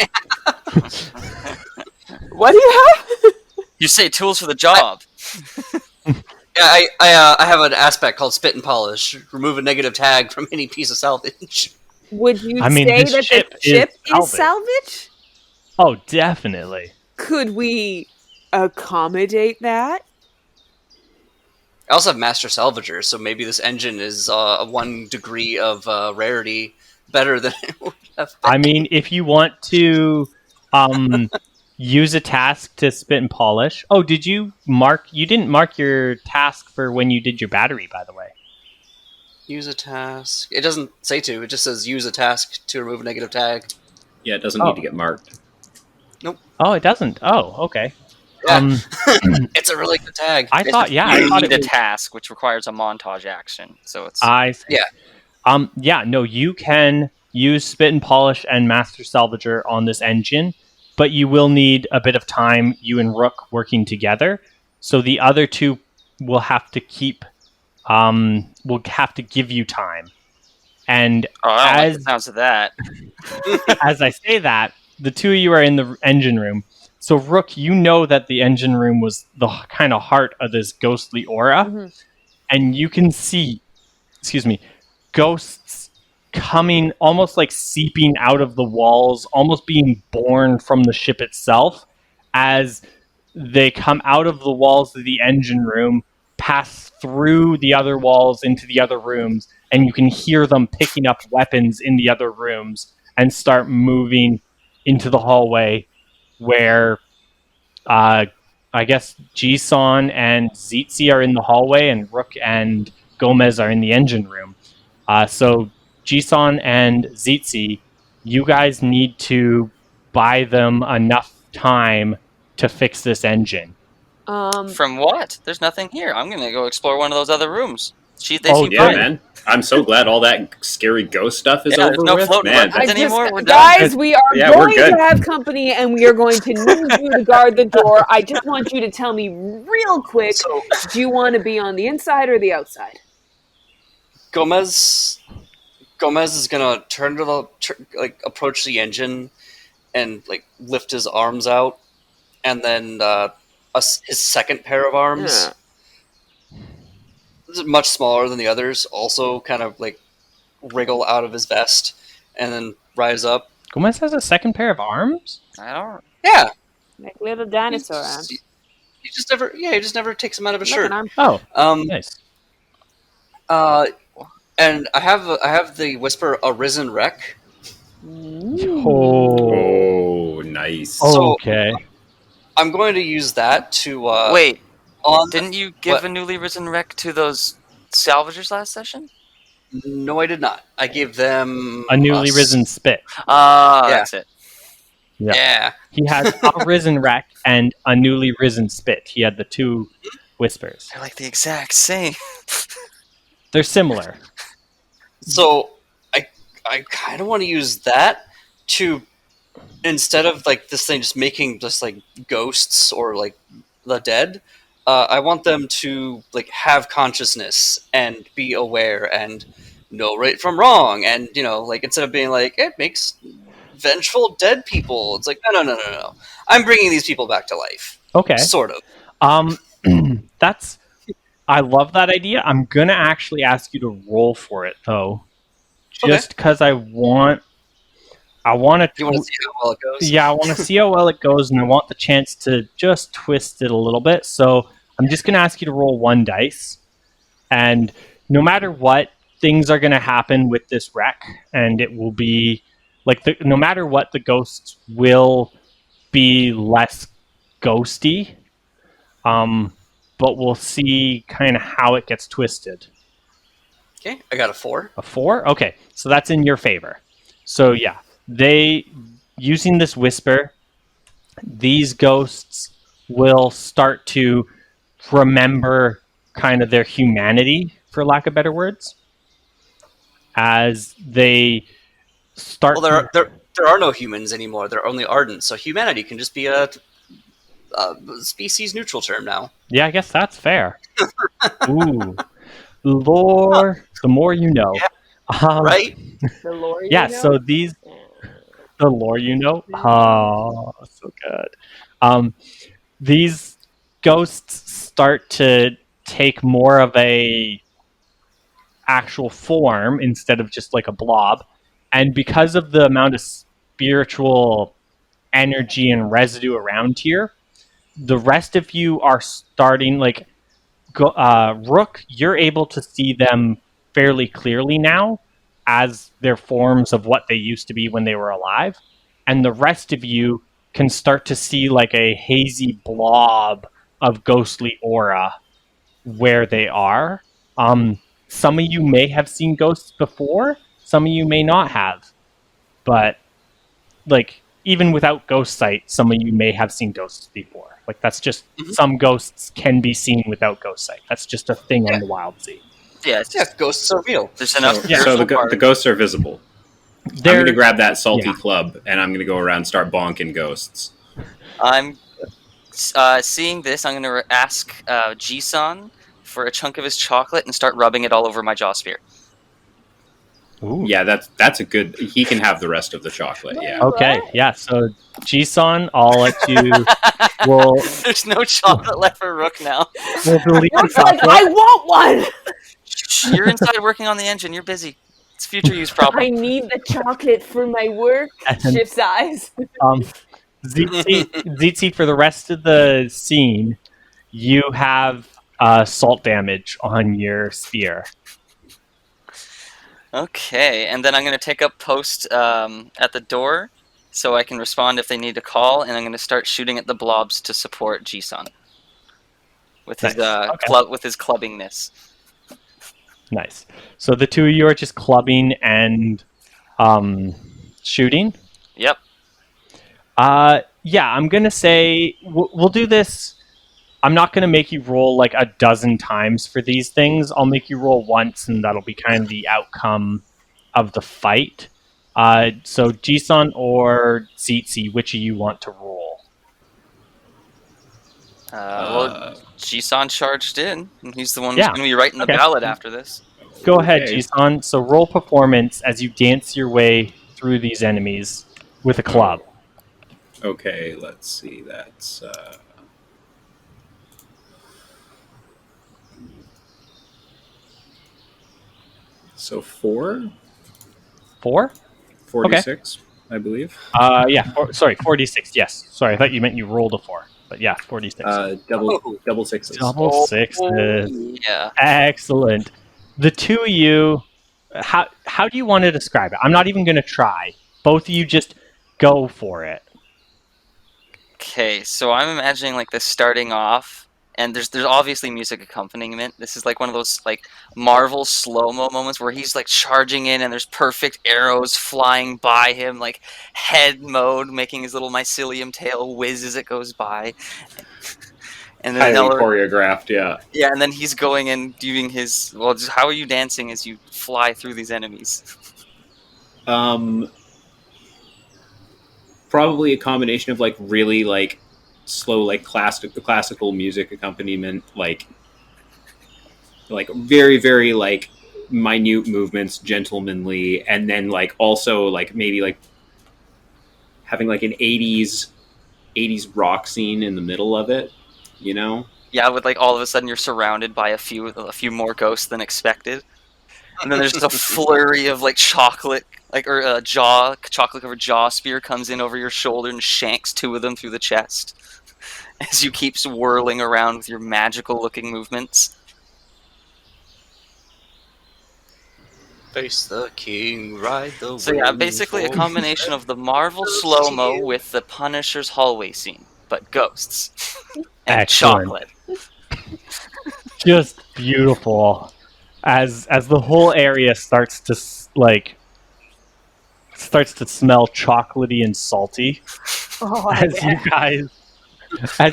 S4: What do you have?
S3: You say tools for the job.
S2: Yeah, I have an aspect called spit and polish. Remove a negative tag from any piece of salvage.
S4: Would you say that the ship is salvage?
S1: Oh, definitely.
S4: Could we accommodate that?
S2: I also have Master Salvager, so maybe this engine is 1 degree of rarity better than it would have been.
S1: I mean, if you want to use a task to spit and polish... Oh, did you mark... You didn't mark your task for when you did your battery, by the way.
S2: Use a task. It doesn't say to. It just says use a task to remove a negative tag.
S5: Yeah, it doesn't need to get marked.
S2: Nope.
S1: Oh, it doesn't? Oh, okay.
S2: Yeah. It's a really good tag.
S1: I thought
S3: it a task, which requires a montage action. So it's...
S1: I see. Yeah. No, you can use Spit and Polish and Master Salvager on this engine, but you will need a bit of time, you and Rook working together. So the other two will have to keep... will have to give you time. And
S3: I don't like the sounds of that.
S1: As I say that, the two of you are in the engine room. So, Rook, you know that the engine room was the kind of heart of this ghostly aura. And you can see, ghosts coming, almost like seeping out of the walls, almost being born from the ship itself, as they come out of the walls of the engine room, pass through the other walls into the other rooms, and you can hear them picking up weapons in the other rooms and start moving into the hallway where I guess Jisun and Zitzi are in the hallway and Rook and Gomez are in the engine room. So Jisun and Zitzi, you guys need to buy them enough time to fix this engine.
S3: From what? There's nothing here. I'm going to go explore one of those other rooms. They seem
S5: yeah,
S3: fine.
S5: man. I'm so glad all that scary ghost stuff is over
S3: no
S5: with.
S3: floating
S5: Man,
S3: weapons anymore. We're done.
S4: Guys, we are going to have company, and we are going to need you to guard the door. I just want you to tell me real quick, do you want to be on the inside or the outside?
S2: Gomez is gonna approach the engine and like lift his arms out, and then his second pair of arms, much smaller than the others, also kind of like wriggle out of his vest and then rise up.
S1: Gomez has a second pair of arms?
S3: I don't.
S2: Yeah,
S4: Like little dinosaur arms.
S2: he just never takes them out of his
S4: Like
S2: shirt.
S4: an arm.
S1: Oh, nice.
S2: And I have the Whisper Arisen Wreck.
S1: Oh,
S5: Oh, nice.
S2: So-
S1: okay.
S2: I'm going to use that to
S3: Wait,
S2: on.
S3: didn't you give
S2: what?
S3: a newly risen wreck to those salvagers last session?
S2: No, I did not. I gave them
S1: A newly risen spit.
S3: Ah,
S2: Yeah.
S3: that's it.
S2: Yeah.
S1: He has a risen wreck and a newly risen spit. He had the two whispers.
S3: They're like the exact same.
S1: They're similar.
S2: So I kind of want to use that to, instead of like this thing just making just like ghosts or like the dead, I want them to like have consciousness and be aware and know right from wrong, and like instead of being like it makes vengeful dead people, it's like no. I'm bringing these people back to life.
S1: Okay.
S2: Sort of.
S1: That's. I love that idea. I'm gonna actually ask you to roll for it though, just because I want. I want to.
S2: You want to see how well it goes?
S1: Yeah, I want to see how well it goes, and I want the chance to just twist it a little bit. So I'm just gonna ask you to roll one dice, and no matter what, things are gonna happen with this wreck, and it will be like no matter what, the ghosts will be less ghosty. But we'll see kind of how it gets twisted.
S2: Okay, I got a 4.
S1: A 4? Okay, so that's in your favor. So yeah, using this whisper, these ghosts will start to remember kind of their humanity, for lack of better words, as they start.
S2: Well, there are no humans anymore. There are only Ardents, so humanity can just be a species neutral term now.
S1: Yeah, I guess that's fair. Ooh, lore. The more you know,
S2: Right?
S4: The lore.
S1: Yeah. So the lore you know. Oh, so good. These ghosts start to take more of a actual form instead of just like a blob, and because of the amount of spiritual energy and residue around here, the rest of you are starting like Rook, you're able to see them fairly clearly now as their forms of what they used to be when they were alive, and the rest of you can start to see like a hazy blob of ghostly aura where they are. Some of you may have seen ghosts before, some of you may not have, but like even without ghost sight, some of you may have seen ghosts before. Like that's just some ghosts can be seen without ghost sight. That's just a thing on the Wildsea.
S3: Yeah, it's just,
S2: Ghosts are real.
S3: there's enough.
S5: So the ghosts are visible. I'm going to grab that salty club, and I'm going to go around and start bonking ghosts.
S3: I'm seeing this. I'm going to ask Jisan for a chunk of his chocolate and start rubbing it all over my jaw spear.
S1: Ooh.
S5: Yeah, that's a good... He can have the rest of the chocolate, yeah.
S1: Okay, yeah. So Jisan, I'll let you.
S3: There's no chocolate left for Rook now.
S1: We'll delete the
S4: Rook's like,
S1: chocolate.
S4: I want one.
S3: Shh, you're inside working on the engine. You're busy. It's a future use problem.
S4: I need the chocolate for my work.
S1: And-
S4: Shift size.
S1: Zitzi, for the rest of the scene, you have salt damage on your spear.
S3: Okay, and then I'm going to take up post at the door so I can respond if they need to call, and I'm going to start shooting at the blobs to support Jisan with his with his clubbingness.
S1: Nice. So the two of you are just clubbing and shooting.
S3: Yep.
S1: Yeah, I'm gonna say we'll do this. I'm not gonna make you roll like a dozen times for these things. I'll make you roll once, and that'll be kind of the outcome of the fight. So Jisan or Zitzi, which of you want to roll?
S3: Well, Jisan charged in, and he's the one who's
S1: Yeah.
S3: going to be writing the
S1: Okay.
S3: ballad after this.
S1: Go ahead,
S5: Okay.
S1: Jisan. So roll performance as you dance your way through these enemies with a club.
S5: Okay, let's see. That's so 4,
S1: 4?
S5: 46, I believe.
S1: Yeah. 46. Yes. Sorry, I thought you meant you rolled a 4. But yeah, 46.
S5: Double sixes.
S1: Double sixes.
S3: Yeah.
S1: Excellent. The two of you, how do you want to describe it? I'm not even going to try. Both of you just go for it.
S3: Okay, so I'm imagining like this starting off, and there's obviously music accompaniment. This is like one of those like Marvel slow-mo moments where he's like charging in, and there's perfect arrows flying by him, like head mode, making his little mycelium tail whiz as it goes by. And then
S5: Highly choreographed, yeah.
S3: yeah, and then he's going and doing his just how are you dancing as you fly through these enemies?
S5: Probably a combination of like really like slow like classical music accompaniment, like very very like minute movements, gentlemanly, and then like also like maybe like having like an 80s rock scene in the middle of it, you know?
S3: Yeah, with like all of a sudden you're surrounded by a few more ghosts than expected. And then there's just a flurry of like chocolate, like or a chocolate covered jaw spear comes in over your shoulder and shanks two of them through the chest as you keep swirling around with your magical looking movements.
S2: Face the king, ride the
S3: So yeah,
S2: wind,
S3: basically a
S2: for-
S3: combination of the Marvel slow-mo with the Punisher's hallway scene, but ghosts and
S1: Excellent.
S3: chocolate.
S1: Just beautiful. As the whole area starts to smell chocolatey and salty,
S4: Oh,
S1: as
S4: yeah.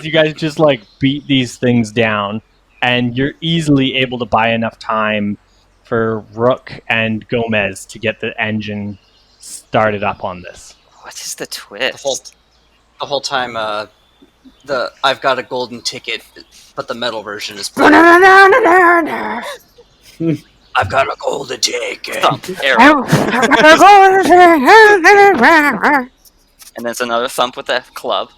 S1: you guys just like beat these things down, and you're easily able to buy enough time for Rook and Gomez to get the engine started up on this.
S3: What is the twist?
S2: The whole time, I've got a golden ticket, but the metal version is playing. I've got a golden ticket.
S3: Thump, arrow. And then it's another thump with the club.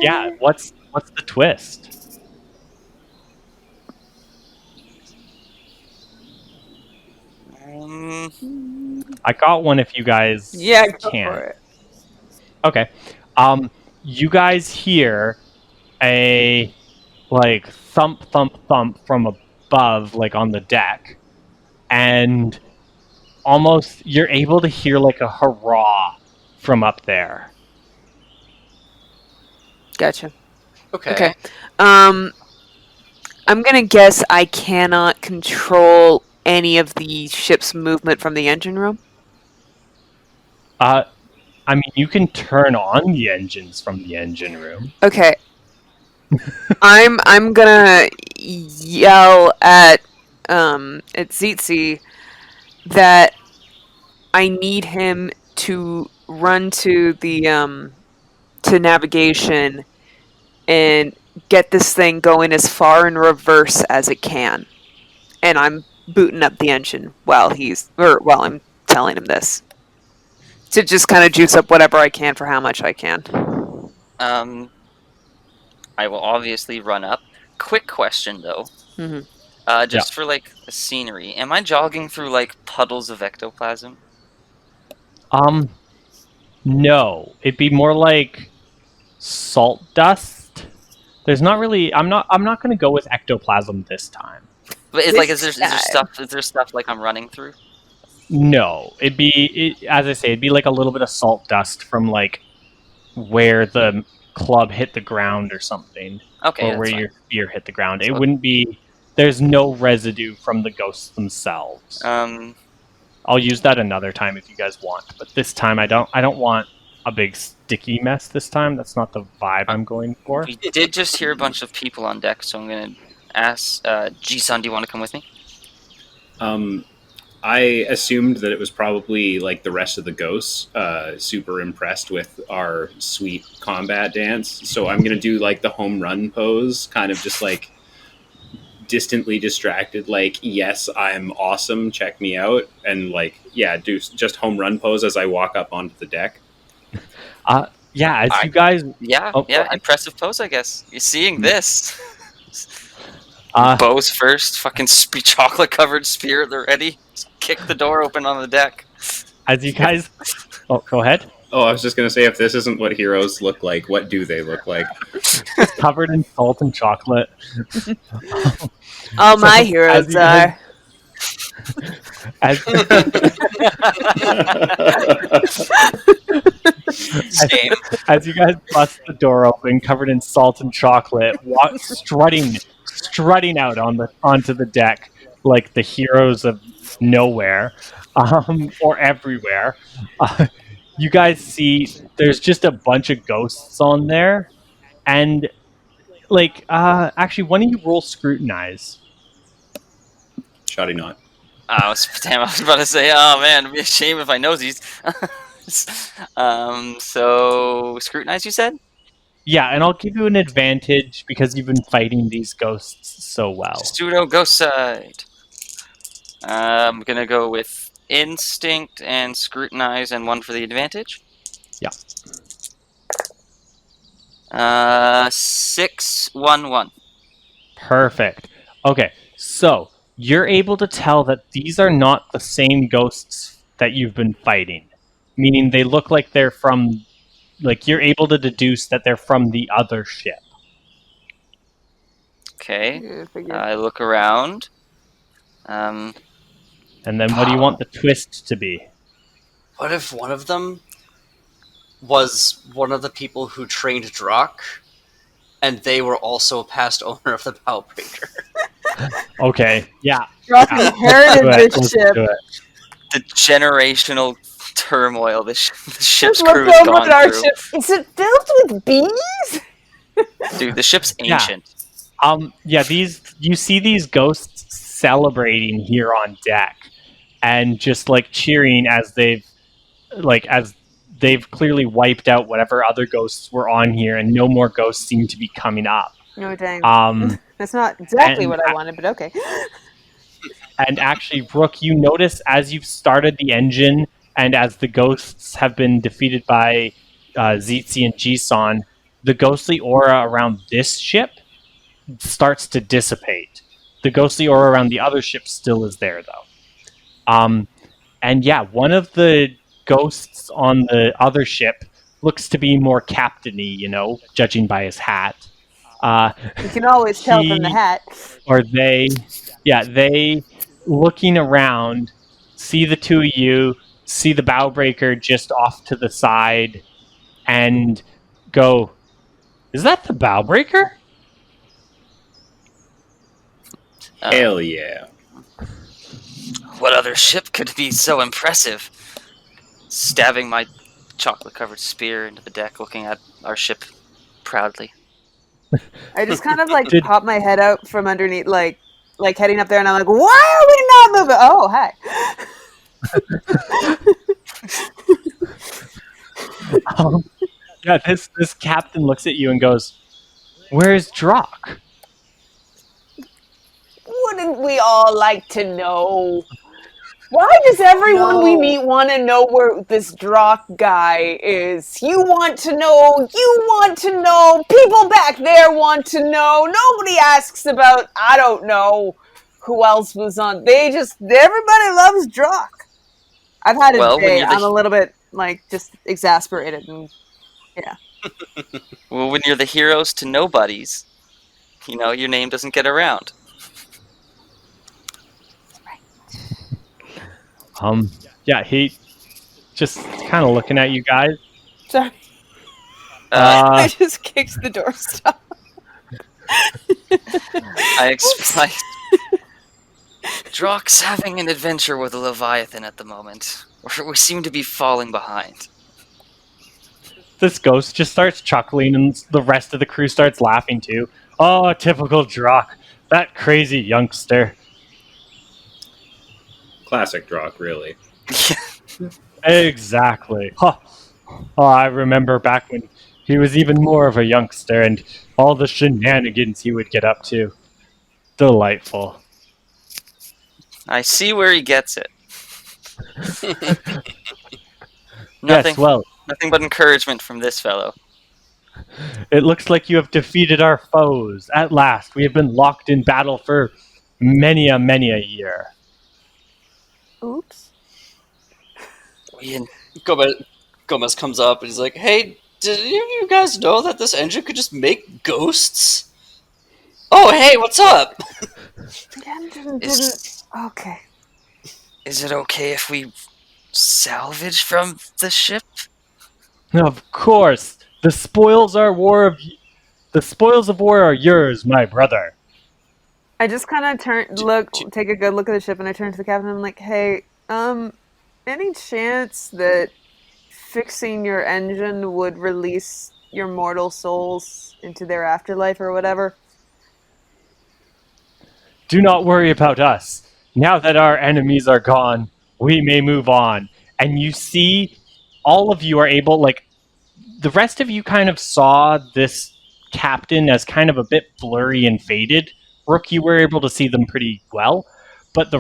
S1: Yeah, what's the twist? I got one if you guys
S4: Yeah, go
S1: can.
S4: for it.
S1: Okay. You guys hear a like thump thump thump from above, like on the deck, and almost you're able to hear like a hurrah from up there.
S4: Gotcha.
S2: Okay.
S4: I'm gonna guess I cannot control any of the ship's movement from the engine room.
S1: I mean, you can turn on the engines from the engine room.
S4: Okay. I'm gonna yell at Zitzi that I need him to run to the to navigation and get this thing going as far in reverse as it can. And I'm booting up the engine while I'm telling him this. To just kind of juice up whatever I can for how much I can.
S3: I will obviously run up. Quick question though.
S4: Mhm.
S3: Just for like the scenery, am I jogging through like puddles of ectoplasm?
S1: No, it'd be more like salt dust. There's not really. I'm not going to go with ectoplasm this time.
S3: But is there stuff like I'm running through?
S1: No, as I say, it'd be like a little bit of salt dust from like where the club hit the ground or something,
S3: Okay,
S1: or where
S3: that's
S1: your spear hit the ground. It
S3: So-
S1: wouldn't be. There's no residue from the ghosts themselves.
S3: fine.
S1: I'll use that another time if you guys want, but this time I don't want a big sticky mess. This time, that's not the vibe I'm going for.
S3: We did just hear a bunch of people on deck, so I'm gonna ask Jisan, do you want to come with me?
S5: I assumed that it was probably like the rest of the ghosts, super impressed with our sweet combat dance. So I'm gonna do like the home run pose, kind of just like distantly distracted, like, yes, I'm awesome, check me out, and like, yeah, do just home run pose as I walk up onto the deck.
S1: Yeah, as
S3: I-
S1: you guys,
S3: Yeah,
S1: Oh, go
S3: yeah,
S1: ahead.
S3: impressive pose, I guess. You're seeing this.
S1: uh,
S3: Bows first, fucking chocolate covered spear at the ready. Just kick the door open on the deck.
S1: as you guys, go ahead.
S5: Oh, I was just gonna say, if this isn't what heroes look like, what do they look like?
S1: Covered in salt and chocolate.
S4: All
S1: So,
S4: my
S1: as
S4: heroes
S1: you guys-
S4: are.
S1: As,
S3: Same.
S1: as you guys bust the door open, covered in salt and chocolate, strutting out onto the deck like the heroes of nowhere, or everywhere. You guys see, there's just a bunch of ghosts on there, and like, actually, one of you roll scrutinize.
S5: Shoddy not.
S3: I was about to say, oh man, it'd be a shame if I know these. So scrutinize, you said?
S1: Yeah, and I'll give you an advantage because you've been fighting these ghosts so well.
S3: Pseudo ghost side. I'm gonna go with instinct and scrutinize, and one for the advantage.
S1: Yeah.
S3: 6-1-1.
S1: Perfect. Okay, so you're able to tell that these are not the same ghosts that you've been fighting, meaning they look like they're from, like, you're able to deduce that they're from the other ship.
S3: Okay.
S4: Yeah, figure.
S3: I look around.
S1: And then what do you want the twist to be?
S2: What if one of them was one of the people who trained Drock, and they were also a past owner of the Bowbreaker?
S1: Okay, yeah.
S4: Drock inherited
S1: Let's
S4: this
S1: do
S4: ship.
S1: it.
S3: The generational turmoil the ship's
S4: Just
S3: crew
S4: looked
S3: has
S4: over
S3: gone
S4: at our
S3: through.
S4: ship. Is it filled with bees?
S3: Dude, the ship's
S1: Yeah.
S3: ancient.
S1: Yeah, you see these ghosts celebrating here on deck and just like cheering as they've clearly wiped out whatever other ghosts were on here, and no more ghosts seem to be coming up.
S4: No, dang.
S1: That's
S4: not exactly
S1: and
S4: what I wanted, but okay.
S1: And actually, Brooke, you notice as you've started the engine and as the ghosts have been defeated by Zitzi and Jisan, the ghostly aura around this ship starts to dissipate. The ghostly aura around the other ship still is there, though. And yeah, one of the ghosts on the other ship looks to be more captainy, judging by his hat.
S4: You can always tell from the hat.
S1: Or they looking around, see the two of you, see the Bowbreaker just off to the side, and go, "Is that the Bowbreaker?"
S5: Hell yeah.
S3: What other ship could be so impressive? Stabbing my chocolate-covered spear into the deck, looking at our ship proudly.
S4: I just kind of like
S1: Did-
S4: pop my head out from underneath, like heading up there, and I'm like, "Why are we not moving?" Oh, hi.
S1: Yeah, this captain looks at you and goes, "Where's Drock?"
S4: Wouldn't we all like to know? Why does everyone we meet want to know where this Drock guy is? You want to know. You want to know. People back there want to know. Nobody asks about, I don't know, who else was on. Everybody loves Drock. I've had a
S3: Well, when
S4: day.
S3: you're the-
S4: I'm a little bit, just exasperated. And
S3: Well, when you're the heroes to nobodies, your name doesn't get around.
S1: Yeah, he just kind of looking at you guys.
S4: sorry,
S3: I
S4: I just kicked the doorstop.
S3: explain. Drock's having an adventure with a Leviathan at the moment. We seem to be falling behind.
S1: This ghost just starts chuckling, and the rest of the crew starts laughing too. Oh, typical Drock, that crazy youngster.
S5: classic Drock, really.
S1: Exactly. Huh. Oh, I remember back when he was even more of a youngster and all the shenanigans he would get up to. Delightful.
S3: I see where he gets it.
S1: Yes, well,
S3: Nothing but encouragement from this fellow.
S1: it looks like you have defeated our foes. At last, we have been locked in battle for many a year.
S4: Oops.
S3: We
S2: Gomez comes up and he's like, "Hey, did any of you guys know that this engine could just make ghosts? Oh, hey, what's up?"
S4: The engine didn't.
S3: Is,
S4: Okay.
S3: is it okay if we salvage from the ship?
S1: Of course, the spoils of war are yours, my brother.
S4: I just kind of take a good look at the ship, and I turn to the captain. And I'm like, "Hey, any chance that fixing your engine would release your mortal souls into their afterlife or whatever?"
S1: Do not worry about us. Now that our enemies are gone, we may move on. And you see, all of you are able, like, the rest of you kind of saw this captain as kind of a bit blurry and faded. Rook, you were able to see them pretty well, but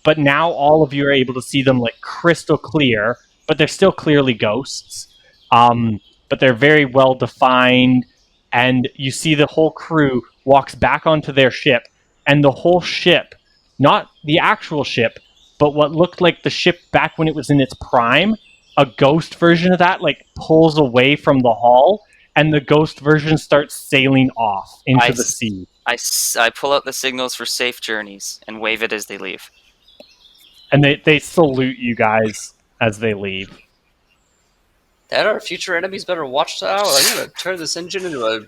S1: but now all of you are able to see them like crystal clear, but they're still clearly ghosts. But they're very well defined, and you see the whole crew walks back onto their ship, and the whole ship, not the actual ship, but what looked like the ship back when it was in its prime, a ghost version of that like pulls away from the hull, and the ghost version starts sailing off into the sea.
S3: I pull out the signals for safe journeys and wave it as they leave.
S1: And they salute you guys as they leave.
S2: That our future enemies better watch out. I'm gonna turn this engine into a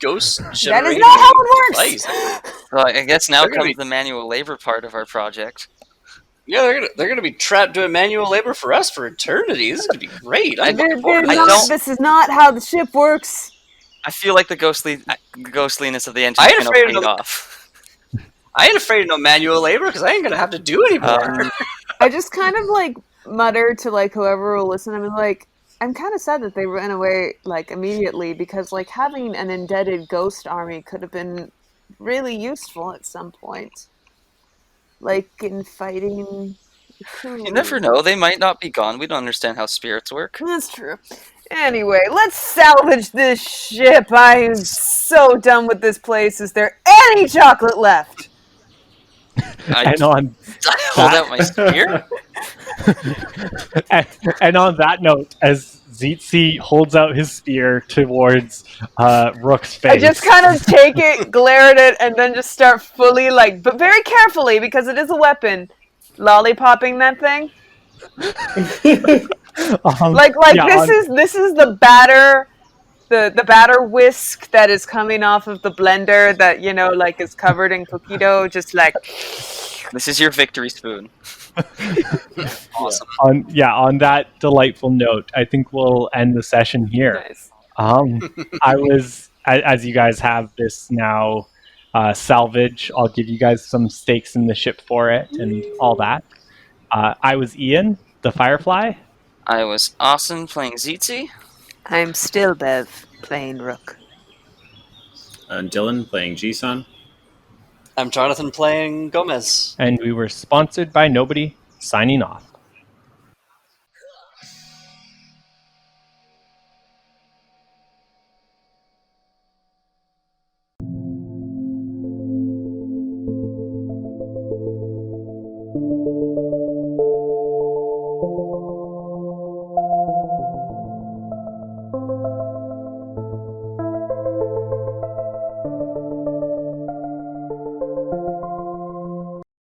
S2: ghost
S4: That is
S2: generating
S4: not how it
S2: device.
S4: works.
S3: Well, I guess now
S2: They're gonna
S3: comes
S2: be-
S3: the manual labor part of our project.
S2: Yeah, they're gonna be trapped doing manual labor for us for eternity. This is gonna be great. I'm looking forward to
S3: I
S2: this.
S3: don't-
S4: This is not how the ship works.
S3: I feel like the ghostliness of the engine
S2: I ain't
S3: kind of
S2: afraid of
S3: paid
S2: no-
S3: off.
S2: I ain't afraid of no manual labor because I ain't gonna have to do anymore.
S4: I just kind of like mutter to like whoever will listen. I mean, like, I'm kind of sad that they ran away like immediately because like having an indebted ghost army could have been really useful at some point, like in fighting.
S3: You never know; they might not be gone. We don't understand how spirits work.
S4: That's true. Anyway, let's salvage this ship. I'm so done with this place. Is there any chocolate left?
S1: And on
S3: I hold out my spear.
S1: and on that note, as Zeetzi holds out his spear towards Rook's face,
S4: I just kind of take it, glare at it, and then just start fully like, but very carefully because it is a weapon, lollipopping that thing. This is the batter, the batter whisk that is coming off of the blender that like is covered in cookie dough, just like.
S3: This is your victory spoon.
S2: Awesome.
S1: On that delightful note, I think we'll end the session here.
S4: Nice.
S1: As you guys have this now salvage, I'll give you guys some stakes in the ship for it and all that. I was Ian, the Firefly.
S3: I was Austin playing Zeetzi.
S4: I'm still Bev playing Rook.
S5: Dylan playing Jisun.
S2: I'm Jonathan playing Gomez.
S1: And we were sponsored by Nobody, signing off.